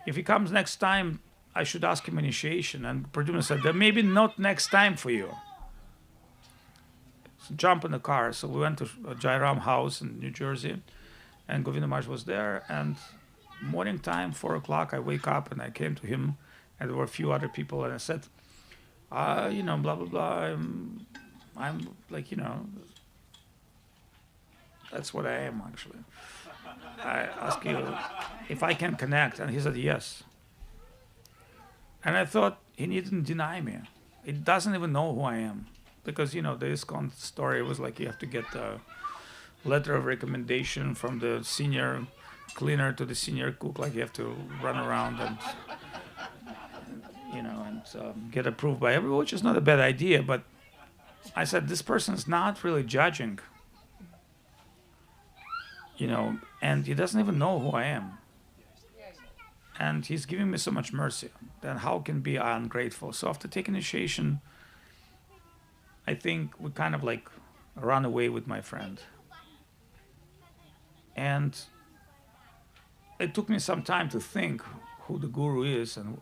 if he comes next time, I should ask him initiation. And Pradyumna said, there may be not next time for you. So jump in the car. So we went to Jairam house in New Jersey, and Govinda Maharaj was there. And morning time, 4 o'clock, I wake up and I came to him, and there were a few other people, and I said, blah, blah, blah, I'm like, that's what I am, actually. I asked you if I can connect, and he said yes. And I thought he needn't deny me. He doesn't even know who I am. Because, the ISKCON story was like you have to get a letter of recommendation from the senior cleaner to the senior cook, like you have to run around and get approved by everyone, which is not a bad idea. But I said, this person's not really judging, and he doesn't even know who I am. And he's giving me so much mercy. Then how can be ungrateful? So after taking initiation, I think we kind of like run away with my friend. And it took me some time to think who the guru is and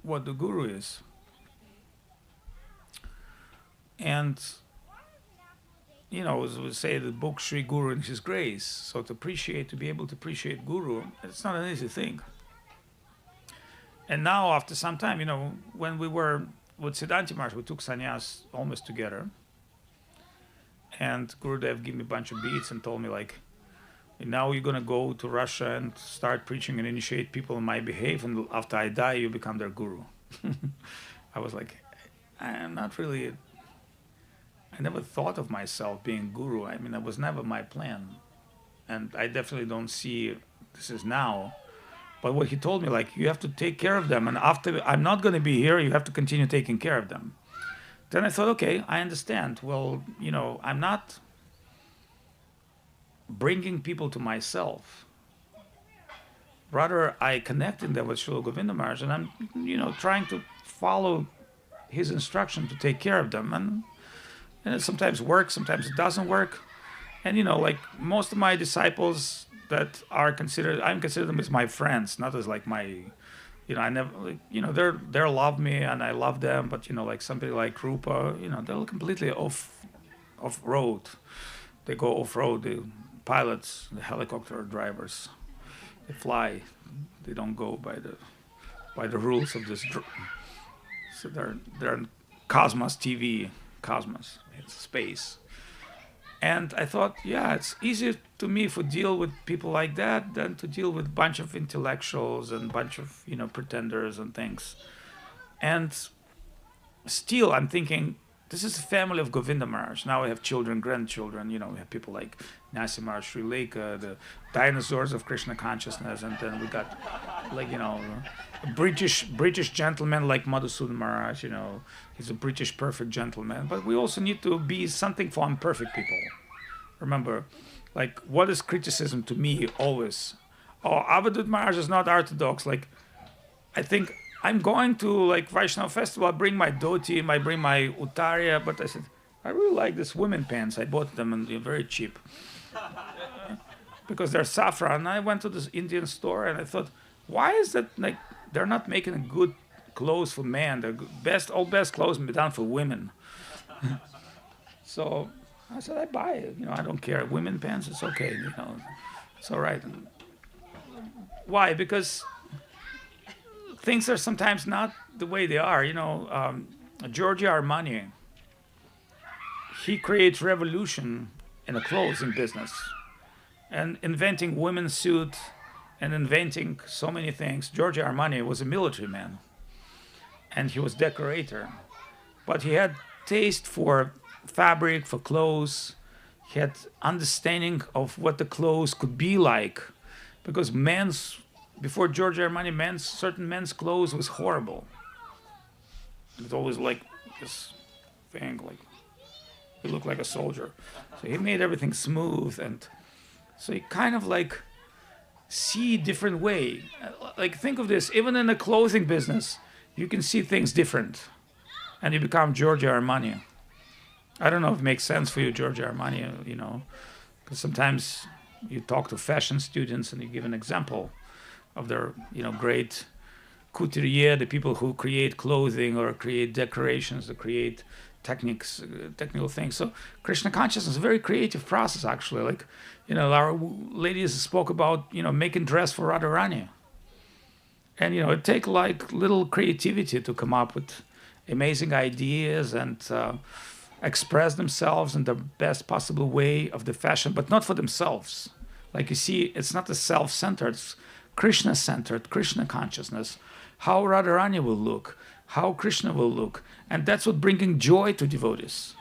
what the guru is. And, as we say, the book Sri Guru and His Grace. So to be able to appreciate Guru, it's not an easy thing. And now, after some time, when we were with Siddhanta Maharaj, we took sannyas almost together. And Gurudev gave me a bunch of beads and told me, like, now you're going to go to Russia and start preaching and initiate people in my behalf, and after I die, you become their guru. I was like, I'm not really... I never thought of myself being guru. I mean, that was never my plan. And I definitely don't see this is now. But what he told me, like, you have to take care of them. And after I'm not going to be here, you have to continue taking care of them. Then I thought, okay, I understand. Well, I'm not bringing people to myself. Rather, I connected them with Srila Govinda Maharaj, and I'm, trying to follow his instruction to take care of them. And it sometimes works, sometimes it doesn't work. And, like most of my disciples that are considered, I'm considered them as my friends, not as like my, I never, they love me and I love them. But, like somebody like Rupa, they're completely off-road. They go off-road, the pilots, the helicopter drivers, they fly. They don't go by the rules of this. So they're on Cosmos TV. Cosmos, it's space. And I thought, yeah, it's easier to me to deal with people like that than to deal with a bunch of intellectuals and a bunch of, pretenders and things. And still, I'm thinking, this is the family of Govinda Maharaj. Now we have children, grandchildren, we have people like Nasi Maharaj, Sri Leka, the dinosaurs of Krishna consciousness, and then we got, like, a British gentleman like Madhusudan Maharaj, he's a British perfect gentleman. But we also need to be something for imperfect people. Remember, like, what is criticism to me always? Oh, Avadut Maharaj is not orthodox. Like, I think I'm going to, like, Vaishnava festival, I bring my dhoti, I bring my uttariya, but I said, I really like these women pants. I bought them and they're very cheap. Because they're saffron. And I went to this Indian store and I thought, why is that, like, they're not making good clothes for men. The all best clothes be done for women. So I said, I buy it. I don't care. Women pants, it's okay. It's all right. Why? Because things are sometimes not the way they are. Giorgio Armani, he creates revolution in the clothing business and inventing women's suit and inventing so many things. Giorgio Armani was a military man and he was decorator, but he had taste for fabric, for clothes, He had understanding of what the clothes could be like, because before Giorgio Armani, certain men's clothes was horrible. It was always like this thing, like he looked like a soldier. So he made everything smooth, and so he kind of like see different way. Like think of this, even in the clothing business, you can see things different, and you become Giorgio Armani. I don't know if it makes sense for you, Giorgio Armani, because sometimes you talk to fashion students and you give an example of their, great couturier, the people who create clothing or create decorations or create technical things. So Krishna consciousness is a very creative process, actually. Like, our ladies spoke about, making dress for Radharani. And, it takes like little creativity to come up with amazing ideas and express themselves in the best possible way of the fashion, but not for themselves. Like you see, it's not a self-centered, it's Krishna-centered, Krishna consciousness. How Radharani will look, how Krishna will look. And that's what bringing joy to devotees.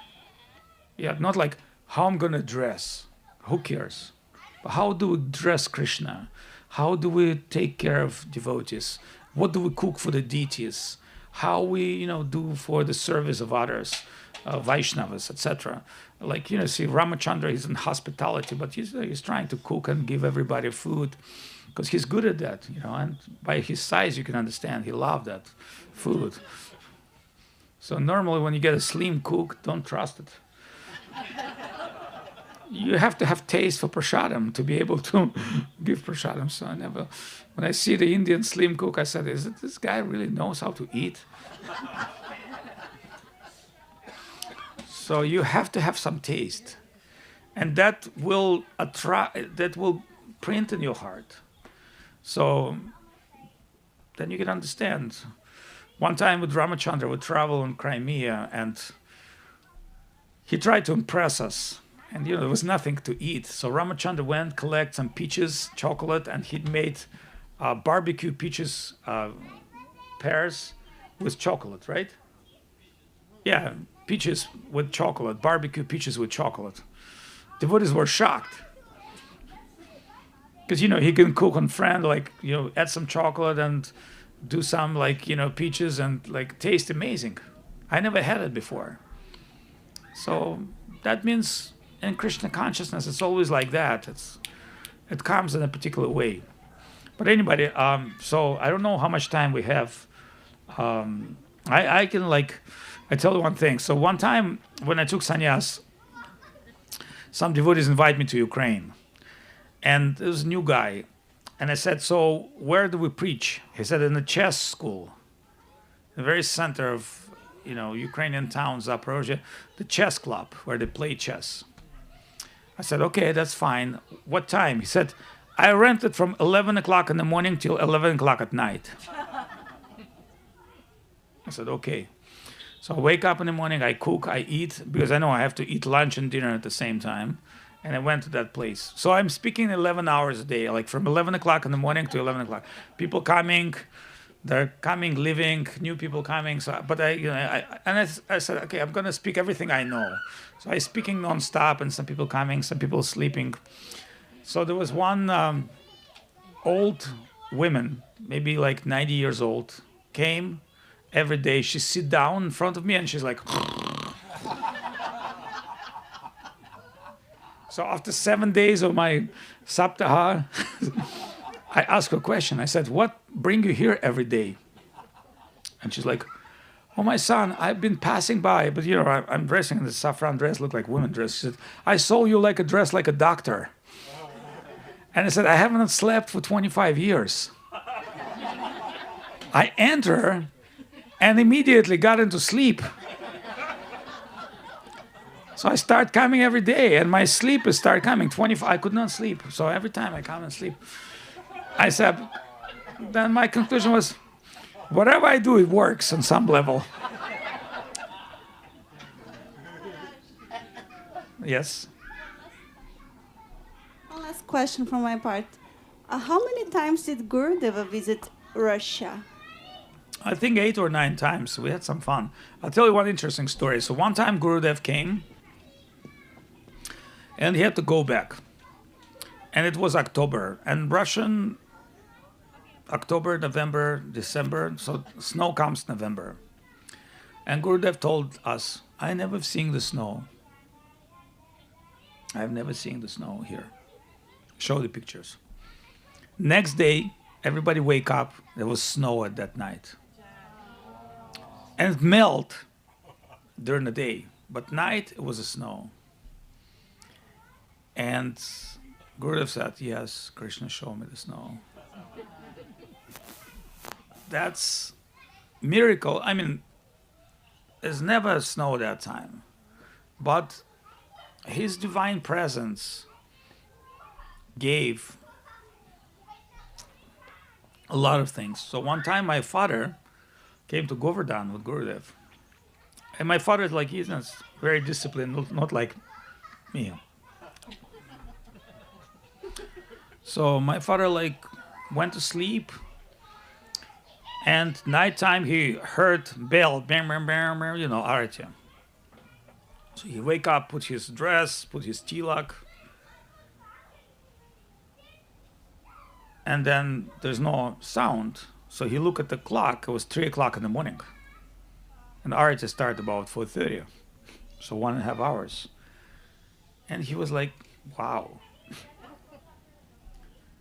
Yeah, not like how I'm going to dress. Who cares? But how do we dress Krishna? How do we take care of devotees? What do we cook for the deities? How we, do for the service of others, Vaishnavas, etc. Like, see, Ramachandra, he's in hospitality, but he's trying to cook and give everybody food because he's good at that, and by his size, you can understand he loved that food. So normally when you get a slim cook, don't trust it. You have to have taste for prasadam to be able to give prasadam. So when I see the Indian slim cook, I said, this guy really knows how to eat? So you have to have some taste. And that will print in your heart. So then you can understand. One time with Ramachandra, we traveled in Crimea, and he tried to impress us. And, there was nothing to eat. So Ramachandra went, collect some peaches, chocolate, and he made barbecue peaches pears with chocolate, right? Yeah, peaches with chocolate, barbecue peaches with chocolate. Devotees were shocked. Because, he can cook on friend, like, add some chocolate and do some, like, peaches and, like, taste amazing. I never had it before. So that means in Krishna consciousness, it's always like that. It comes in a particular way. But anybody, so I don't know how much time we have. I can, like, I tell you one thing. So one time when I took sannyas, some devotees invited me to Ukraine. And there was a new guy. And I said, so where do we preach? He said, in the chess school. In the very center of, Ukrainian town, Zaporozhye, the chess club where they play chess. I said, okay, that's fine. What time? He said, I rented from 11 o'clock in the morning till 11 o'clock at night. I said, okay. So I wake up in the morning, I cook, I eat, because I know I have to eat lunch and dinner at the same time. And I went to that place. So I'm speaking 11 hours a day, like from 11 o'clock in the morning to 11 o'clock. People coming, they're coming, leaving, new people coming. So, but I said, okay, I'm going to speak everything I know. So I'm speaking nonstop, and some people coming, some people sleeping. So there was one old woman, maybe like 90 years old, came every day. She sit down in front of me, and she's like... So after 7 days of my saptaha, I asked her a question. I said, what bring you here every day? And she's like, oh, my son, I've been passing by, but I'm dressing in the saffron dress, look like women dress. She said, I saw you like a dress like a doctor. And I said, I haven't slept for 25 years. I enter and immediately got into sleep. So I start coming every day, and my sleep is start coming. 25, I could not sleep. So every time I come and sleep, I said, then my conclusion was, whatever I do, it works on some level. Yes? One last question from my part. How many times did Gurudeva visit Russia? I think 8 or 9 times. We had some fun. I'll tell you one interesting story. So one time Gurudev came, And he had to go back. And it was October. And Russian, October, November, December, so snow comes November. And Gurudev told us, I never seen the snow. I've never seen the snow here. Show the pictures. Next day, everybody wake up. There was snow at that night. And it melt during the day. But night, it was a snow. And Gurudev said, yes, Krishna showed me the snow. That's miracle. I mean, there's never snow that time. But his divine presence gave a lot of things. So one time my father came to Govardhan with Gurudev. And my father is like, he's not very disciplined, not like me. So my father like went to sleep. And nighttime he heard bell, bam, bam, bam, bam, arati. So he wake up, put his dress, put his tilak. And then there's no sound. So he looked at the clock, it was 3 o'clock in the morning. And arati started about 4:30. So 1.5 hours. And he was like, wow.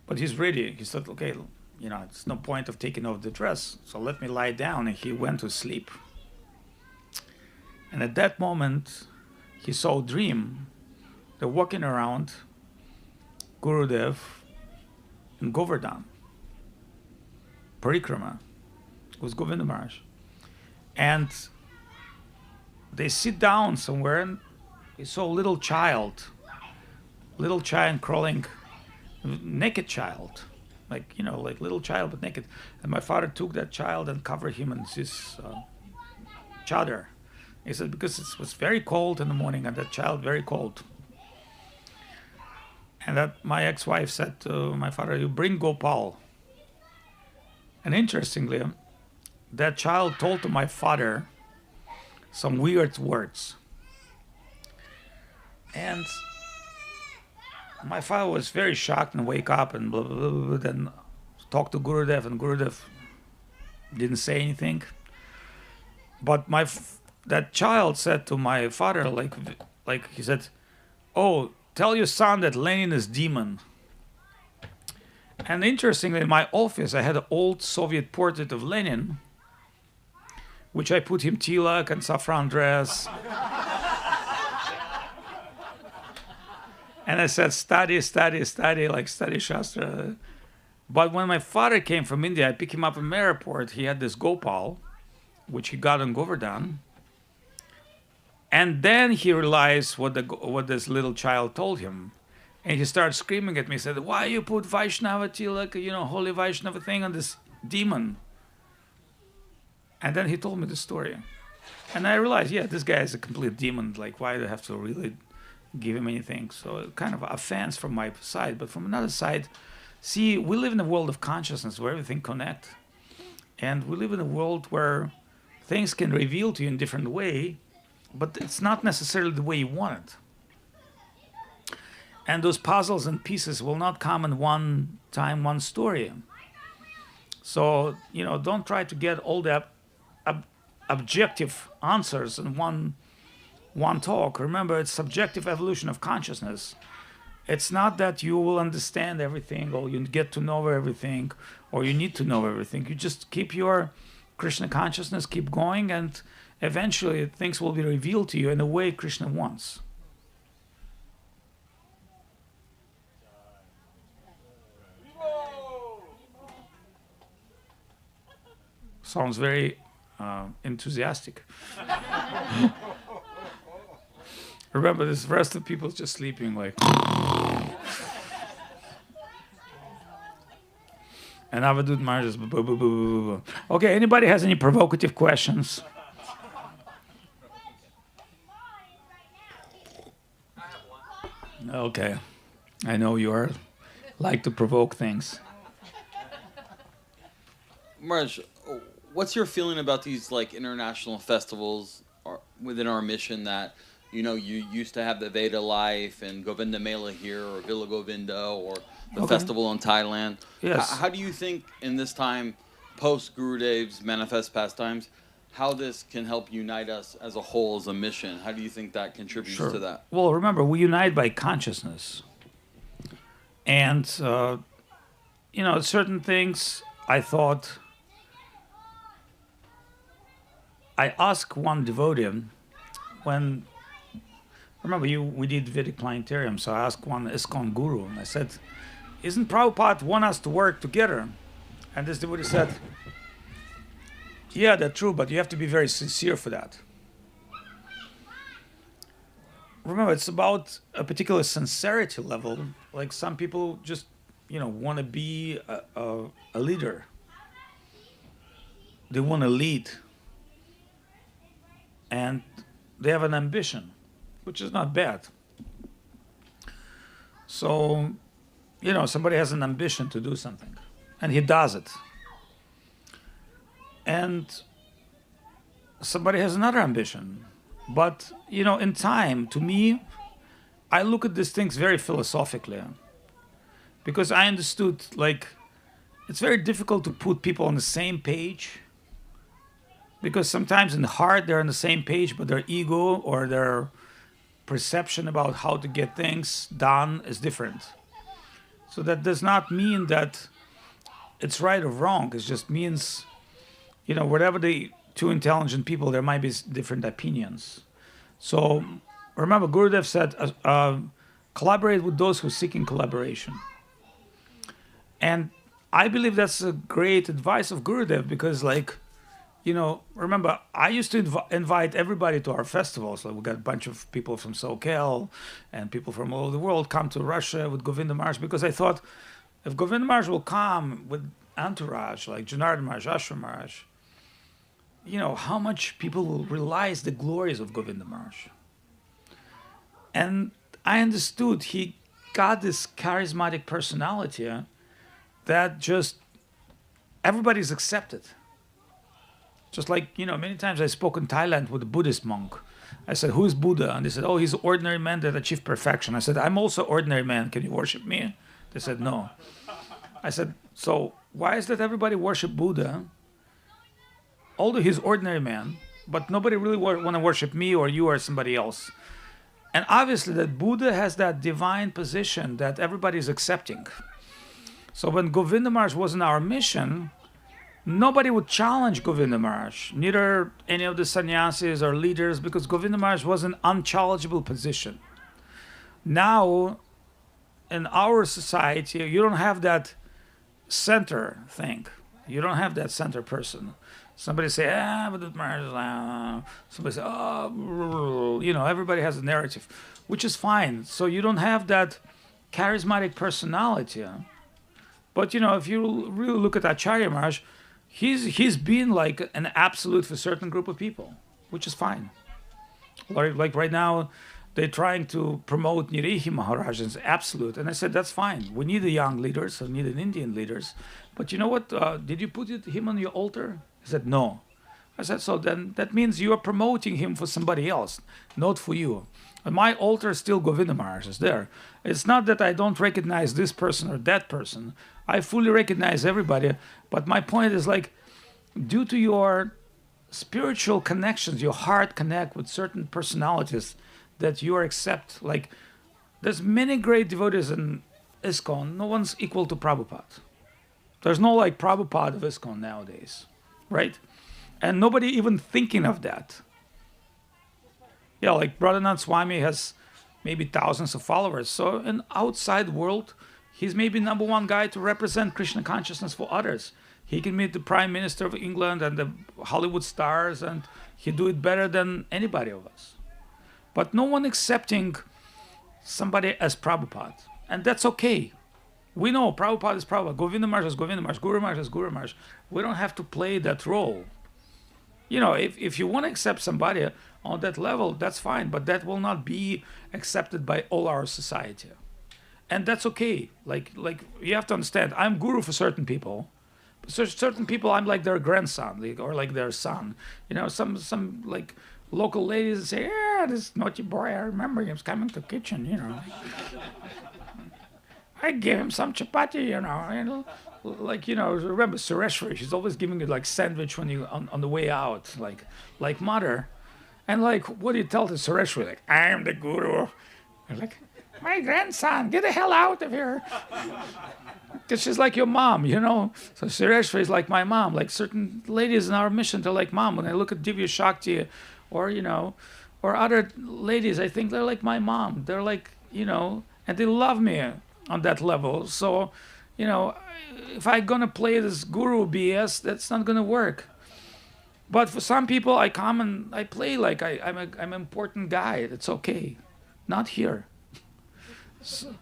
But he's ready. He said, okay, it's no point of taking off the dress. So let me lie down. And he went to sleep. And at that moment, he saw a dream. They're walking around Gurudev in Govardhan. Parikrama. It was Govinda Maharaj. And they sit down somewhere and he saw a little child crawling, naked child. Like little child but naked. And my father took that child and covered him in his chadar. He said, because it was very cold in the morning and that child very cold. And that my ex-wife said to my father, you bring Gopal. And interestingly, that child told to my father some weird words. And my father was very shocked and wake up and blah, blah, blah, blah, then talk to Gurudev, and Gurudev didn't say anything. But that child said to my father, like he said, oh, tell your son that Lenin is demon. And interestingly, in my office, I had an old Soviet portrait of Lenin, which I put him tilak and saffron dress. And I said, study, study, study, like study Shastra. But when my father came from India, I picked him up in the airport. He had this Gopal, which he got in Govardhan. And then he realized what this little child told him. And he started screaming at me. He said, why you put Vaishnava tilak, holy Vaishnava thing on this demon? And then he told me the story. And I realized, yeah, this guy is a complete demon. Like, why do I have to really give him anything? So kind of offense from my side. But from another side, see, we live in a world of consciousness where everything connects. And we live in a world where things can reveal to you in a different way, but it's not necessarily the way you want it. And those puzzles and pieces will not come in one time, one story. So, don't try to get all the objective answers in one talk. Remember, it's subjective evolution of consciousness. It's not that you will understand everything or you get to know everything or you need to know everything. You just keep your Krishna consciousness, keep going, and eventually things will be revealed to you in the way Krishna wants. Sounds very enthusiastic. Remember, this rest of people is just sleeping like. And Avadut Maharaj is boo, boo, boo, boo, boo. Okay, anybody has any provocative questions? Okay, I know you are like to provoke things. Maharaj, what's your feeling about these like international festivals within our mission that you used to have the Veda life and Govinda Mela here, or Villa Govinda, or the Okay. festival in Thailand. Yes. How do you think in this time, post Gurudev's manifest pastimes, how this can help unite us as a whole, as a mission? How do you think that contributes to that? Well, remember, we unite by consciousness. And, certain things I thought. I asked one devotee when. Remember, we did Vedic Planetarium, so I asked one ISKCON guru, and I said, isn't Prabhupada want us to work together? And this devotee said, yeah, that's true, but you have to be very sincere for that. Remember, it's about a particular sincerity level. Like some people just, want to be a leader. They want to lead. And they have an ambition, which is not bad. So, somebody has an ambition to do something, and he does it. And somebody has another ambition. But, in time, to me, I look at these things very philosophically. Because I understood, it's very difficult to put people on the same page. Because sometimes in the heart they're on the same page, but their ego or their perception about how to get things done is different. So that does not mean that it's right or wrong. It just means, whatever the two intelligent people, there might be different opinions. So remember, Gurudev said, collaborate with those who are seeking collaboration. And I believe that's a great advice of Gurudev because, remember, I used to invite everybody to our festivals. Like we got a bunch of people from Soquel and people from all over the world come to Russia with Govinda Maharaj because I thought if Govinda Maharaj will come with entourage like Janardhan Maharaj, Ashram Maharaj, how much people will realize the glories of Govinda Maharaj. And I understood he got this charismatic personality that just everybody's accepted. Just like, many times I spoke in Thailand with a Buddhist monk. I said, who's Buddha? And they said, oh, he's an ordinary man that achieved perfection. I said, I'm also an ordinary man. Can you worship me? They said, no. I said, so why is that everybody worship Buddha? Although he's ordinary man, but nobody really want to worship me or you or somebody else. And obviously that Buddha has that divine position that everybody is accepting. So when Govinda Maharaj was in our mission, nobody would challenge Govinda Maharaj, neither any of the sannyasis or leaders, because Govinda Maharaj was an unchallengeable position. Now, in our society, you don't have that center thing. You don't have that center person. Somebody say, but Maharaj, somebody say, everybody has a narrative, which is fine. So you don't have that charismatic personality. But, if you really look at Acharya Maharaj, he's been like an absolute for a certain group of people, which is fine. Like right now, they're trying to promote Nirihi Maharaj as absolute. And I said, that's fine. We need the young leaders, we need an Indian leaders. But you know what? Did you put him on your altar? He said, no. I said, so then that means you are promoting him for somebody else, not for you. And my altar is still Govinda Maharaj is there. It's not that I don't recognize this person or that person. I fully recognize everybody. But my point is due to your spiritual connections, your heart connect with certain personalities that you are accept. There's many great devotees in ISKCON. No one's equal to Prabhupada. There's no Prabhupada of ISKCON nowadays, right? And nobody even thinking of that. Yeah, Radhanath Swami has maybe thousands of followers. So in outside world, he's maybe number one guy to represent Krishna consciousness for others. He can meet the Prime Minister of England and the Hollywood stars, and he do it better than anybody of us. But no one accepting somebody as Prabhupada. And that's okay. We know Prabhupada is Prabhupada. Govinda Maharaj is Govinda Maharaj. Guru Maharaj is Guru Maharaj. We don't have to play that role. If you want to accept somebody on that level, that's fine. But that will not be accepted by all our society. And that's okay. You have to understand, I'm guru for certain people. But certain people, I'm like their grandson or like their son. Some local ladies say, yeah, this naughty boy, I remember he was coming to kitchen, I gave him some chapati, and like, remember Sureshwari, she's always giving you like sandwich when you on the way out, like mother. And like, what do you tell the Sureshwari? Like, I am the guru. And like, my grandson, get the hell out of here. Because she's like your mom, So Sureshwari is like my mom. Like certain ladies in our mission, they're like mom. When I look at Divya Shakti or, or other ladies, I think they're like my mom. They're like, and they love me on that level. So, if I'm going to play this guru BS, that's not going to work. But for some people, I come and I play like I'm an important guy. It's okay. Not here. So,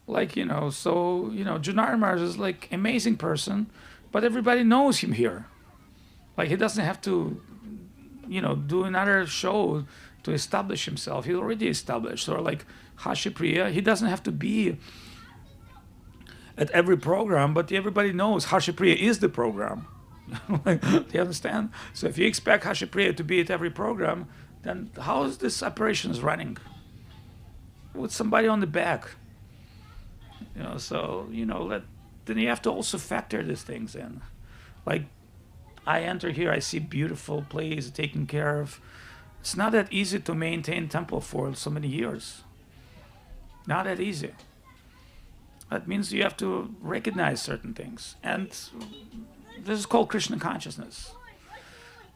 like, Janardhan Maharaj is like amazing person, but everybody knows him here. Like, he doesn't have to, do another show to establish himself. He's already established. Or like Hashipriya, he doesn't have to be at every program, but everybody knows Hashipriya is the program. Do you understand? So if you expect Hashipriya to be at every program, then how is this operations running? With somebody on the back. Then you have to also factor these things in. Like, I enter here, I see beautiful place taken care of. It's not that easy to maintain temple for so many years. Not that easy. That means you have to recognize certain things. And this is called Krishna consciousness.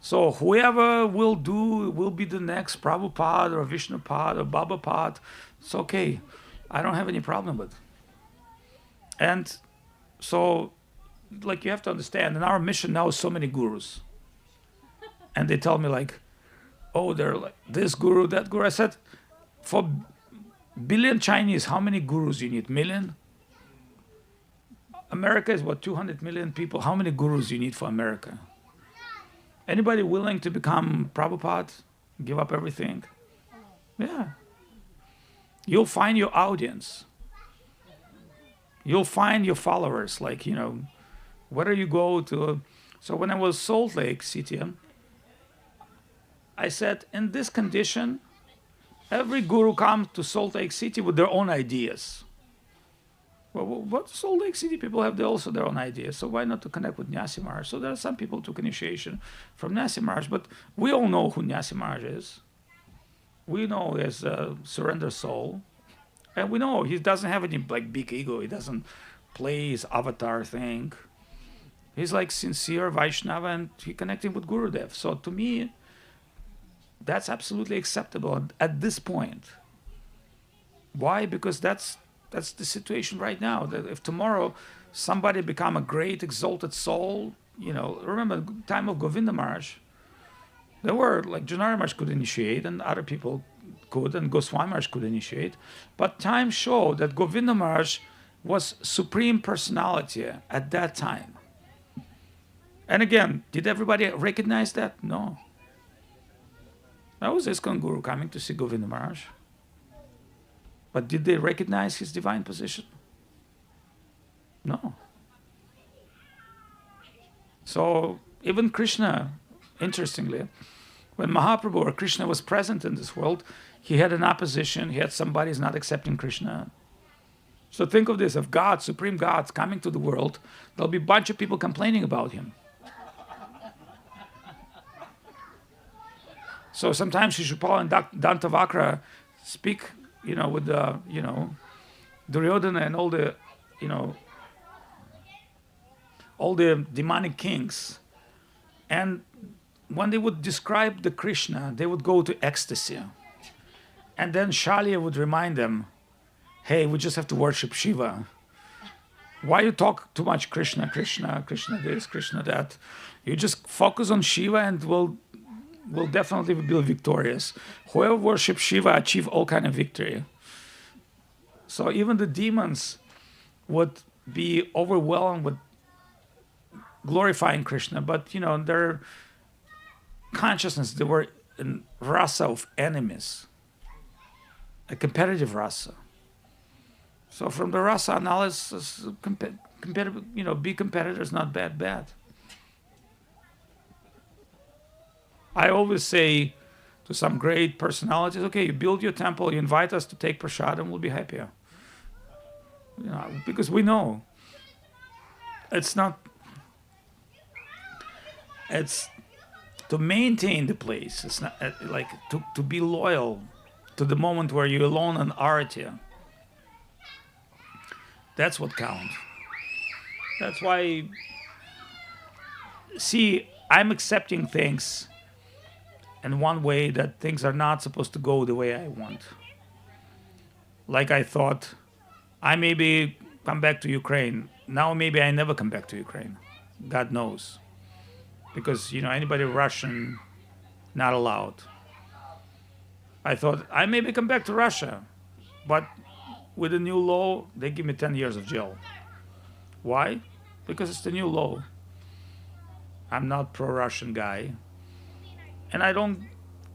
So whoever will be the next Prabhupada or Vishnupad or Babapad, it's okay. I don't have any problem with it. And so, like, you have to understand, in our mission now is so many gurus. And they tell me like, oh, they're like this guru, that guru. I said, for billion Chinese, how many gurus you need? Million? America is what, 200 million people? How many gurus you need for America? Anybody willing to become Prabhupada? Give up everything? Yeah. You'll find your audience. You'll find your followers. Like, whether you go to... So when I was Salt Lake City, I said, in this condition, every guru comes to Salt Lake City with their own ideas. Well, what Salt Lake City people have also their own ideas, so why not to connect with Nyasi Maharaj? So there are some people who took initiation from Nyasi Maharaj, but we all know who Nyasi Maharaj is. We know he has a surrender soul, and we know he doesn't have any like big ego. He doesn't play his avatar thing. He's like sincere Vaishnava, and he connecting with Gurudev. So to me, that's absolutely acceptable at this point. Why? Because that's the situation right now. That if tomorrow somebody become a great exalted soul, remember the time of Govinda Maharaj, there were like Janardhan Maharaj could initiate and other people could, and Goswami Maharaj could initiate. But time showed that Govinda Maharaj was supreme personality at that time. And again, did everybody recognize that? No. That was ISKCON Guru coming to see Govinda Maharaj. But did they recognize his divine position? No. So even Krishna, interestingly, when Mahaprabhu or Krishna was present in this world, he had an opposition. He had somebody who's not accepting Krishna. So think of this, if God, Supreme God's coming to the world, there'll be a bunch of people complaining about him. So sometimes Shishupal and Dantavakra speak, with the, Duryodhana and all the, all the demonic kings. And when they would describe the Krishna, they would go to ecstasy. And then Shalya would remind them, hey, we just have to worship Shiva. Why you talk too much Krishna, Krishna, Krishna this, Krishna that? You just focus on Shiva and we'll definitely be victorious. Whoever worships Shiva achieve all kind of victory. So even the demons would be overwhelmed with glorifying Krishna, but their consciousness, they were in rasa of enemies, a competitive rasa. So from the rasa analysis, be competitors, not bad. I always say to some great personalities. Okay, you build your temple, you invite us to take prasadam, we'll be happier. You know, because we know it's not. It's to maintain the place. It's not like to be loyal to the moment where you're alone in arati. That's what counts. That's why. See, I'm accepting things in one way that things are not supposed to go the way I want. Like I thought, I maybe come back to Ukraine. Now maybe I never come back to Ukraine. God knows. Because, you know, anybody Russian, not allowed. I thought, I maybe come back to Russia. But with the new law, they give me 10 years of jail. Why? Because it's the new law. I'm not pro-Russian guy. And I don't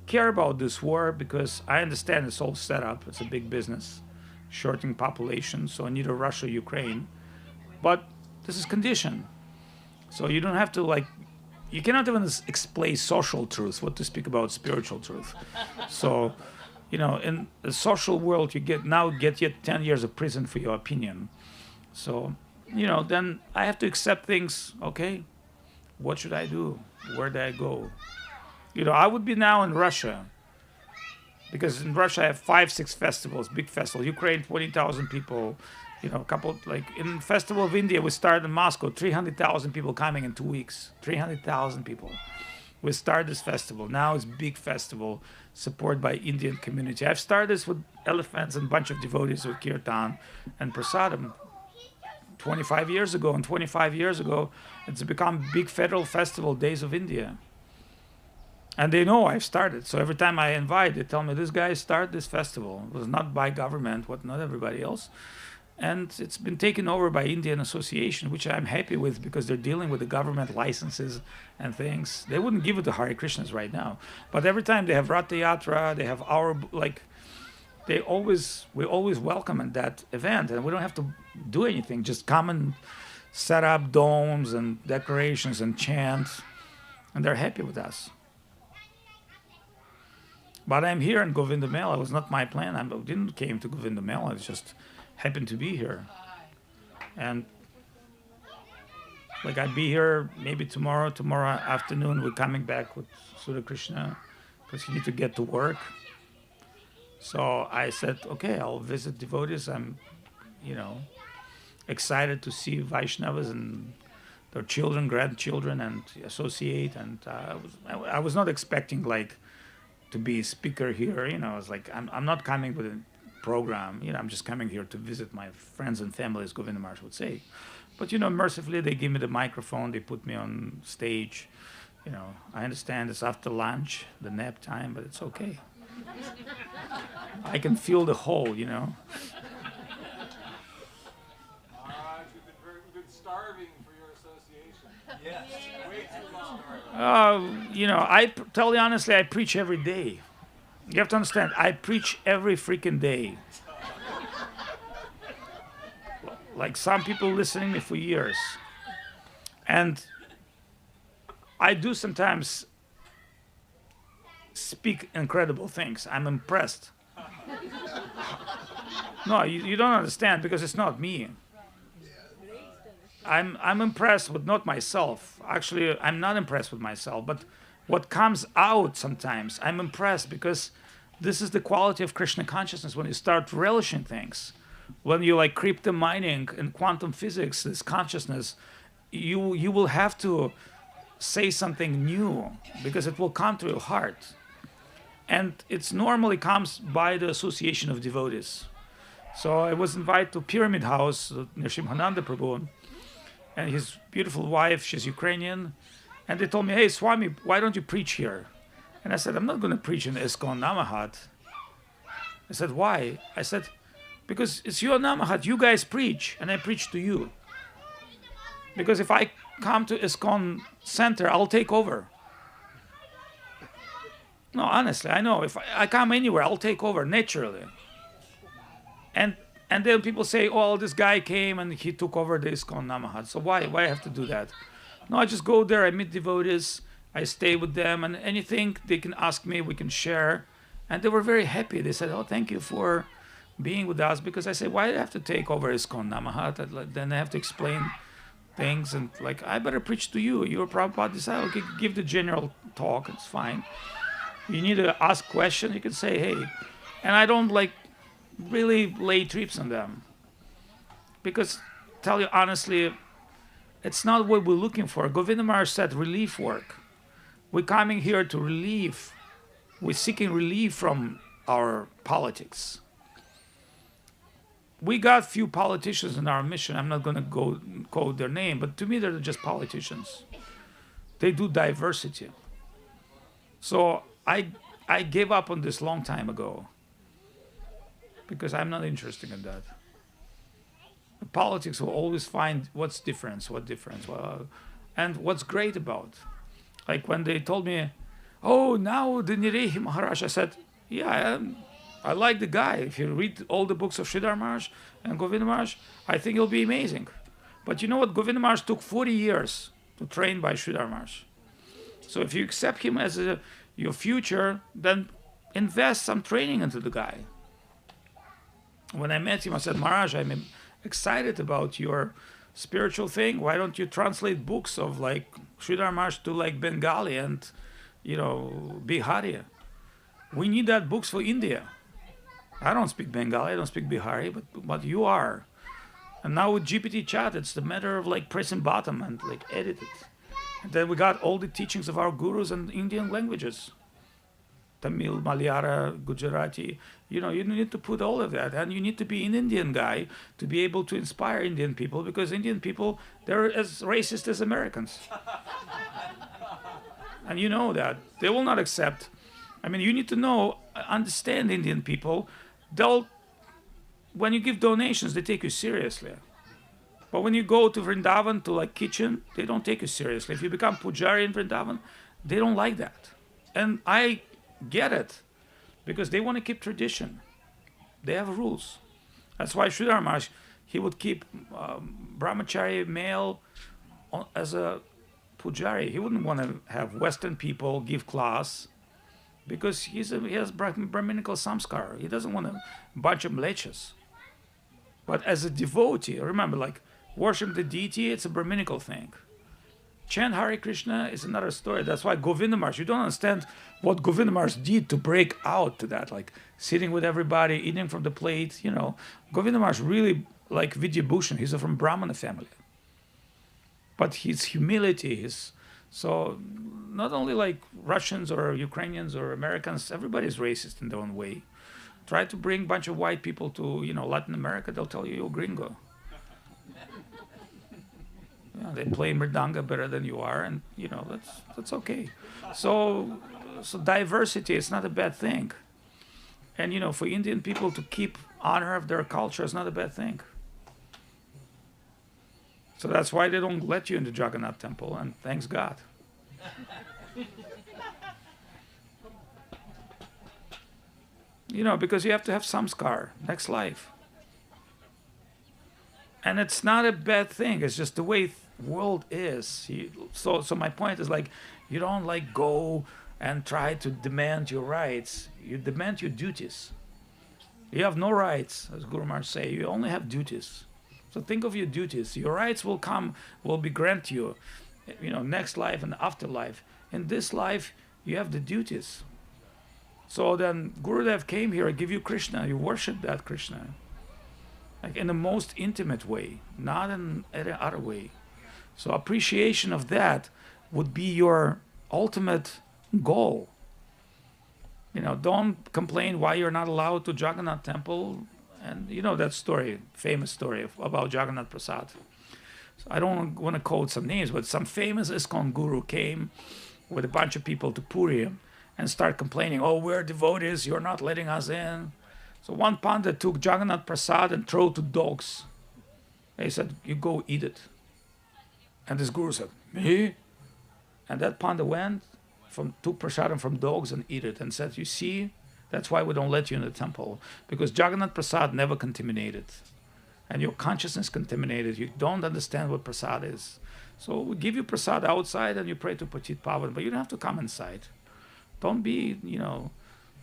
care about this war because I understand it's all set up. It's a big business, shorting population. So I need a Russia-Ukraine. But this is condition. So you don't have to like, you cannot even explain social truth, what to speak about spiritual truth. So, you know, in the social world, you get yet 10 years of prison for your opinion. So, you know, then I have to accept things, okay? What should I do? Where do I go? You know, I would be now in Russia. Because in Russia I have 5-6 festivals, big festivals. Ukraine, 20,000 people. You know, a couple, like in Festival of India, we started in Moscow, 300,000 people coming in 2 weeks. 300,000 people. We started this festival. Now it's big festival, supported by Indian community. I've started this with elephants and a bunch of devotees with kirtan and prasadam 25 years ago. And 25 years ago, it's become big federal festival, Days of India. And they know I've started. So every time I invite, they tell me, this guy started this festival. It was not by government, not everybody else. And it's been taken over by Indian Association, which I'm happy with because they're dealing with the government licenses and things. They wouldn't give it to Hare Krishnas right now. But every time they have Ratha Yatra, they have our, like, we always welcome at that event. And we don't have to do anything. Just come and set up domes and decorations and chant. And they're happy with us. But I'm here in Govinda Mela. It was not my plan. I didn't came to Govinda Mela. It just happened to be here. And like I'd be here maybe tomorrow afternoon. We're coming back with Sudha Krishna because he need to get to work. So I said, okay, I'll visit devotees. I'm, you know, excited to see Vaishnavas and their children, grandchildren, and associate. And I was not expecting like to be a speaker here. You know, I was like, I'm not coming with a program. You know, I'm just coming here to visit my friends and family, as Govinda Maharaj would say. But, you know, mercifully, they give me the microphone. They put me on stage. You know, I understand it's after lunch, the nap time, but it's okay. I can feel the hole, you know. You've been starving for your association. Yes, way too long. You know, I tell you honestly, I preach every day. You have to understand, I preach every freaking day. Like some people listening to me for years. And I do sometimes speak incredible things. I'm impressed. No, you don't understand because it's not me. I'm impressed with not myself. Actually, I'm not impressed with myself, but what comes out sometimes, I'm impressed because this is the quality of Krishna consciousness when you start relishing things. When you like crypto mining in quantum physics, this consciousness, you will have to say something new because it will come to your heart. And it normally comes by the association of devotees. So I was invited to Pyramid House near Shimhananda Prabhu, and his beautiful wife, she's Ukrainian, and they told me, hey, Swami, why don't you preach here? And I said, I'm not going to preach in ISKCON Namahat. I said, why? I said, because it's your Namahat, you guys preach, and I preach to you. Because if I come to ISKCON Center, I'll take over. No, honestly, I know. If I come anywhere, I'll take over naturally. And then people say, oh, this guy came and he took over the ISKCON Namahat. So why I have to do that? No, I just go there, I meet devotees, I stay with them, and anything they can ask me, we can share. And they were very happy. They said, "Oh, thank you for being with us," because I said, "Why do I have to take over ISKCON Namaha? Then I have to explain things, and like, I better preach to you. You're Prabhupada disciple. Okay, give the general talk. It's fine. You need to ask questions. You can say, hey," and I don't like really lay trips on them, because tell you honestly, it's not what we're looking for. Govinda Maharaj said relief work. We're coming here to relieve. We're seeking relief from our politics. We got few politicians in our mission. I'm not going to go quote their name, but to me, they're just politicians. They do diversity. So I gave up on this long time ago, because I'm not interested in that. The politics will always find what's difference, and what's great about. Like when they told me, "Oh, now the Nirehi Maharaj," I said, "Yeah, I like the guy. If you read all the books of Sridhar Maharaj and Govinda Maharaj, I think it'll be amazing." But you know what? Govinda Maharaj took 40 years to train by Sridhar Maharaj. So if you accept him as your future, then invest some training into the guy. When I met him, I said, "Maharaj, I'm excited about your spiritual thing. Why don't you translate books of like Sridhar Maharaj to like Bengali and, Bihari? We need that books for India." I don't speak Bengali, I don't speak Bihari, but you are. And now with GPT chat, it's the matter of like pressing button and like edit it. And then we got all the teachings of our gurus in Indian languages. Tamil, Malayalam, Gujarati. You need to put all of that. And you need to be an Indian guy to be able to inspire Indian people, because Indian people, they're as racist as Americans. And you know that. They will not accept. You need to understand Indian people. When you give donations, they take you seriously. But when you go to Vrindavan, to like kitchen, they don't take you seriously. If you become Pujari in Vrindavan, they don't like that. And I get it, because they want to keep tradition. They have rules. That's why Sridhar Maharaj, he would keep brahmachari male as a Pujari. He wouldn't want to have Western people give class, because he has Brahminical samskar. He doesn't want a bunch of mlechas. But as a devotee, remember, like worship the deity, it's a Brahminical thing. Chant Hare Krishna is another story. That's why Govinda Maharaj, you don't understand what Govinda Maharaj did to break out to that, like sitting with everybody, eating from the plate, Govinda Maharaj really like Vidya Bhushan. He's from Brahmana family. But his humility, so not only like Russians or Ukrainians or Americans, everybody's racist in their own way. Try to bring a bunch of white people to, Latin America, they'll tell you you're gringo. They play mridanga better than you are, and that's okay. So diversity is not a bad thing. And for Indian people to keep honor of their culture is not a bad thing. So that's why they don't let you into Jagannath temple, and thanks God. Because you have to have samskar, next life. And it's not a bad thing. It's just the way world is. So my point is like, you don't like go and try to demand your rights. You demand your duties. You have no rights, as Guru Maharaj say. You only have duties. So think of your duties. Your rights will be granted you, next life and afterlife. In this life, you have the duties. So then Gurudev came here, give you Krishna. You worship that Krishna. Like in the most intimate way, not in any other way. So appreciation of that would be your ultimate goal. Don't complain why you're not allowed to Jagannath temple. And that story, famous story about Jagannath Prasad. So I don't want to quote some names, but some famous ISKCON guru came with a bunch of people to Puri and start complaining, "Oh, we're devotees, you're not letting us in." So one pandit took Jagannath Prasad and threw it to dogs. He said, "You go eat it." And this guru said, "Me?" And that pandit took prasadam from dogs and eat it and said, "You see, that's why we don't let you in the temple, because Jagannath Prasad never contaminated. And your consciousness contaminated. You don't understand what prasad is. So we give you prasad outside and you pray to Patit Pavan, but you don't have to come inside. Don't be,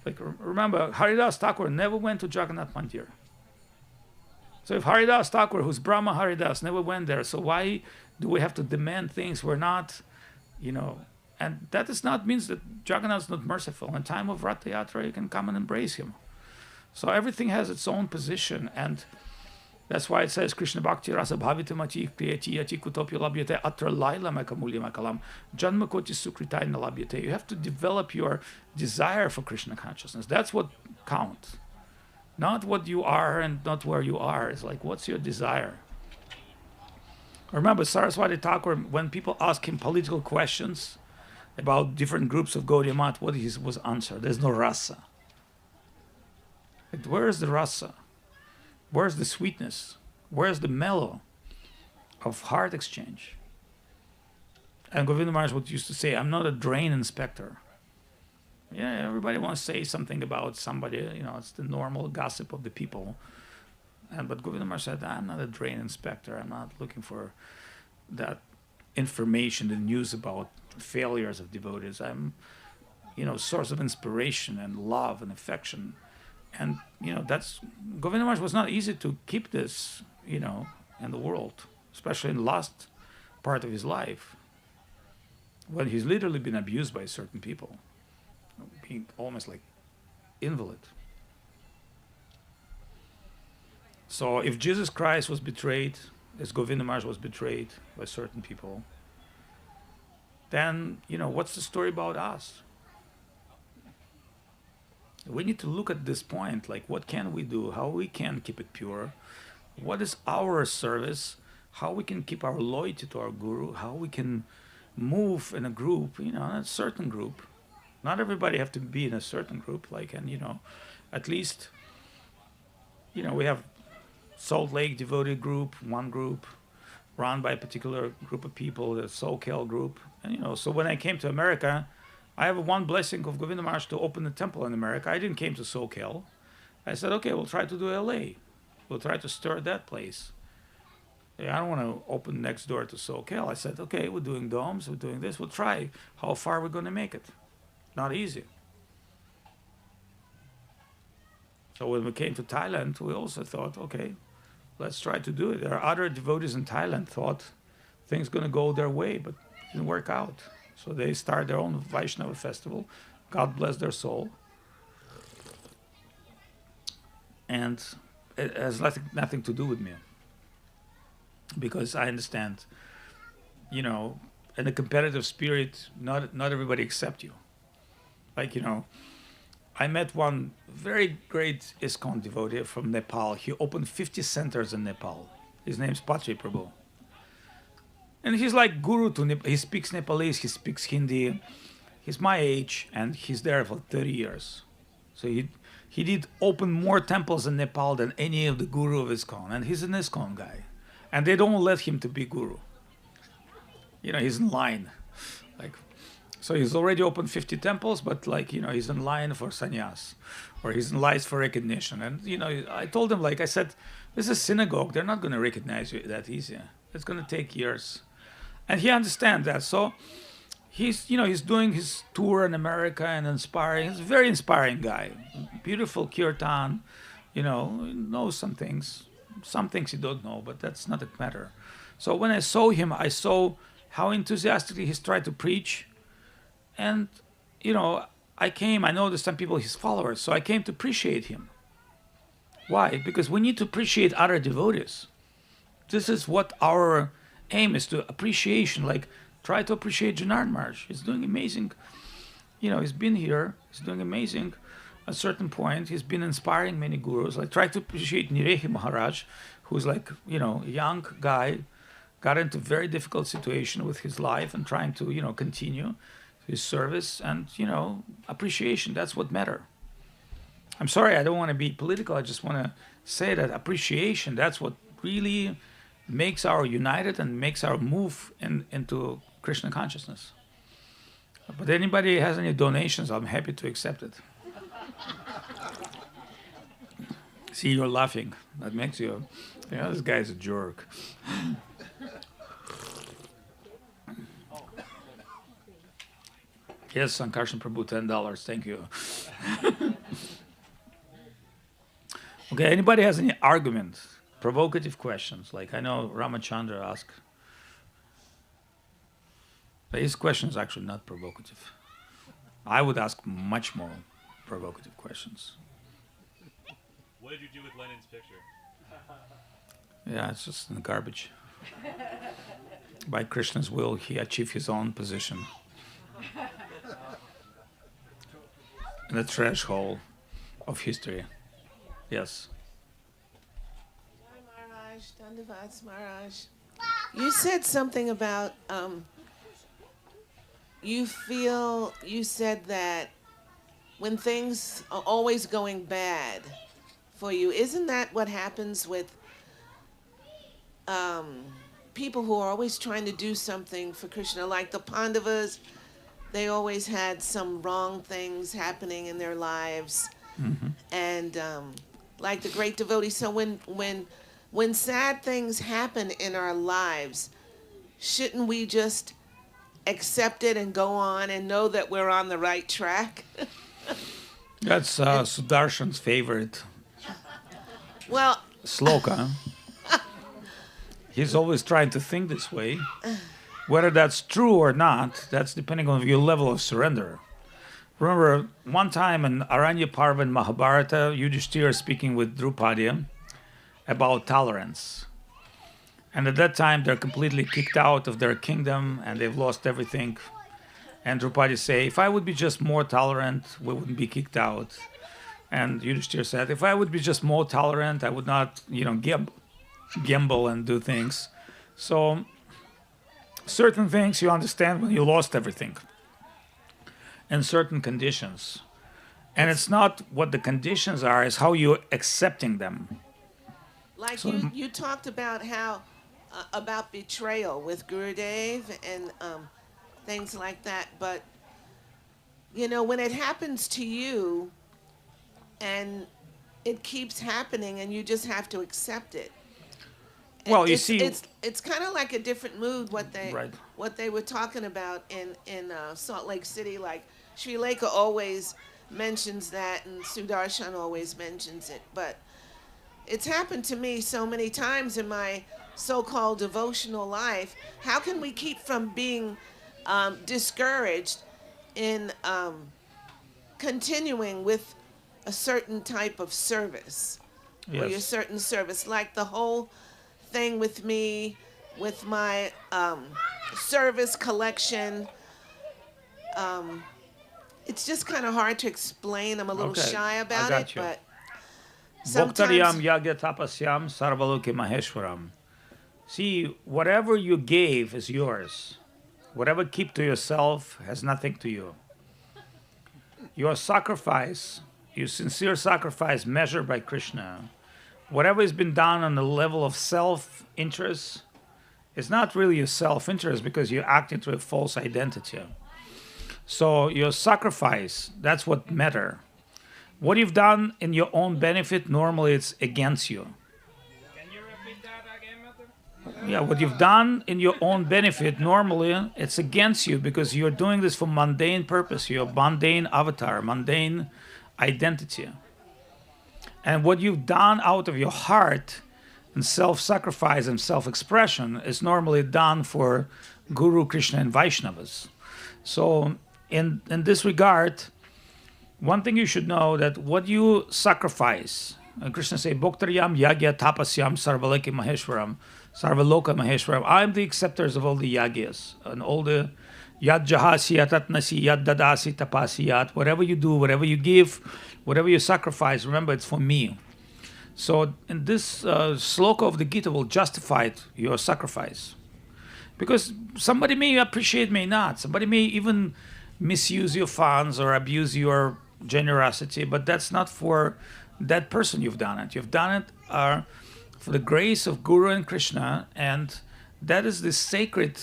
like remember, Haridas Thakur never went to Jagannath Mandir. So if Haridas Thakur, who's Brahma Haridas, never went there, so why do we have to demand things we're not, and that does not mean that Jagannath is not merciful. In time of Ratha Yatra, you can come and embrace him. So everything has its own position, and that's why it says Krishna Bhakti Rasa Bhavitamati Kriyati Yati Kutopya Labhyate Atra Laila Makamulya Makalam Janma Koti Sukritai Labhyate. You have to develop your desire for Krishna consciousness. That's what counts. Not what you are and not where you are. It's like, what's your desire? Remember, Saraswati Thakur, when people ask him political questions about different groups of Gaudiya Math, what was answer? There's no rasa. Where is the rasa? Where's the sweetness? Where's the mellow of heart exchange? And Govinda Maharaj would used to say, I'm not a drain inspector. Yeah, everybody wants to say something about somebody, it's the normal gossip of the people. But Govinda Maharaj said, I'm not a drain inspector. I'm not looking for that information, the news about failures of devotees. I'm, source of inspiration and love and affection. And, that's, Govinda Maharaj was not easy to keep this, in the world, especially in the last part of his life, when he's literally been abused by certain people, being almost like invalid. So if Jesus Christ was betrayed, as Govinda Maharaj was betrayed by certain people, then, what's the story about us? We need to look at this point, like what can we do, how we can keep it pure, what is our service, how we can keep our loyalty to our guru, how we can move in a group, a certain group. Not everybody have to be in a certain group, at least, we have Salt Lake devotee group, one group, run by a particular group of people, the Soquel group. And, so when I came to America, I have one blessing of Govinda Maharaj to open a temple in America. I didn't came to Soquel. I said, okay, we'll try to do LA. We'll try to stir that place. Yeah, I don't want to open next door to Soquel. I said, okay, we're doing domes, we're doing this. We'll try how far we're going to make it. Not easy. So when we came to Thailand, we also thought, okay, let's try to do it. There are other devotees in Thailand thought things going to go their way, but it didn't work out. So they started their own Vaishnava festival. God bless their soul. And it has nothing to do with me. Because I understand, in a competitive spirit, not everybody accepts you. Like, I met one very great ISKCON devotee from Nepal. He opened 50 centers in Nepal. His name's Patri Prabhu. And he's like guru to Nepal. He speaks Nepalese, he speaks Hindi. He's my age, and he's there for 30 years. So he did open more temples in Nepal than any of the guru of ISKCON. And he's an ISKCON guy. And they don't let him to be guru. He's in line. So he's already opened 50 temples, but he's in line for sannyas, or he's in line for recognition. And, I told him, I said, this is a synagogue. They're not going to recognize you that easy. It's going to take years. And he understands that. So he's doing his tour in America and inspiring. He's a very inspiring guy. Beautiful kirtan, knows some things. Some things you don't know, but that's not a matter. So when I saw him, I saw how enthusiastically he's tried to preach. And, I know there's some people, his followers, so I came to appreciate him. Why? Because we need to appreciate other devotees. This is what our aim is, to appreciation. Try to appreciate Janardhan Maharaj. He's doing amazing. He's been here. He's doing amazing. At a certain point, he's been inspiring many gurus. Try to appreciate Nirehi Maharaj, who's a young guy, got into a very difficult situation with his life and trying to, continue his service and, appreciation. That's what matters. I'm sorry, I don't want to be political. I just want to say that appreciation, that's what really makes our united and makes our move into Krishna consciousness. But anybody has any donations, I'm happy to accept it. See, you're laughing. That makes you, this guy's a jerk. Yes, Sankarshan Prabhu, $10. Thank you. Okay, anybody has any argument, provocative questions? Like I know Ramachandra asked. But his question is actually not provocative. I would ask much more provocative questions. What did you do with Lenin's picture? Yeah, it's just in the garbage. By Krishna's will, he achieved his own position. In the trash hole of history. Yes. Maharaj, Dandavats Maharaj. You said something about you said that when things are always going bad for you, isn't that what happens with people who are always trying to do something for Krishna? Like the Pandavas, they always had some wrong things happening in their lives. Mm-hmm. And like the great devotee, so when sad things happen in our lives, shouldn't we just accept it and go on and know that we're on the right track? That's Sudarshan's favorite Well, sloka. He's always trying to think this way. Whether that's true or not, that's depending on your level of surrender. Remember, one time in Aranya Parva in Mahabharata, Yudhishthira speaking with Draupadi about tolerance. And at that time, they're completely kicked out of their kingdom and they've lost everything. And Draupadi say, if I would be just more tolerant, we wouldn't be kicked out. And Yudhishthira said, if I would be just more tolerant, I would not, gamble and do things. So certain things you understand when you lost everything. And certain conditions. And it's not what the conditions are, it's how you're accepting them. like So- you talked about how about betrayal with Gurudev and things like that, but when it happens to you and it keeps happening and you just have to accept it. Well, you It's- see- it's kind of like a different mood Right. what they were talking about in Salt Lake City. Like Sri Lanka always mentions that, and Sudarshan always mentions it. But it's happened to me so many times in my so-called devotional life. How can we keep from being discouraged in continuing with a certain type of service? Or your Yes. certain service, like the whole thing with me, with my service collection. It's just kind of hard to explain. I'm a little Okay, shy I about got it, you. but Bhaktaryam sometimes yagya tapasyam sarvaloke maheshwaram. See, whatever you gave is yours. Whatever keep to yourself has nothing to you. Your sacrifice, your sincere sacrifice measured by Krishna, whatever has been done on the level of self-interest, it's not really your self-interest because you're acting through a false identity. So your sacrifice, that's what matter. What you've done in your own benefit, normally it's against you. Can you repeat that again, Mother? Yeah, what you've done in your own benefit, normally it's against you because you're doing this for mundane purpose. You're a mundane avatar, mundane identity. And what you've done out of your heart and self-sacrifice and self-expression is normally done for Guru, Krishna, and Vaishnavas. So in this regard, one thing you should know that what you sacrifice, and Krishna say, Bhaktaryam yagya tapasyam sarvaloka maheshwaram. I'm the acceptors of all the yagyas and all the yad jahasi yatatnasi yad dadasi tapasi yat. Whatever you do, whatever you give, whatever you sacrifice, remember it's for me. So in this sloka of the Gita will justify your sacrifice. Because somebody may appreciate, may not. Somebody may even misuse your funds or abuse your generosity, but that's not for that person you've done it. You've done it for the grace of Guru and Krishna, and that is the sacred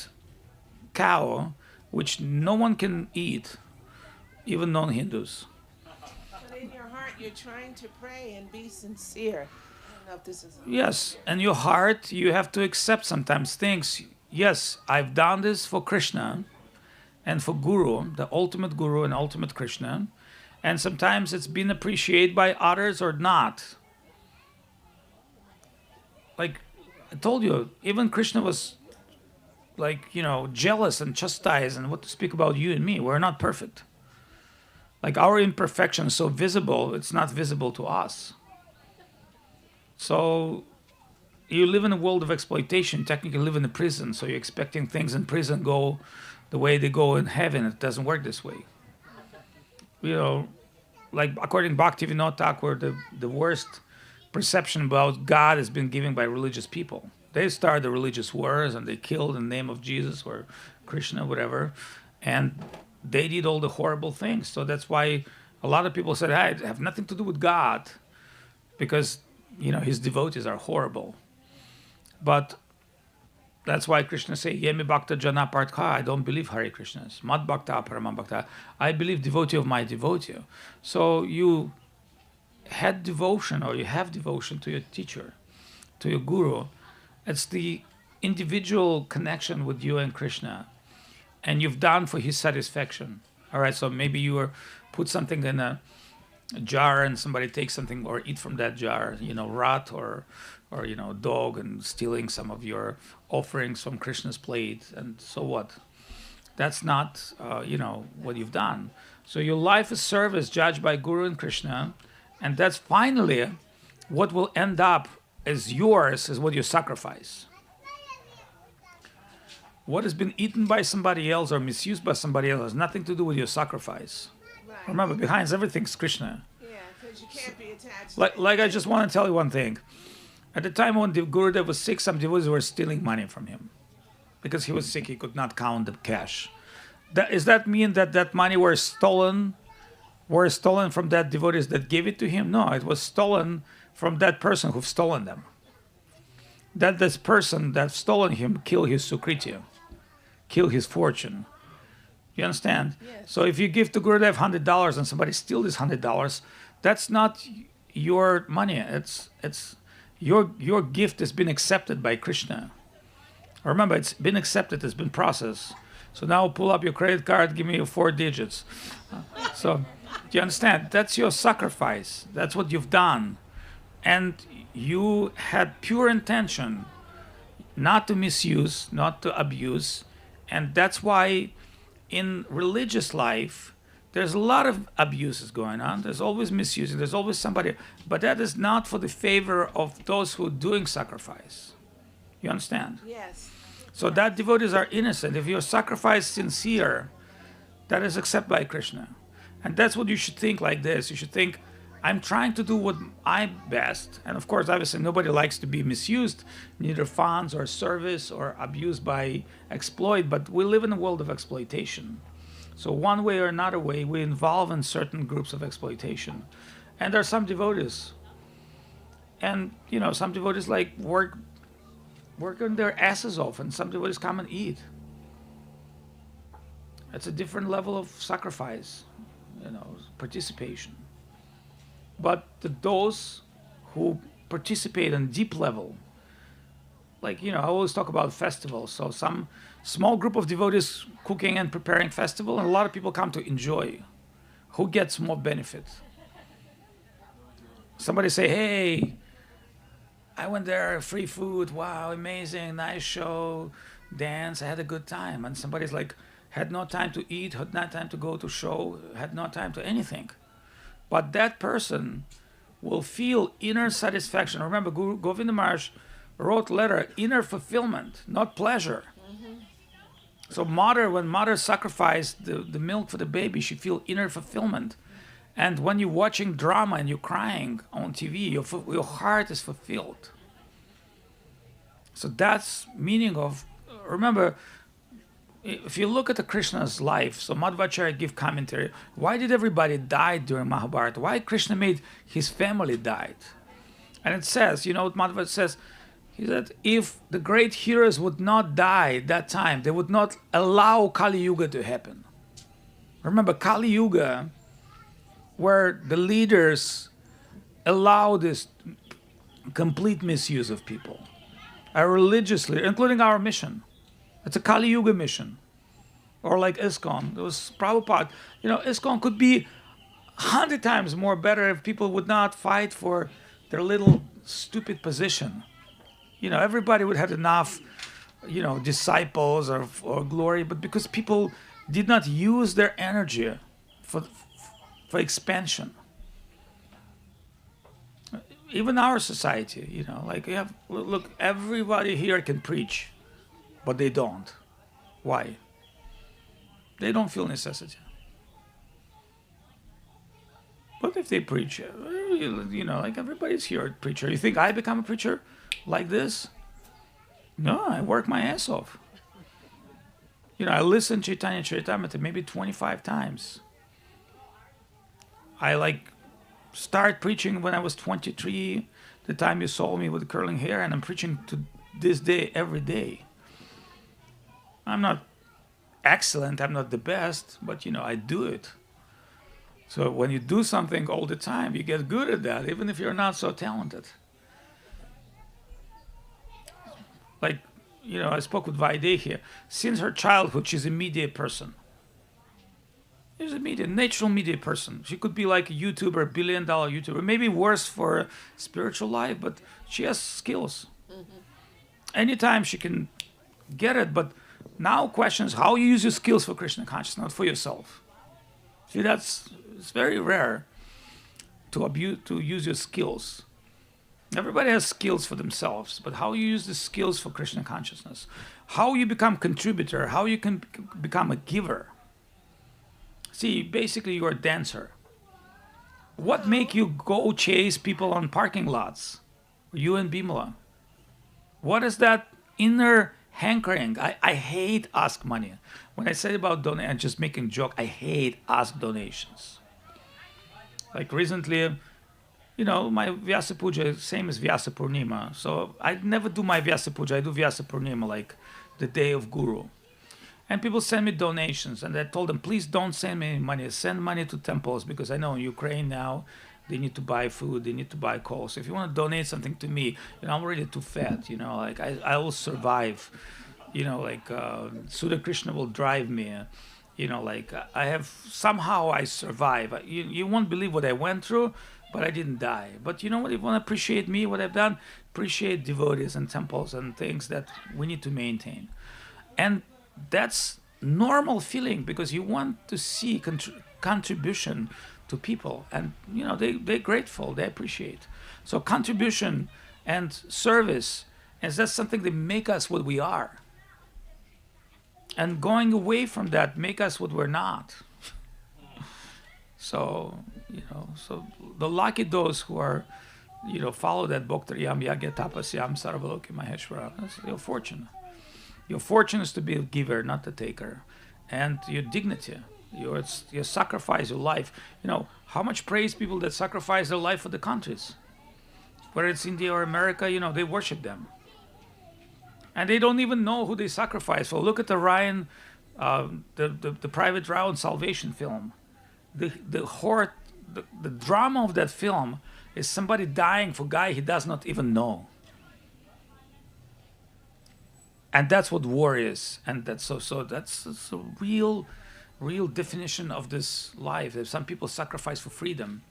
cow which no one can eat, even non-Hindus. but in your heart you're trying to pray and be sincere. I don't know if this is Yes, and your heart, you have to accept sometimes things. Yes, I've done this for Krishna, and for Guru, the ultimate Guru and ultimate Krishna. And sometimes it's been appreciated by others or not. Like I told you, even Krishna was jealous and chastised, and what to speak about you and me. We're not perfect. Like our imperfection is so visible, it's not visible to us. So you live in a world of exploitation, technically live in a prison, so you're expecting things in prison go the way they go in heaven. It doesn't work this way. Like according to Bhaktivinoda Thakur, the worst perception about God has been given by religious people. They started the religious wars and they killed in the name of Jesus or Krishna, whatever, and they did all the horrible things. So that's why a lot of people said, I have nothing to do with God, because his devotees are horrible. But that's why Krishna say, Yemi Bhakta Jana Partha, I don't believe Hare Krishnas. Mad Bhakta Paramam Bhakta, I believe devotee of my devotee. So you had devotion, or you have devotion to your teacher, to your guru. It's the individual connection with you and Krishna, and you've done for his satisfaction. All right, so maybe you put something in a jar and somebody takes something or eat from that jar, rat or dog, and stealing some of your offerings from Krishna's plate, and so what? That's not, what you've done. So your life is service judged by Guru and Krishna, and that's finally what will end up as yours is what you sacrifice. What has been eaten by somebody else or misused by somebody else has nothing to do with your sacrifice. Right. Remember, behind everything's Krishna. Yeah, because you can't be attached. Like I just want to tell you one thing. At the time when Gurudev was sick, some devotees were stealing money from him. Because he was sick, he could not count the cash. Does that mean that money were stolen from that devotees that gave it to him? No, it was stolen from that person who's stolen them. That this person that stolen him kill his sukriti, kill his fortune. You understand? Yes. So if you give to Gurudev $100 and somebody steals this $100, that's not your money. It's your gift has been accepted by Krishna. Remember, it's been accepted, it's been processed. So now pull up your credit card, give me your 4 digits. So do you understand? That's your sacrifice. That's what you've done. And you had pure intention not to misuse, not to abuse. And that's why in religious life, there's a lot of abuses going on. There's always misusing. There's always somebody. But that is not for the favor of those who are doing sacrifice. You understand? Yes. So that devotees are innocent. If your sacrifice is sincere, that is accepted by Krishna. And that's what you should think like this. You should think, I'm trying to do what I'm best. And of course, obviously, nobody likes to be misused, neither funds or service or abused by exploit. But we live in a world of exploitation. So one way or another way, we involve in certain groups of exploitation. And there are some devotees. And, some devotees working their asses off, and some devotees come and eat. It's a different level of sacrifice, participation. But those who participate on deep level, I always talk about festivals. So some small group of devotees cooking and preparing festival, and a lot of people come to enjoy. Who gets more benefit? Somebody say, hey, I went there, free food, wow, amazing, nice show, dance, I had a good time. And somebody's like, had no time to eat, had no time to go to show, had no time to anything. But that person will feel inner satisfaction. Remember, Guru Govinda Maharaj wrote letter, inner fulfillment, not pleasure. Mm-hmm. So when mother sacrificed the milk for the baby, she feel inner fulfillment. And when you're watching drama and you're crying on TV, your heart is fulfilled. So that's meaning of, remember, if you look at the Krishna's life, so Madhvacharya give commentary, why did everybody die during Mahabharata? Why Krishna made his family died? And it says, what Madhvacharya says? He said, if the great heroes would not die at that time, they would not allow Kali Yuga to happen. Remember, Kali Yuga, where the leaders allow this complete misuse of people. Our religious leaders, including our mission. It's a Kali Yuga mission. Or like ISKCON. There was Prabhupada. ISKCON could be 100 times more better if people would not fight for their little stupid position. Everybody would have enough, disciples or glory, but because people did not use their energy for expansion. Even our society, look, everybody here can preach, but they don't. Why? They don't feel necessity. But if they preach, everybody's here a preacher. You think I become a preacher like this? No, I work my ass off. I listened to Chaitanya Charitamrita maybe 25 times. I start preaching when I was 23, the time you saw me with curling hair, and I'm preaching to this day every day. I'm not excellent, I'm not the best, but I do it. So when you do something all the time, you get good at that, even if you're not so talented. I spoke with Vaideh here. Since her childhood, she's a media person. She's a natural media person. She could be like a YouTuber, $1 billion YouTuber. Maybe worse for a spiritual life, but she has skills. Mm-hmm. Anytime she can get it, but now questions how you use your skills for Krishna consciousness, not for yourself. See, it's very rare to use your skills. Everybody has skills for themselves, but how you use the skills for Krishna consciousness, how you become contributor, how you can become a giver. See, basically you're a dancer. What make you go chase people on parking lots? You and Bimala. What is that inner hankering? I hate ask money. When I say about donate, I'm just making joke. I hate ask donations. Like recently, my Vyasa Puja, same as Vyasa Purnima. So I never do my Vyasa Puja. I do Vyasa Purnima, like the day of Guru. And people send me donations. And I told them, please don't send me money. Send money to temples, because I know in Ukraine now, they need to buy food, they need to buy coal. So if you want to donate something to me, I'm already too fat, I will survive. Sudha Krishna will drive me. Somehow I survive. You won't believe what I went through, but I didn't die. But you know what? If you want to appreciate me, what I've done, appreciate devotees and temples and things that we need to maintain. And that's normal feeling, because you want to see contribution to people. And, they're grateful, they appreciate. So contribution and service, is that something that make us what we are. And going away from that make us what we're not. So, so the lucky those who are, follow that Bhakti Yam Yagya Tapasyam Sarvaloki Maheshwara. That's your fortune. Your fortune is to be a giver, not the taker. And your dignity, your sacrifice, your life. How much praise people that sacrifice their life for the countries. Whether it's India or America, they worship them. And they don't even know who they sacrifice for. Look at the Ryan, the Private Ryan Salvation film. The drama of that film is somebody dying for a guy he does not even know. And that's what war is. And that's that's a real definition of this life. That some people sacrifice for freedom.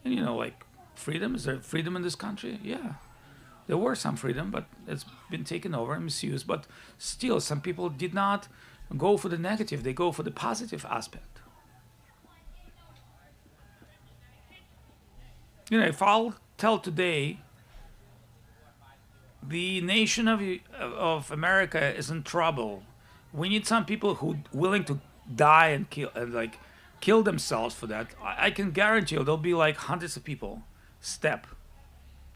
And freedom, is there freedom in this country? Yeah. There were some freedom, but it's been taken over and misused. But still, some people did not go for the negative. They go for the positive aspect. If I'll tell today the nation of America is in trouble, we need some people who willing to die and kill themselves for that. I can guarantee you there'll be hundreds of people step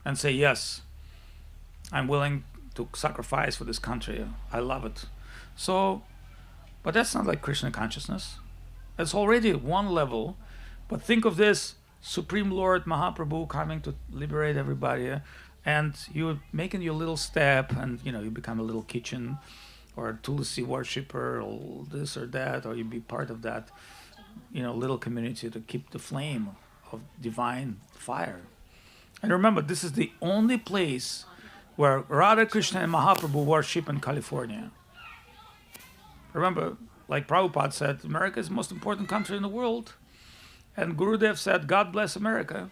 and say, yes, I'm willing to sacrifice for this country. I love it. So, but that's not like Krishna consciousness. That's already one level. But think of this Supreme Lord Mahaprabhu coming to liberate everybody, and you're making your little step, and you become a little kitchen or a Tulsi worshipper or this or that, or you be part of that little community to keep the flame of divine fire. And remember, this is the only place where Radha Krishna and Mahaprabhu worship in California. Remember, like Prabhupada said, America is the most important country in the world. And Gurudev said, God bless America.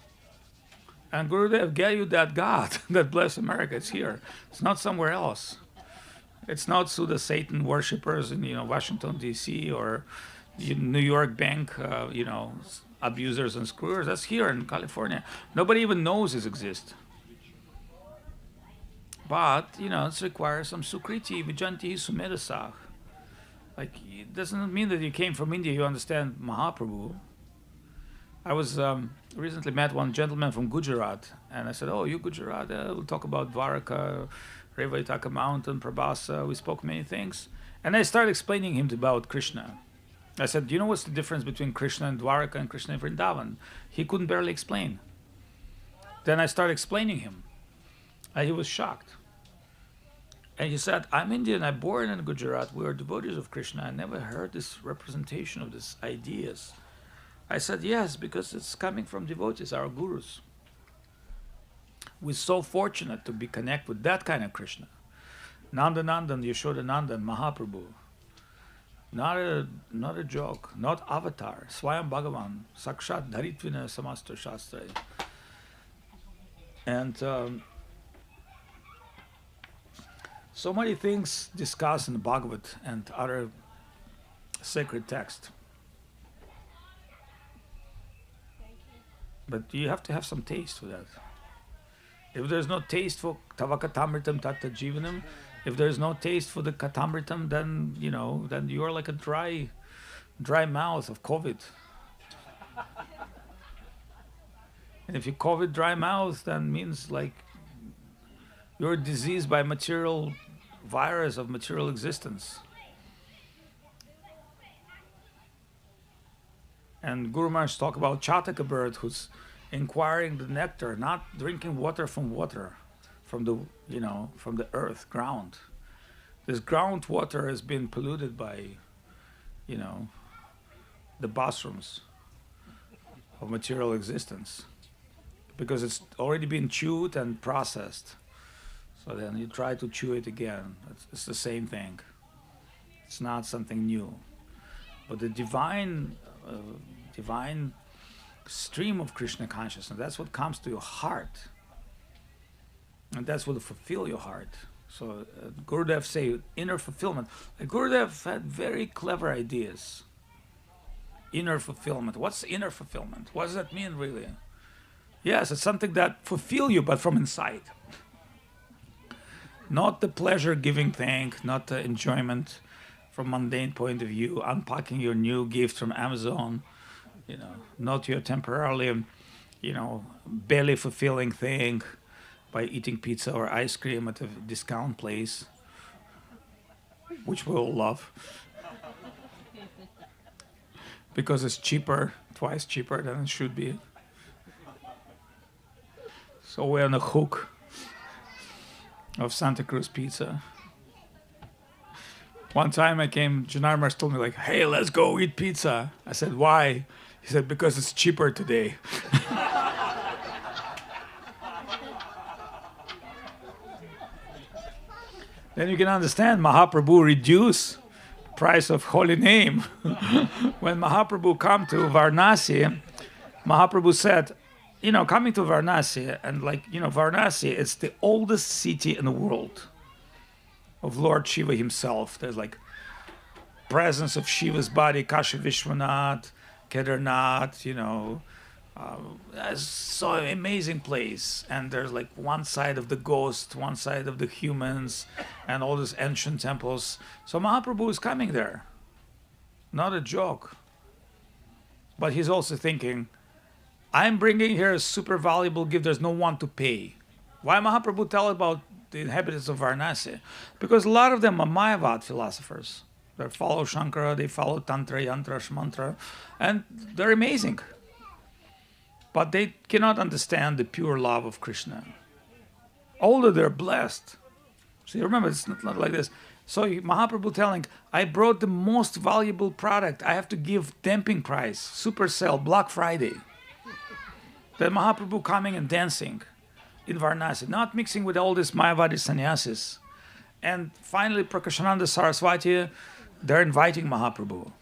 And Gurudev gave you that God that bless America. It's here. It's not somewhere else. It's not through the Satan worshippers in Washington, D.C. or New York bank, abusers and screwers. That's here in California. Nobody even knows this exists. But, it requires some sukriti, vijanti, sumedasah. Like, it doesn't mean that you came from India, you understand Mahaprabhu. I was recently met one gentleman from Gujarat, and I said, "Oh, you Gujarat? We'll talk about Dwarka, Revaitaka Mountain, Prabhasa. We spoke many things." And I started explaining him about Krishna. I said, "Do you know what's the difference between Krishna and Dwarka and Krishna and Vrindavan?" He couldn't barely explain. Then I started explaining him, and he was shocked. And he said, "I'm Indian. I'm born in Gujarat. We are devotees of Krishna. I never heard this representation of these ideas." I said, "Yes, because it's coming from devotees, our gurus. We're so fortunate to be connected with that kind of Krishna. Nandanandan, Yashodanandan, Mahaprabhu. Not a joke, not avatar. Swayam Bhagavan, Sakshat Dharitvina Samastra Shastra." And so many things discussed in the Bhagavad and other sacred texts. But you have to have some taste for that. If there's no taste for Tavakatamritam Tatta Jivanam, if there's no taste for the Katamritam, then then you're like a dry mouth of COVID. And if you COVID dry mouth, then means like you're diseased by material virus of material existence. And Guru Maharaj talk about Chataka bird who's inquiring the nectar, not drinking water, from the earth, ground. This groundwater has been polluted by, the bathrooms of material existence, because it's already been chewed and processed. So then you try to chew it again. It's the same thing. It's not something new. But the divine stream of Krishna consciousness, that's what comes to your heart. And that's what will fulfill your heart. So Gurudev say inner fulfillment. Gurudev had very clever ideas. Inner fulfillment. What's inner fulfillment? What does that mean really? Yes, it's something that fulfill you, but from inside. Not the pleasure-giving thing, not the enjoyment from mundane point of view, unpacking your new gift from Amazon, not your temporarily, belly fulfilling thing by eating pizza or ice cream at a discount place, which we all love, because it's cheaper, twice cheaper than it should be. So we're on the hook of Santa Cruz pizza. One time Jannar Maharaj told me "Hey, let's go eat pizza." I said, "Why?" He said, "Because it's cheaper today." Then you can understand Mahaprabhu reduce price of holy name. When Mahaprabhu come to Varanasi, Mahaprabhu said, coming to Varanasi, and Varanasi, it's the oldest city in the world of Lord Shiva himself. There's presence of Shiva's body, Kashi Vishwanath, Kedarnath, it's so amazing place. And there's one side of the ghost, one side of the humans, and all these ancient temples. So Mahaprabhu is coming there. Not a joke. But he's also thinking, I'm bringing here a super valuable gift. There's no one to pay. Why Mahaprabhu tell about the inhabitants of Varanasi? Because a lot of them are Mayavad philosophers. They follow Shankara, they follow Tantra, Yantra, Shmantra, and they're amazing. But they cannot understand the pure love of Krishna. Although they're blessed. So you remember, it's not like this. So Mahaprabhu telling, I brought the most valuable product. I have to give dumping price, super sale, Black Friday. Then Mahaprabhu coming and dancing in Varanasi, not mixing with all these Mayavadi sannyasis. And finally, Prakashananda Saraswati they're inviting Mahaprabhu,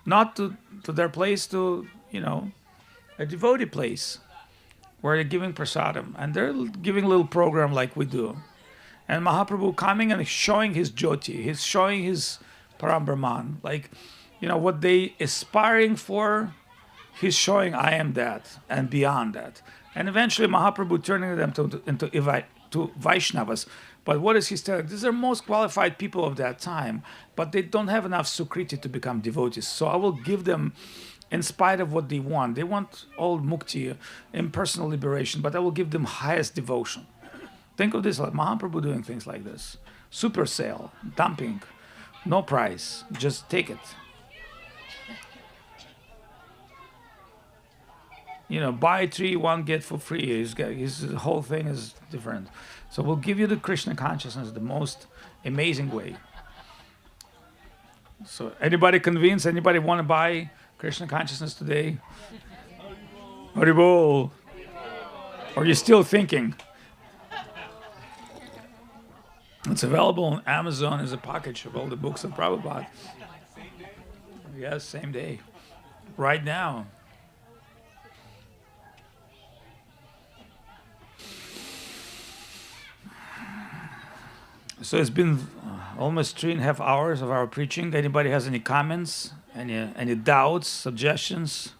not to their place, to, a devotee place, where they're giving prasadam, and they're giving a little program like we do. And Mahaprabhu coming and showing his jyoti, he's showing his Param Brahman, like, what they aspiring for, he's showing I am that and beyond that. And eventually Mahaprabhu turning them to Vaishnavas. But what is he telling? These are most qualified people of that time, but they don't have enough sukriti to become devotees. So I will give them, in spite of what they want. They want all mukti, impersonal liberation, but I will give them highest devotion. Think of this, like Mahaprabhu doing things like this. Super sale, dumping, no price, just take it. Buy 3, 1 get for free. His whole thing is different. So we'll give you the Krishna consciousness the most amazing way. So anybody convinced? Anybody want to buy Krishna consciousness today? Haribol. Or are you still thinking? It's available on Amazon as a package of all the books of Prabhupada. Yes, same day. Right now. So it's been almost 3.5 hours of our preaching. Anybody has any comments? Any doubts, suggestions?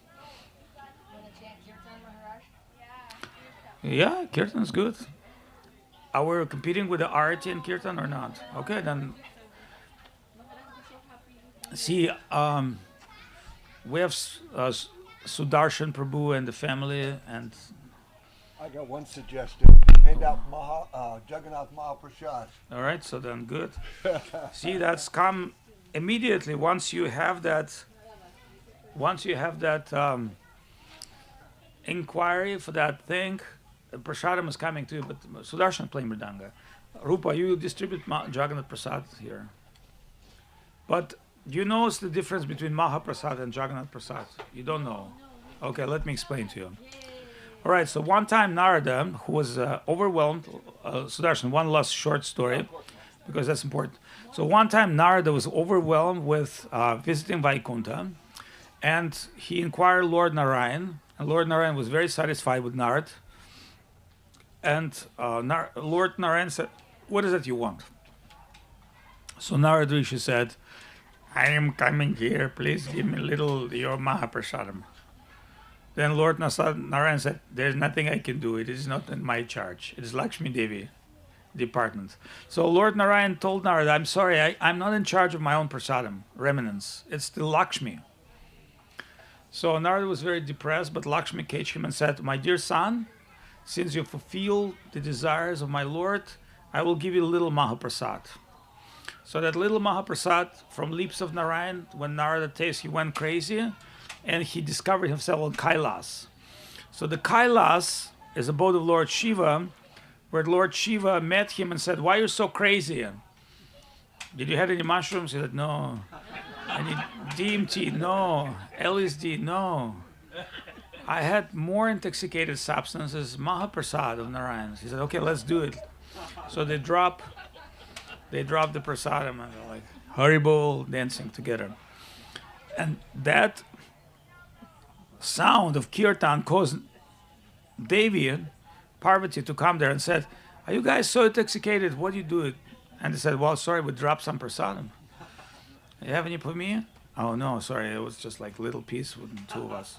Yeah, Kirtan is good. Are we competing with the Arati and Kirtan or not? Okay, then. See, we have Sudarshan Prabhu and the family, and I got one suggestion. Hand out Jagannath Mahaprasad. All right, so then good. See, that's come immediately once you have that. Once you have that inquiry for that thing, prasadam is coming too. But Sudarshan playing mridanga. Rupa, you distribute Jagannath Prasad here. But you know the difference between Mahaprasad and Jagannath Prasad? You don't know. Okay, let me explain to you. All right, so one time Narada, who was overwhelmed, Sudarshan, one last short story, because that's important. So one time Narada was overwhelmed with visiting Vaikuntha, and he inquired Lord Narayan, and Lord Narayan was very satisfied with Narad. And Lord Narayan said, what is it you want? So Narad Rishi said, I am coming here, please give me a little your Mahaprasadam. Then Lord Narayan said, there's nothing I can do. It is not in my charge. It is Lakshmi Devi department. So Lord Narayan told Narada, I'm sorry, I'm not in charge of my own prasadam, remnants. It's the Lakshmi. So Narada was very depressed, but Lakshmi caged him and said, my dear son, since you fulfill the desires of my Lord, I will give you a little Mahaprasad. So that little Mahaprasad from lips of Narayan, when Narada tasted, he went crazy, and he discovered himself on Kailas. So the Kailas is abode of Lord Shiva, where Lord Shiva met him and said, why are you so crazy? Did you have any mushrooms? He said, no. Any DMT? No. LSD? No. I had more intoxicated substances, Mahaprasad of Narayan. He said, okay, let's do it. So they drop the prasadam and they're like, Haribol, dancing together. And that sound of kirtan caused Devi, Parvati, to come there and said, are you guys so intoxicated? What do you do? And they said, well, sorry, we dropped some prasadam. You have any for me? Oh, no, sorry, it was just like little piece with the two of us.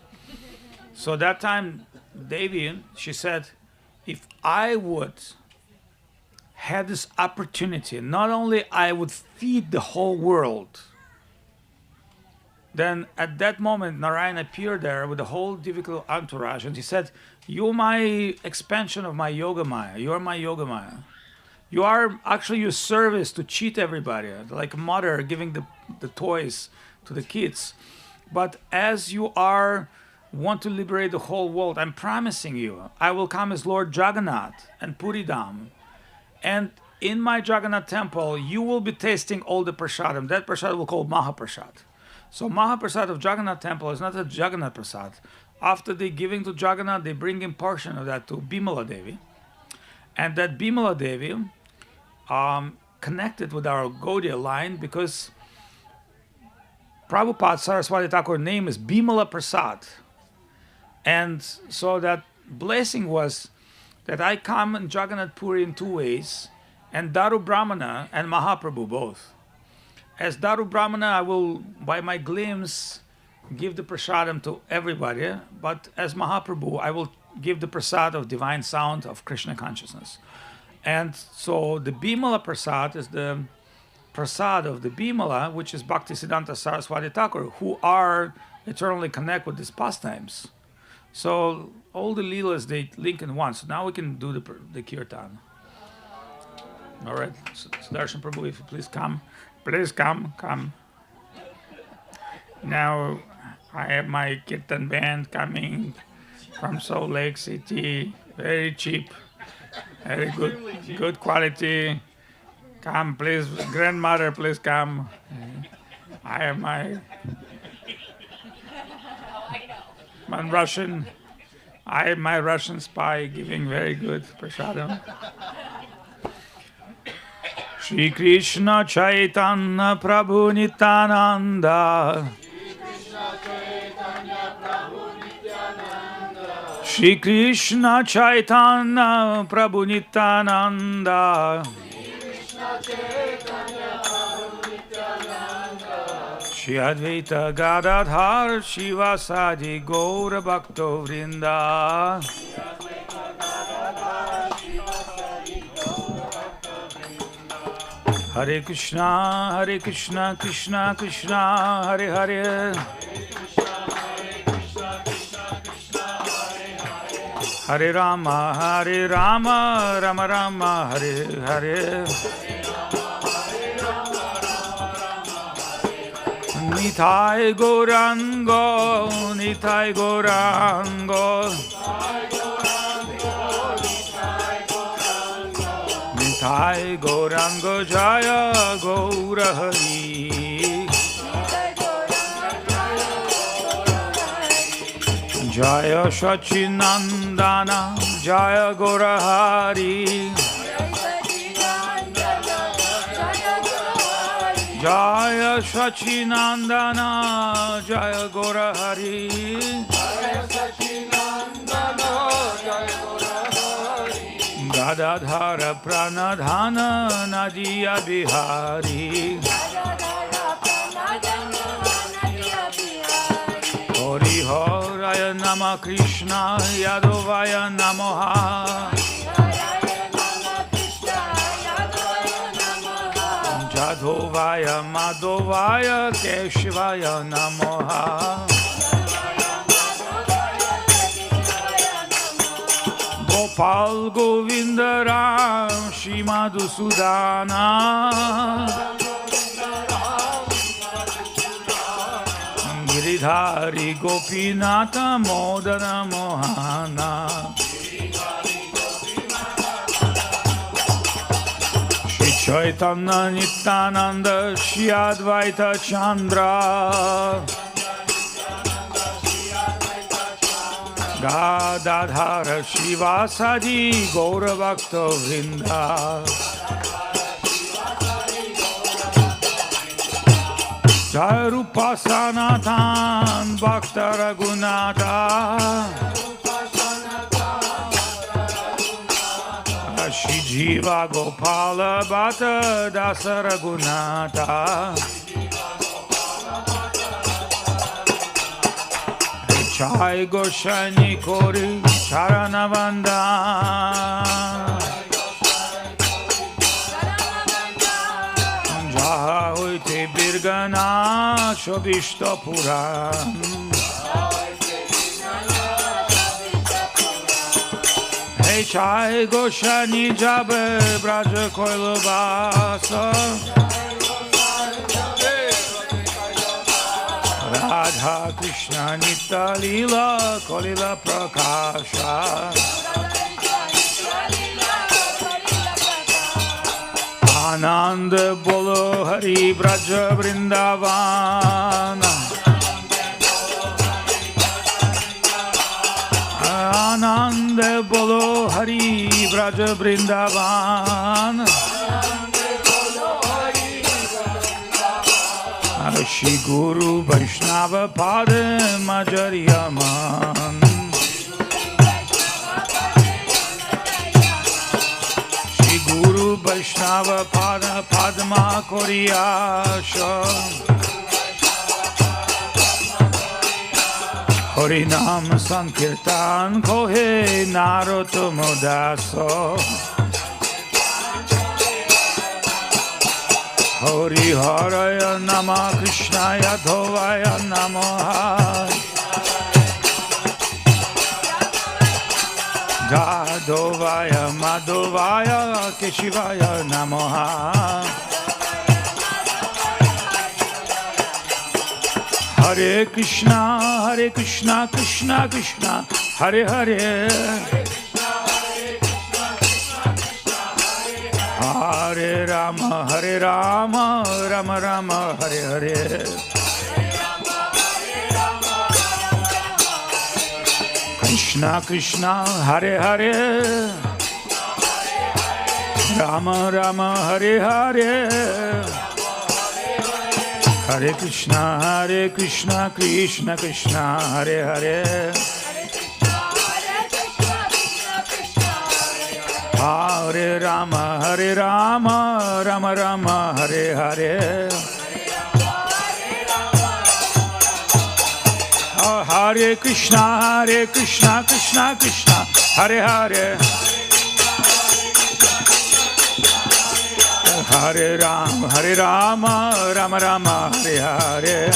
So that time, Devi, she said, if I would have this opportunity, not only I would feed the whole world. Then at that moment, Narayan appeared there with a whole difficult entourage, and he said, you're my expansion of my Yoga Maya. You're my Yoga Maya. You are actually your service to cheat everybody, like a mother giving the toys to the kids. But as you want to liberate the whole world, I'm promising you, I will come as Lord Jagannath and Puridam. And in my Jagannath temple, you will be tasting all the prasadam. That prasadam will call Mahaprasad. So Mahaprasad of Jagannath temple is not a Jagannath Prasad. After they giving to Jagannath, they bring in portion of that to Bimala Devi. And that Bimala Devi connected with our Gaudiya line because Prabhupada Saraswati Thakur name is Bimala Prasad. And so that blessing was that I come in Jagannath Puri in two ways, and Daru Brahmana and Mahaprabhu both. As Daru Brahmana, I will, by my glimpse, give the prasadam to everybody, but as Mahaprabhu, I will give the prasad of divine sound of Krishna consciousness. And so the Bimala Prasad is the prasad of the Bimala, which is Bhaktisiddhanta Saraswati Thakur, who are eternally connected with these pastimes. So all the Leelas, they link in one. So now we can do the kirtan. All right, Sudarshan Prabhu, if you please come. Please come. Now I have my kirtan band coming from Salt Lake City. Very cheap, very good quality. Come, please, grandmother, please come. I have my Russian. I have my Russian spy giving very good prasadam. Shri Krishna Chaitanya Prabhu Nityananda. Shri Krishna Chaitanya Prabhu Nityananda. Shri Advaita Gadadhar Shivasadi Gaura Bhakto Vrinda. Hare Krishna, Krishna Krishna, Hare Hare. Hare Rama, Rama Rama, Hare Hare. Nitai Gaurango, Nitai Gaurango. Nitai Gaurango Jaya Gaura Hari. Jaya Shachinandana Jaya Gaura Hari. Jaya Shachinandana Jaya Gaura Hari. Gadadhara Pranadhana Nadia Bihari. Hori Horaya Nama Krishna Yadovaya Namaha. Jadovaya Madhovaya Keshivaya Namaha. Gopal Govinda Ram Shri Madhusudana. Giridhari Gopinata Modana Mohana. Shri Chaitanya Nityananda Shri Advaita Chandra. Gadadhara Shivasadi Gaura Bhakta Vrinda. Jai Rupa Sanatan Bhakta Raghunatha. Shri Jiva Gopala Bhatta Dasa Raghunatha. Chai Goshani Kori Charanavanda. Jaha Hoite Birgana Shobishta Puran. Hey Chai Goshani Jabe Braja Koilabasa. Radha Krishna Nitya Leela Kolila Prakasha. Ananda Bolo Hari Braja Vrindavana. Ananda Bolo Hari Braja Vrindavana. Shri Guru Vaishnava Padma Jariyaman. Shri Guru Vaishnava Padma Koriyasha. Harinam Sankirtan Kohe Narottama Daso. Hari Haraya Nama Krishnaya Dhovaya Namaha. Jadovaya Madhovaya Keshivaya Namaha. Hare Krishna, Krishna Krishna, Hare Hare. Hare Rama, Rama Rama, Hare Hare. Krishna Krishna, Hare Hare. Rama Rama, Hare Hare. Hare Krishna, Krishna Krishna, Hare Hare. Hare Rama, Rama Rama, Hare Hare. Hare Krishna, Krishna Krishna, Hare Hare. Hare Rama, Rama Rama, Hare Hare.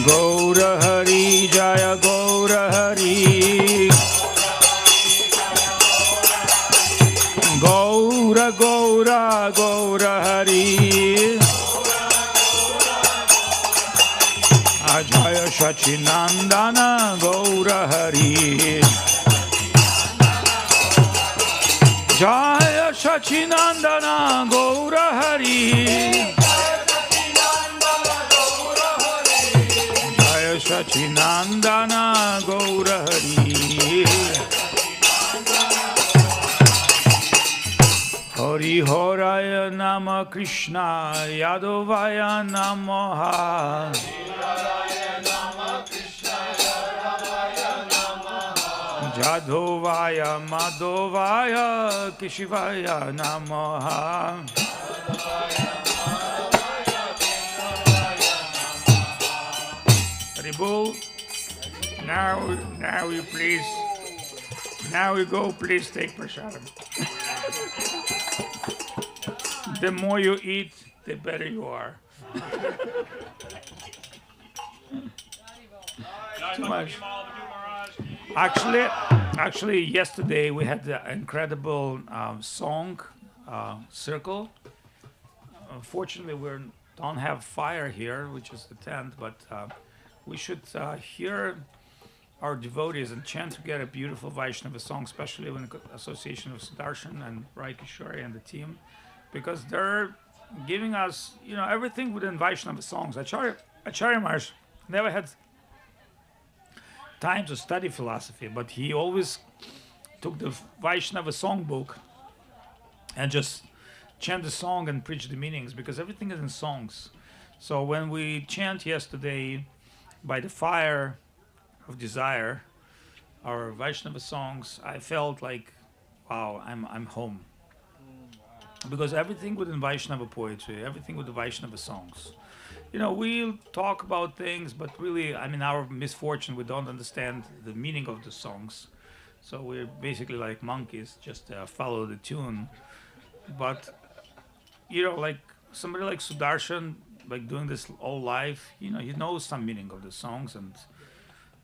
Gaura Hari, Jaya Gaura Hari. Gaura Gaura Gaura Hari. Jaya Sachinandana Gaura Hari. Jaya Sachinandana Gaura Hari. Jaya Sachinandana Gaura Hari. Hari Haraya Nama Krishna Yadovaya Namaha. Jadovaya Madhovaya Keshivaya Namaha. Haribol. Now you please. Now you go. Please take prasadam. The more you eat, the better you are. Too much. Actually, yesterday we had the incredible song circle. Unfortunately, we don't have fire here, which is the tent, but we should hear our devotees and chant together beautiful Vaishnava song, especially in the association of Sudarshan and Rai Kishore and the team, because they're giving us, everything within Vaishnava songs. Acharya Maharaj never had time to study philosophy, but he always took the Vaishnava songbook and just chant the song and preach the meanings, because everything is in songs. So when we chant yesterday by the fire of desire, our Vaishnava songs, I felt like, wow, I'm home. Because everything within Vaishnava poetry, everything with the Vaishnava songs, we'll talk about things, but really, our misfortune, we don't understand the meaning of the songs. So we're basically like monkeys, just follow the tune. But, like somebody like Sudarshan, like doing this all life, he knows some meaning of the songs. And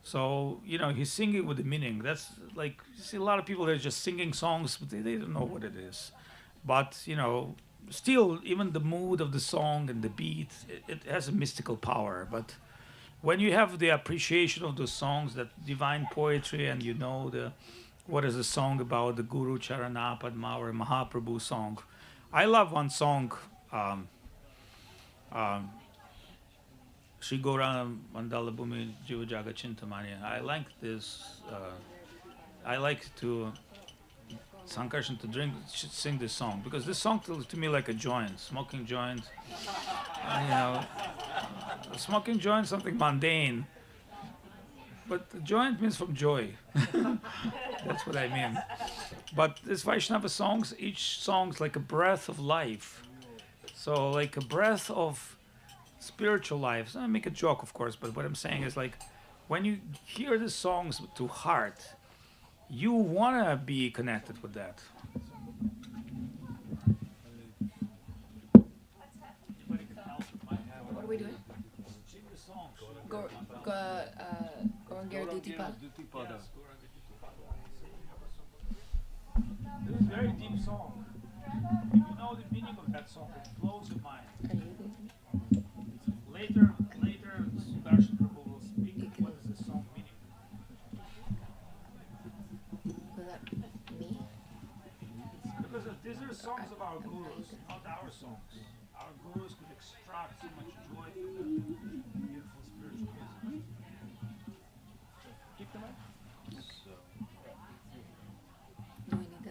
so, he's singing with the meaning. That's like, you see a lot of people that are just singing songs, but they don't know what it is. But, still, even the mood of the song and the beat, it has a mystical power. But when you have the appreciation of those songs, that divine poetry, and what is the song about, the Guru Charana Padma or Mahaprabhu song. I love one song, Shri Gaura Mandala Bhumi Jiva Jaga Chintamani. I like this. I like to Sankarshan to drink should sing this song, because this song feels to me like a joint, smoking joint. Smoking joint, something mundane, but the joint means from joy. That's what I mean. But this Vaishnava songs, each song's like a breath of life. So like a breath of spiritual life. So I make a joke, of course, but what I'm saying is like, when you hear the songs to heart, you want to be connected with that. What are we doing? Gorangir Dutipada. This is a very deep song. If you know the meaning of that song, it blows your mind. Later, Sudarshan Prabhu will speak what is the song meaning. Because these are songs of our gurus, not our songs. Our gurus could extract so much joy from the beautiful spiritual music. Keep them up. Do we need to?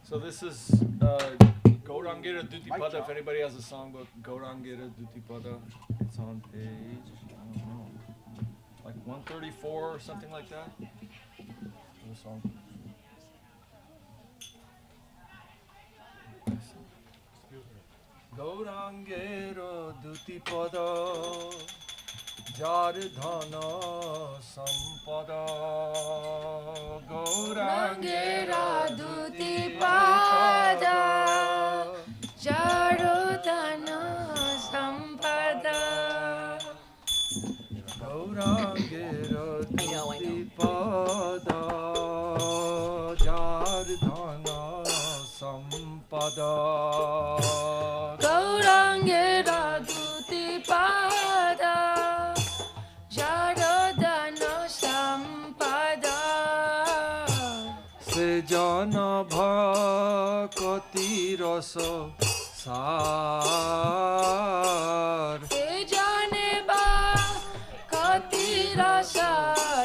So this is Gaurangira Dutipada. If anybody has a song about Gaurangira Dutipada, it's on page, I don't know, like 134 or something like that. The song. Gaurangira Dutipada, Jar Dhana Sampada. Gaurangira Dutipada, Jarodhana Sampada. Gaurangira Dutipada, Jardhana Sampada. Gaurangira Dutipada, Jarodhana Sampada. Sejana Bhakati Rasa Sar. Sejane Bhakati Rasa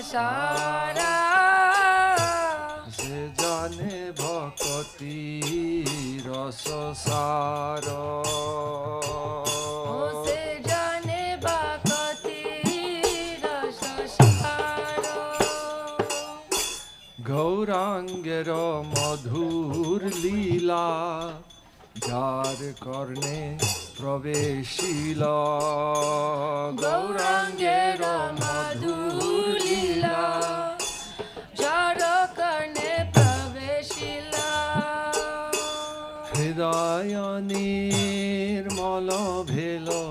Sara. Sejane Bhakati Rasa Sara. Sejane Bhakati Rasa Sara. Gaurangera Madhur Leela, Jar Karne Praveshila. Gaurangera Madhur Leela, Jar Karne Praveshila. Hridaya Nirmala Bhelo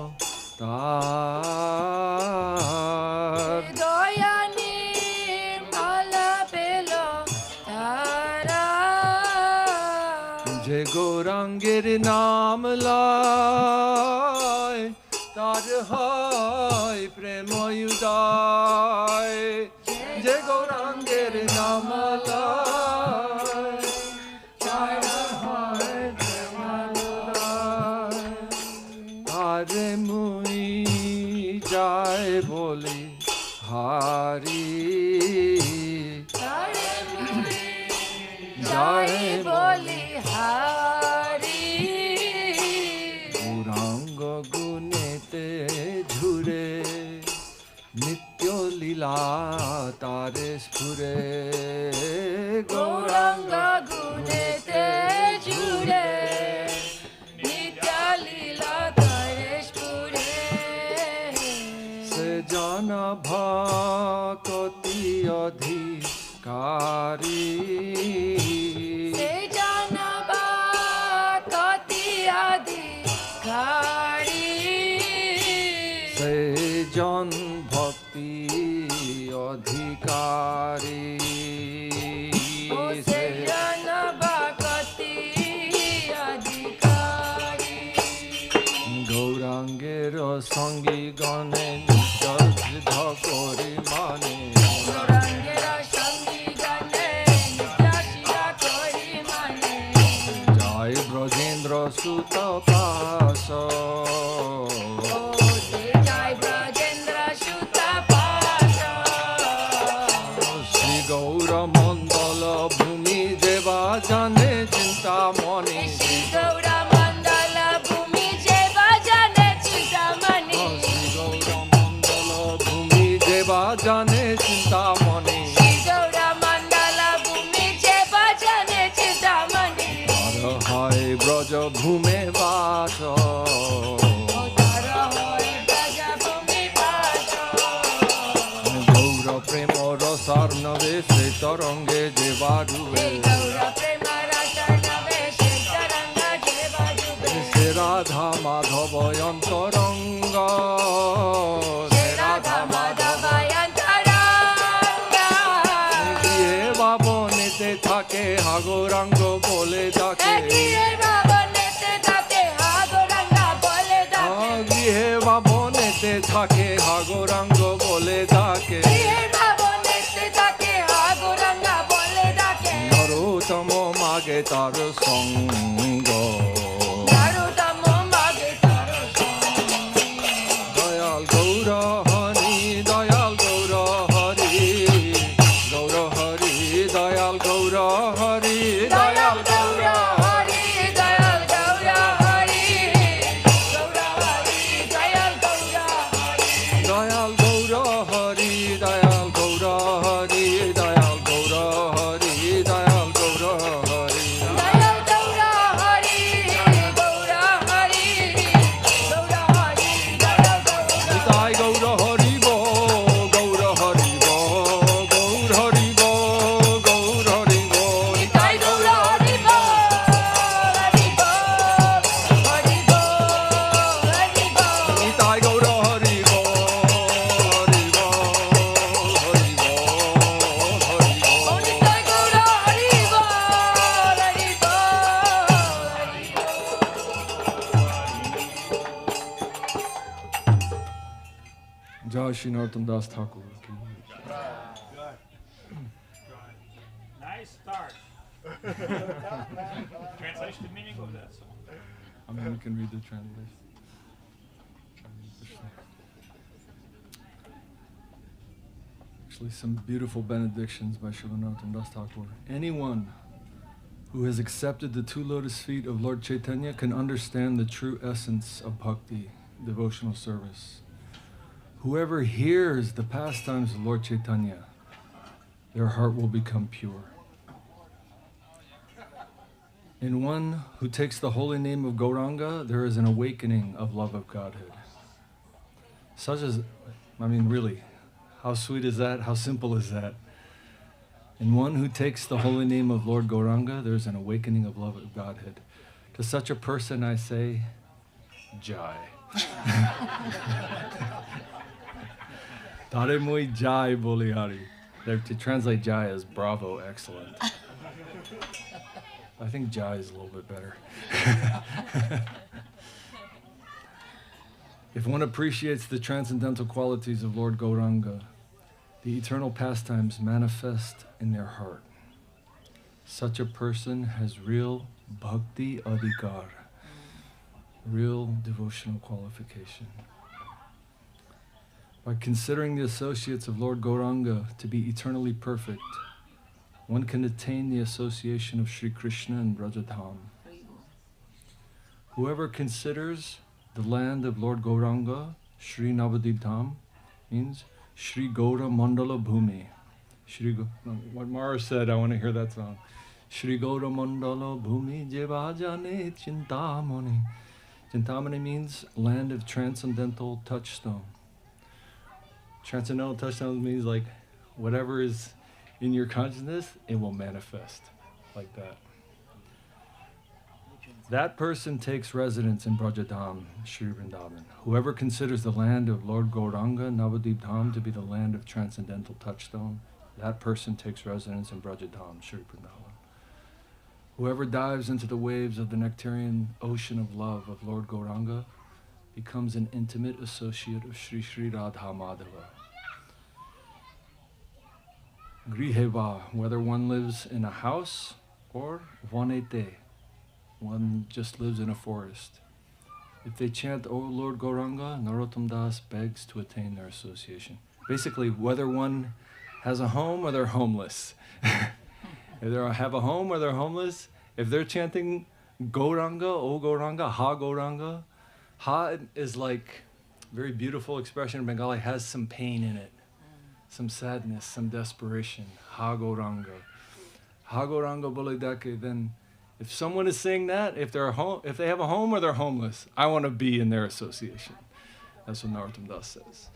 Tar. Hridaya Nirmala Bhelo Tara. Je Gaurangir Naam Lai, Tar Hai Prema Udai. Je Gaurangir Naam Lai, Tar Hai Prema Udai. Tare Mui Jai Boli Hari. Tare Mui Jai Boli Hari. Gauranga Gunete Jhure, Nitya Lila Tare Sphure. Gauranga Gunete Jhure, Nitya Lila Tare Sphure. Sejana Bhakati Adhikari. Sejana Bhakati Adhikari. Sejan Bhakti Adhikari. Sejana Bhakati Adhikari. Gaurangera Sangi Gane Nitya Kori Mane. Gaurangera Sangi Gane Nitya Kori Mane. Jai Brajendra Suta Pasa. Jai Brajendra Shuta Pasa. jane chintamani. Shri Gaura Mandala Bhumi Seva Jane Chintamani. Tara hai braja bhume vacha. Tara hoy Braja Bhumi Vacha. Gaura prema rasar nave se tarange deva dube. Gaura Prema Rasa Nave Shri Taranga Deva Dube. Se Radha Madhava antaranga. Se Radha Madhava Antaranga. Grihe babonete thake hagorango bole dake. Grihe Babonete Take Hagoranga Bole Dake. Grihe babonete thake hagorango bole dake. Grihe Babonete Take Hagoranga Bole Dake. Narottama mage tar sango. Narottama mage tar sango. Dayal Gaura Hari, Dayal Gaura Hari, Gaura Hari, Dayal Gaura Hari, Dayal Gaura Hari, Dayal Gaura Hari, Gaura Hari, Dayal Gaura Hari, Dayal Gaura Hari, Dayal Gaura Hari, Dayal Gaura Hari, Dayal Gaura Hari. Dayal Gaura Hari, Gaura Hari, Gaura Hari, Dayal Gaura. Nitai Gaura Hari Bo, Gaura Hari Bo, Gaur Hari Bo, Gaur Hari Bo. Nitai Gaura Hari Bo, Hari Bo, Hari Bo, Hari Bo. Nitai Gaura Hari Bo, Hari Bo, Hari Bo, Hari Bo. Nitai Gaura Hari Bo, Hari Bo, Hari Bo. Jai Shri Narottam Das Thakur ki. Nice start. Translation the meaning of that song. I mean, you can read the translation. Actually, some beautiful benedictions by Srila Narottam Das Thakur. Anyone who has accepted the two lotus feet of Lord Chaitanya can understand the true essence of bhakti, devotional service. Whoever hears the pastimes of Lord Chaitanya, their heart will become pure. In one who takes the holy name of Gauranga, there is an awakening of love of Godhead. Such as, I mean, really, how sweet is that? How simple is that? In one who takes the holy name of Lord Gauranga, there is an awakening of love of Godhead. To such a person I say, Jai. Tare moi Jai boli hari. To translate Jai as bravo, excellent. I think Jai is a little bit better. If one appreciates the transcendental qualities of Lord Gauranga, the eternal pastimes manifest in their heart. Such a person has real bhakti adhikar, real devotional qualification. By considering the associates of Lord Gauranga to be eternally perfect, one can attain the association of Sri Krishna and Brajadham. Whoever considers the land of Lord Gauranga, Sri Navadip Dham, means Sri Gaura Mandala Bhumi. What Mara said, I want to hear that song. Sri Gaura Mandala Bhumi Jeva Jane Chintamani. Chintamani means land of transcendental touchstone. Transcendental touchstone means like whatever is in your consciousness, it will manifest like that. That person takes residence in Brajadham, Sri Vrindavan. Whoever considers the land of Lord Gauranga, Navadip Dham, to be the land of transcendental touchstone, that person takes residence in Brajadham, Sri Vrindavan. Whoever dives into the waves of the nectarian ocean of love of Lord Gauranga becomes an intimate associate of Sri Sri Radha Madhava. Griheva, whether one lives in a house or vanete, one just lives in a forest. If they chant, O Lord Gauranga, Narottam Das begs to attain their association. Basically, whether one has a home or they're homeless. If they have a home or they're homeless, if they're chanting Gauranga, O Gauranga, Ha Gauranga, Ha is like very beautiful expression in Bengali, has some pain in it. some sadness, some desperation. Hagoranga. Hagoranga Bolidake. Then if someone is saying that, if they're home, if they have a home or they're homeless, I want to be in their association. That's what Narottam Das says.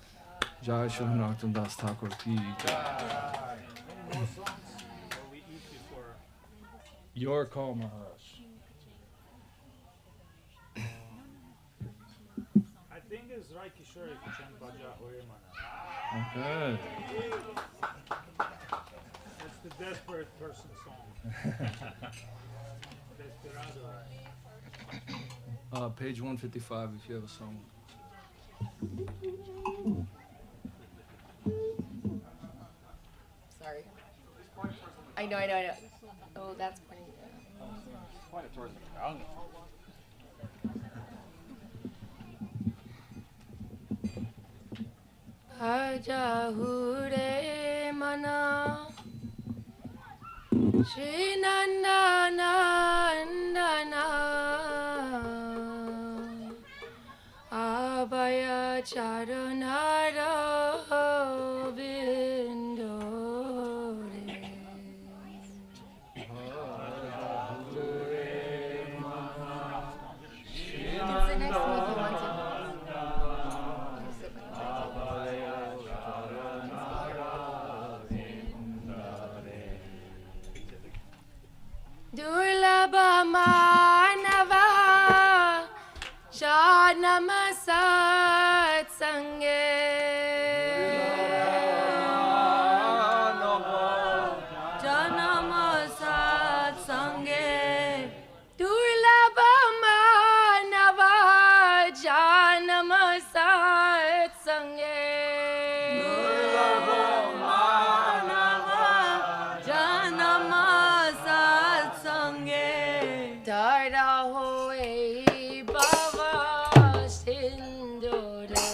Jai Shri Narottam Das Thakur Ki Jai. Your call, Maharaj. I think it's right, Kishore, if you chant Bhaja Hore Mana. Okay. It's the desperate person song. Desperado. Page 155 if you have a song. Sorry. I know. Oh, that's pointing. Point it towards the ground. Bhaja Hore Mana Shri Nandana Abhaya Charanara Vindore. You can sit next to me if you want to. Durlabha Manava Janama Satsange Janama Satsange Durlabha Manava Janama Satsange Durlabha Manava Janama Dara hoye baba sindore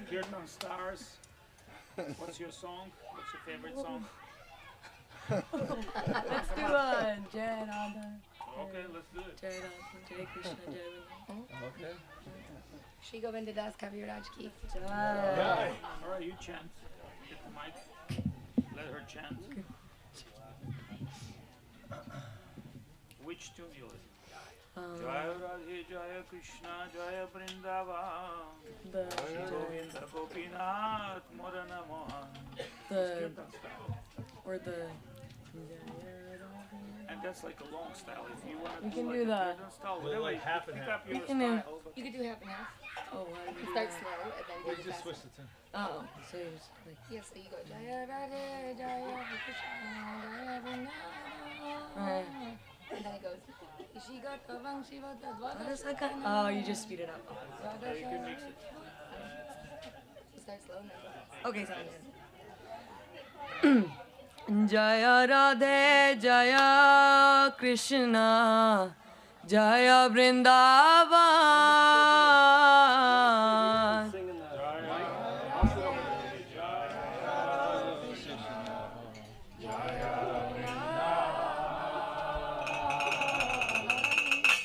Kirtan Stars. What's your song? What's your favorite song? Let's do Jai Radha. Okay, let's do it. Jai Radha, Jai Krishna, Jai Radha. Okay. Sri Govinda Das Kaviraj ki. Jai. All right, you chant. Get the mic. Let her chant. Which tune you listen? Jaya Radhe Jaya Krishna Jaya Vrindavan Sri Govinda Gopinath Morana Mohan. Or the. And that's like a long style. If you want to You do can like do a that. Kirtan style, Well, whatever, like half and pick half. up your You can do- style. but- You could do half and half. Oh, how do you do Start that? slow and then We do just fast. switched the tune. Oh, so you just like. Yes, so you go Jaya Radhe Jaya Krishna Jaya Vrindavan. Alright. And then it goes Ishiga Tavang Shiva Tadvada. Oh, you just speed it up. Yeah, you can mix it. Start slow now. Okay, sounds good. Jaya Radhe Jaya Krishna Jaya Vrindavan.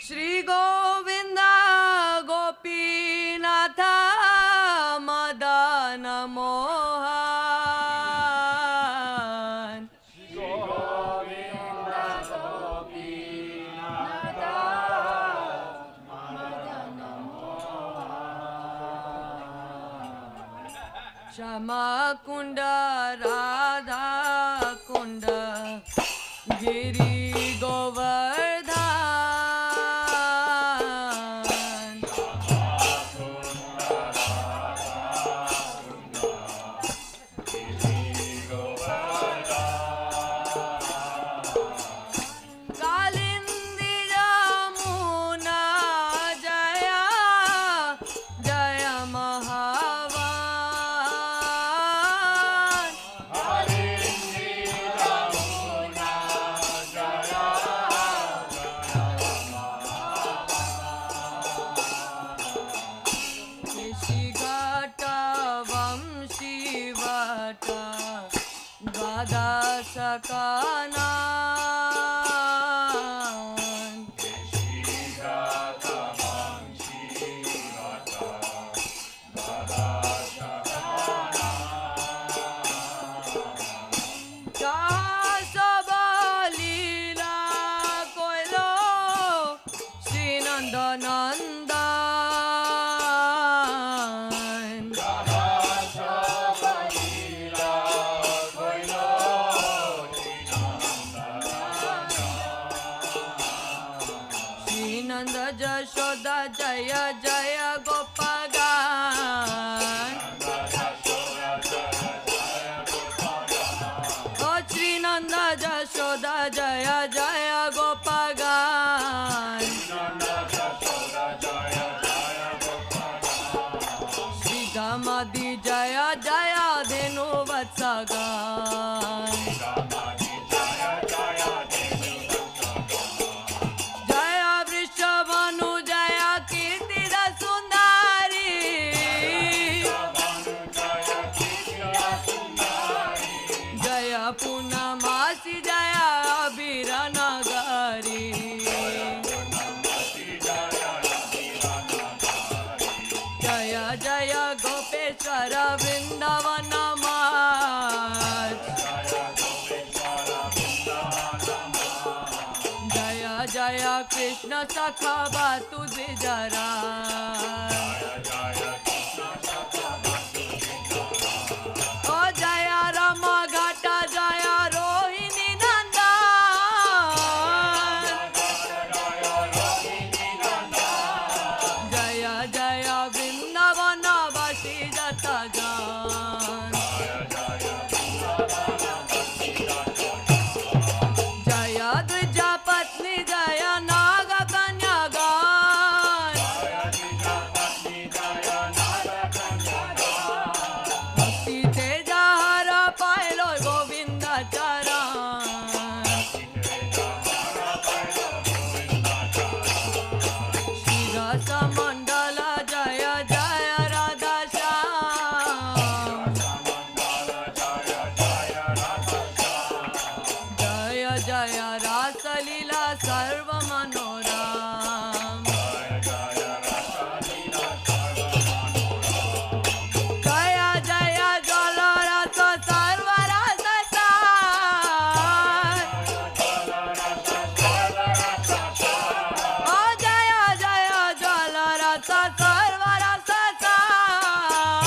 Sri Govinda Gopinatha Madana Mohan. Shama Kunda Radha Kunda Giri Govardhan. Kalindi Yamuna Jaya Jaya Mahavan. Kishigata Vamshi Vata Gada Sakana. Sabalila Koilo Sri Nandanandan. Sri Nanda Jashoda Jaya Jaya Gopagan. Oh Sri Nanda Jashoda Jaya Jaya Gopagan. Sri Damadi Jaya Jaya Dhenu Vatsagan. Jaya Vrishabhanu Jaya Kirtida Sundari. Jaya Punamasi Jaya Abhiranagari. Jaya Jaya Gopeshwara Vrindavana Mat. Jaya Jaya Krishna Sakha Batu Dvijara. Oh Jaya Rama Ghata Jaya Rohini Nandan. Jaya Jaya Vrindavana Vasi Jata Jan. Jaya Dvija Patni Jaya Naga Kanyagan. Bhakti Teja Hara Pailo Govinda Charan. Shri Rasa Mandala Jaya Jaya Radha Shyam. Jaya Jaya Rasa Leela Sarva Manoram. Jaya Jaya Jala Rasa Sarva Rasa Sar. Oh Jaya Jaya Jala Rasa Sarva Rasa Sar.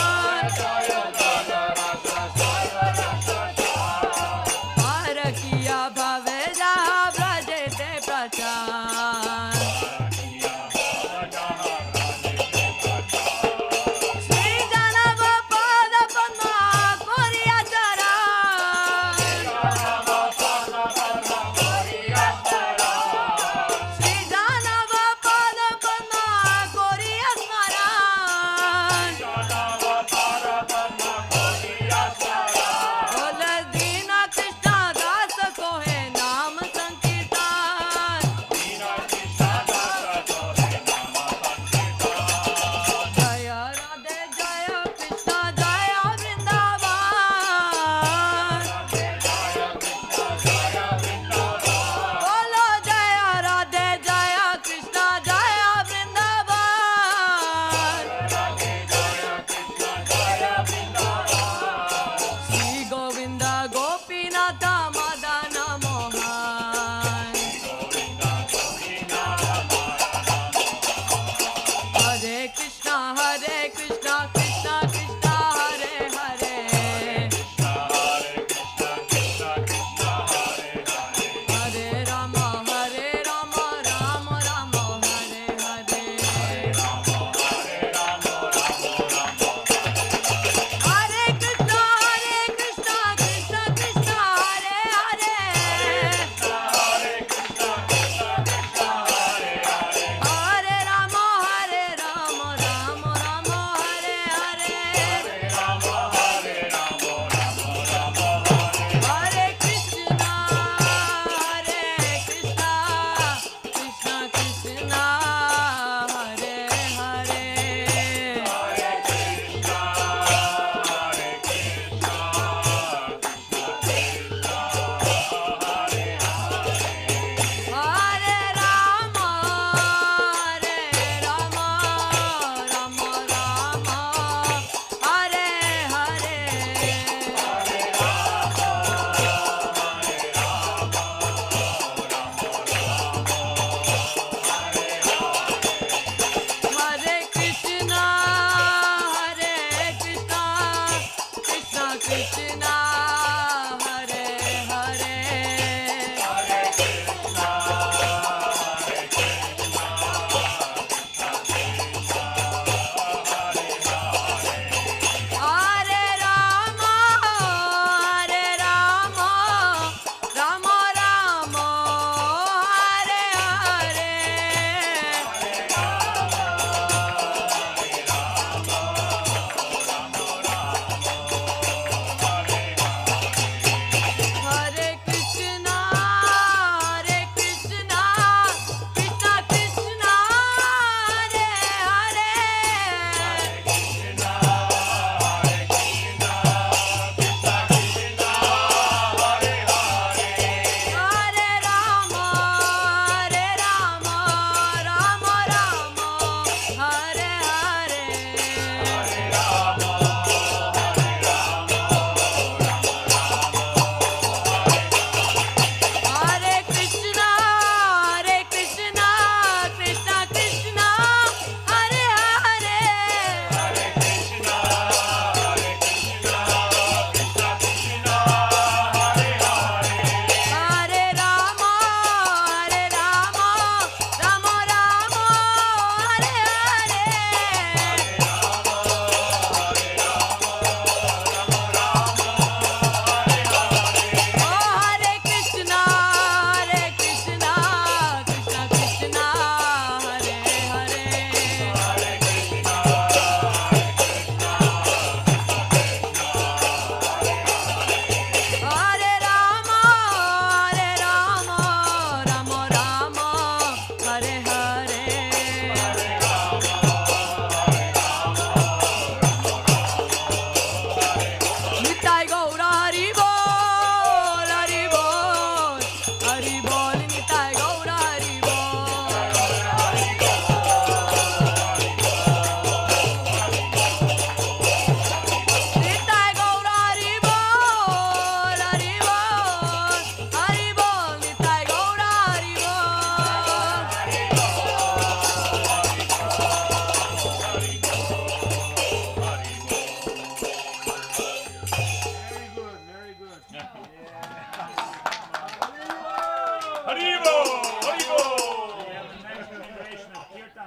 Parakiya Bhave Jaha Brajete Prachar. Sri Janava Pada Padma Koriya Charan. Sri Janava Pada Padma Koriya Charan.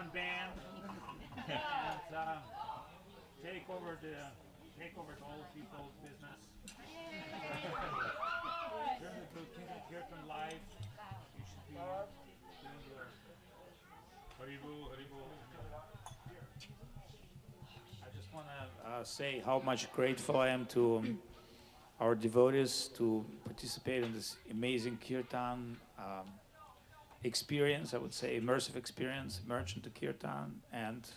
kirtan band and take over the old people's business. Turn it to kirtan life. You should be doing your Haribu, Haribu. I just want to say how much grateful I am to our devotees to participate in this amazing kirtan experience. I would say immersive experience, immersion to kirtan. And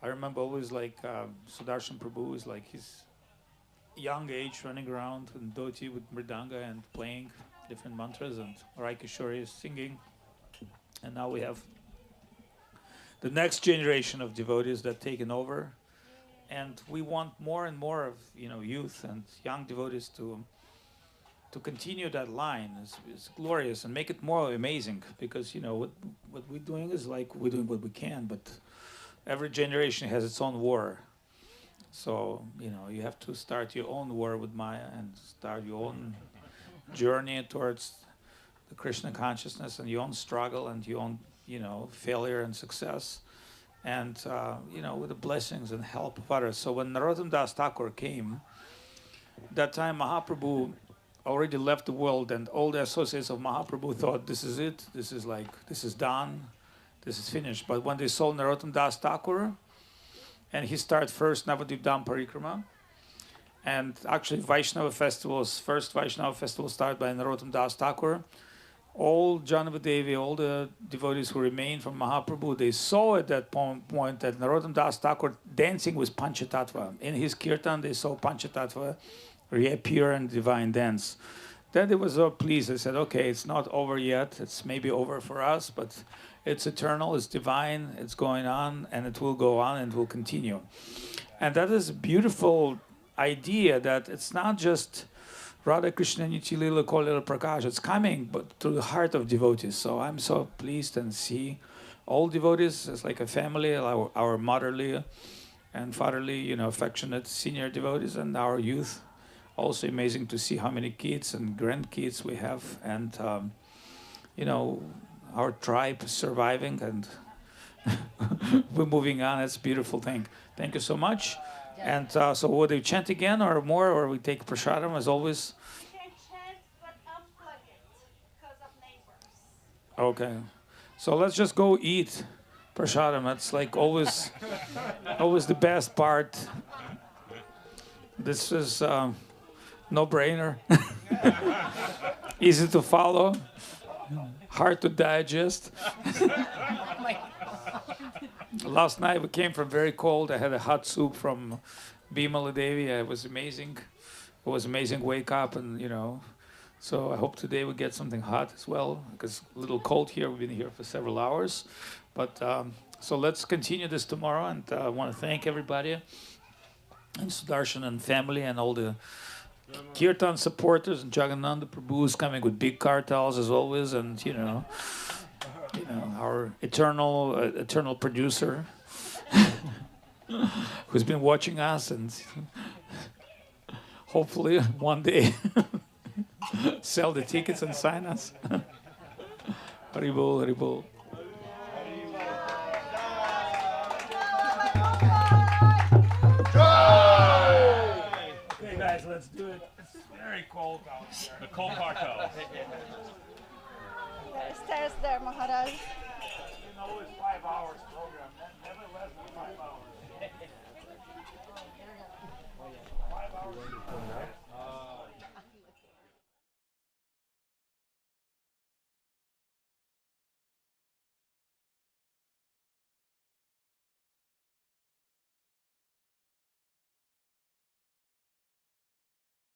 I remember always like Sudarshan Prabhu is like his young age running around in dhoti with mridanga and playing different mantras, and Rai Kishori is singing. And now we have the next generation of devotees that taken over. And we want more and more of youth and young devotees to continue that line. It's glorious and make it more amazing, because what we're doing is like we're doing what we can, but every generation has its own war. So you have to start your own war with Maya and start your own journey towards the Krishna consciousness and your own struggle and your own failure and success. And with the blessings and help of others. So when Narottam Das Thakur came, that time Mahaprabhu already left the world, and all the associates of Mahaprabhu thought, this is it, this is done, this is finished. But when they saw Narottam Das Thakur, and he started first Navadvip Dham Parikrama, and actually first Vaishnava festival started by Narottam Das Thakur. All Janavadevi, all the devotees who remained from Mahaprabhu, they saw at that point that Narottam Das Thakur dancing with Panchatattva. In his kirtan, they saw Panchatattva reappear in divine dance. Then they were so pleased. They said, okay, it's not over yet. It's maybe over for us, but it's eternal, it's divine, it's going on, and it will go on and will continue. And that is a beautiful idea, that it's not just Radha Krishna Nitya Lila Kolila Prakash, it's coming but to the heart of devotees. So I'm so pleased and see all devotees as like a family, our motherly and fatherly, affectionate senior devotees, and our youth. Also amazing to see how many kids and grandkids we have, and our tribe surviving, and we're moving on. It's a beautiful thing. Thank you so much. And so would they chant again or more, or we take prasadam as always? You can chant, but unplug it because of neighbors. Okay. So let's just go eat prasadam. That's like always the best part. This is no-brainer. Easy to follow. Hard to digest. Last night we came from very cold. I had a hot soup from Bimala Devi. It was amazing. It was amazing wake up, and so I hope today we get something hot as well, because a little cold here. We've been here for several hours. But so let's continue this tomorrow, and I want to thank everybody and Sudarshan and family and all the Kirtan supporters, and Jagannatha Prabhu is coming with big cartels as always, and our eternal producer who's been watching us, and hopefully one day sell the tickets and sign us. Haribol, Haribol. Okay, guys, let's do it. It's very cold out here. The cold cartel. There's stairs there, Maharaj. It's 5 hours program, never less than 5 hours.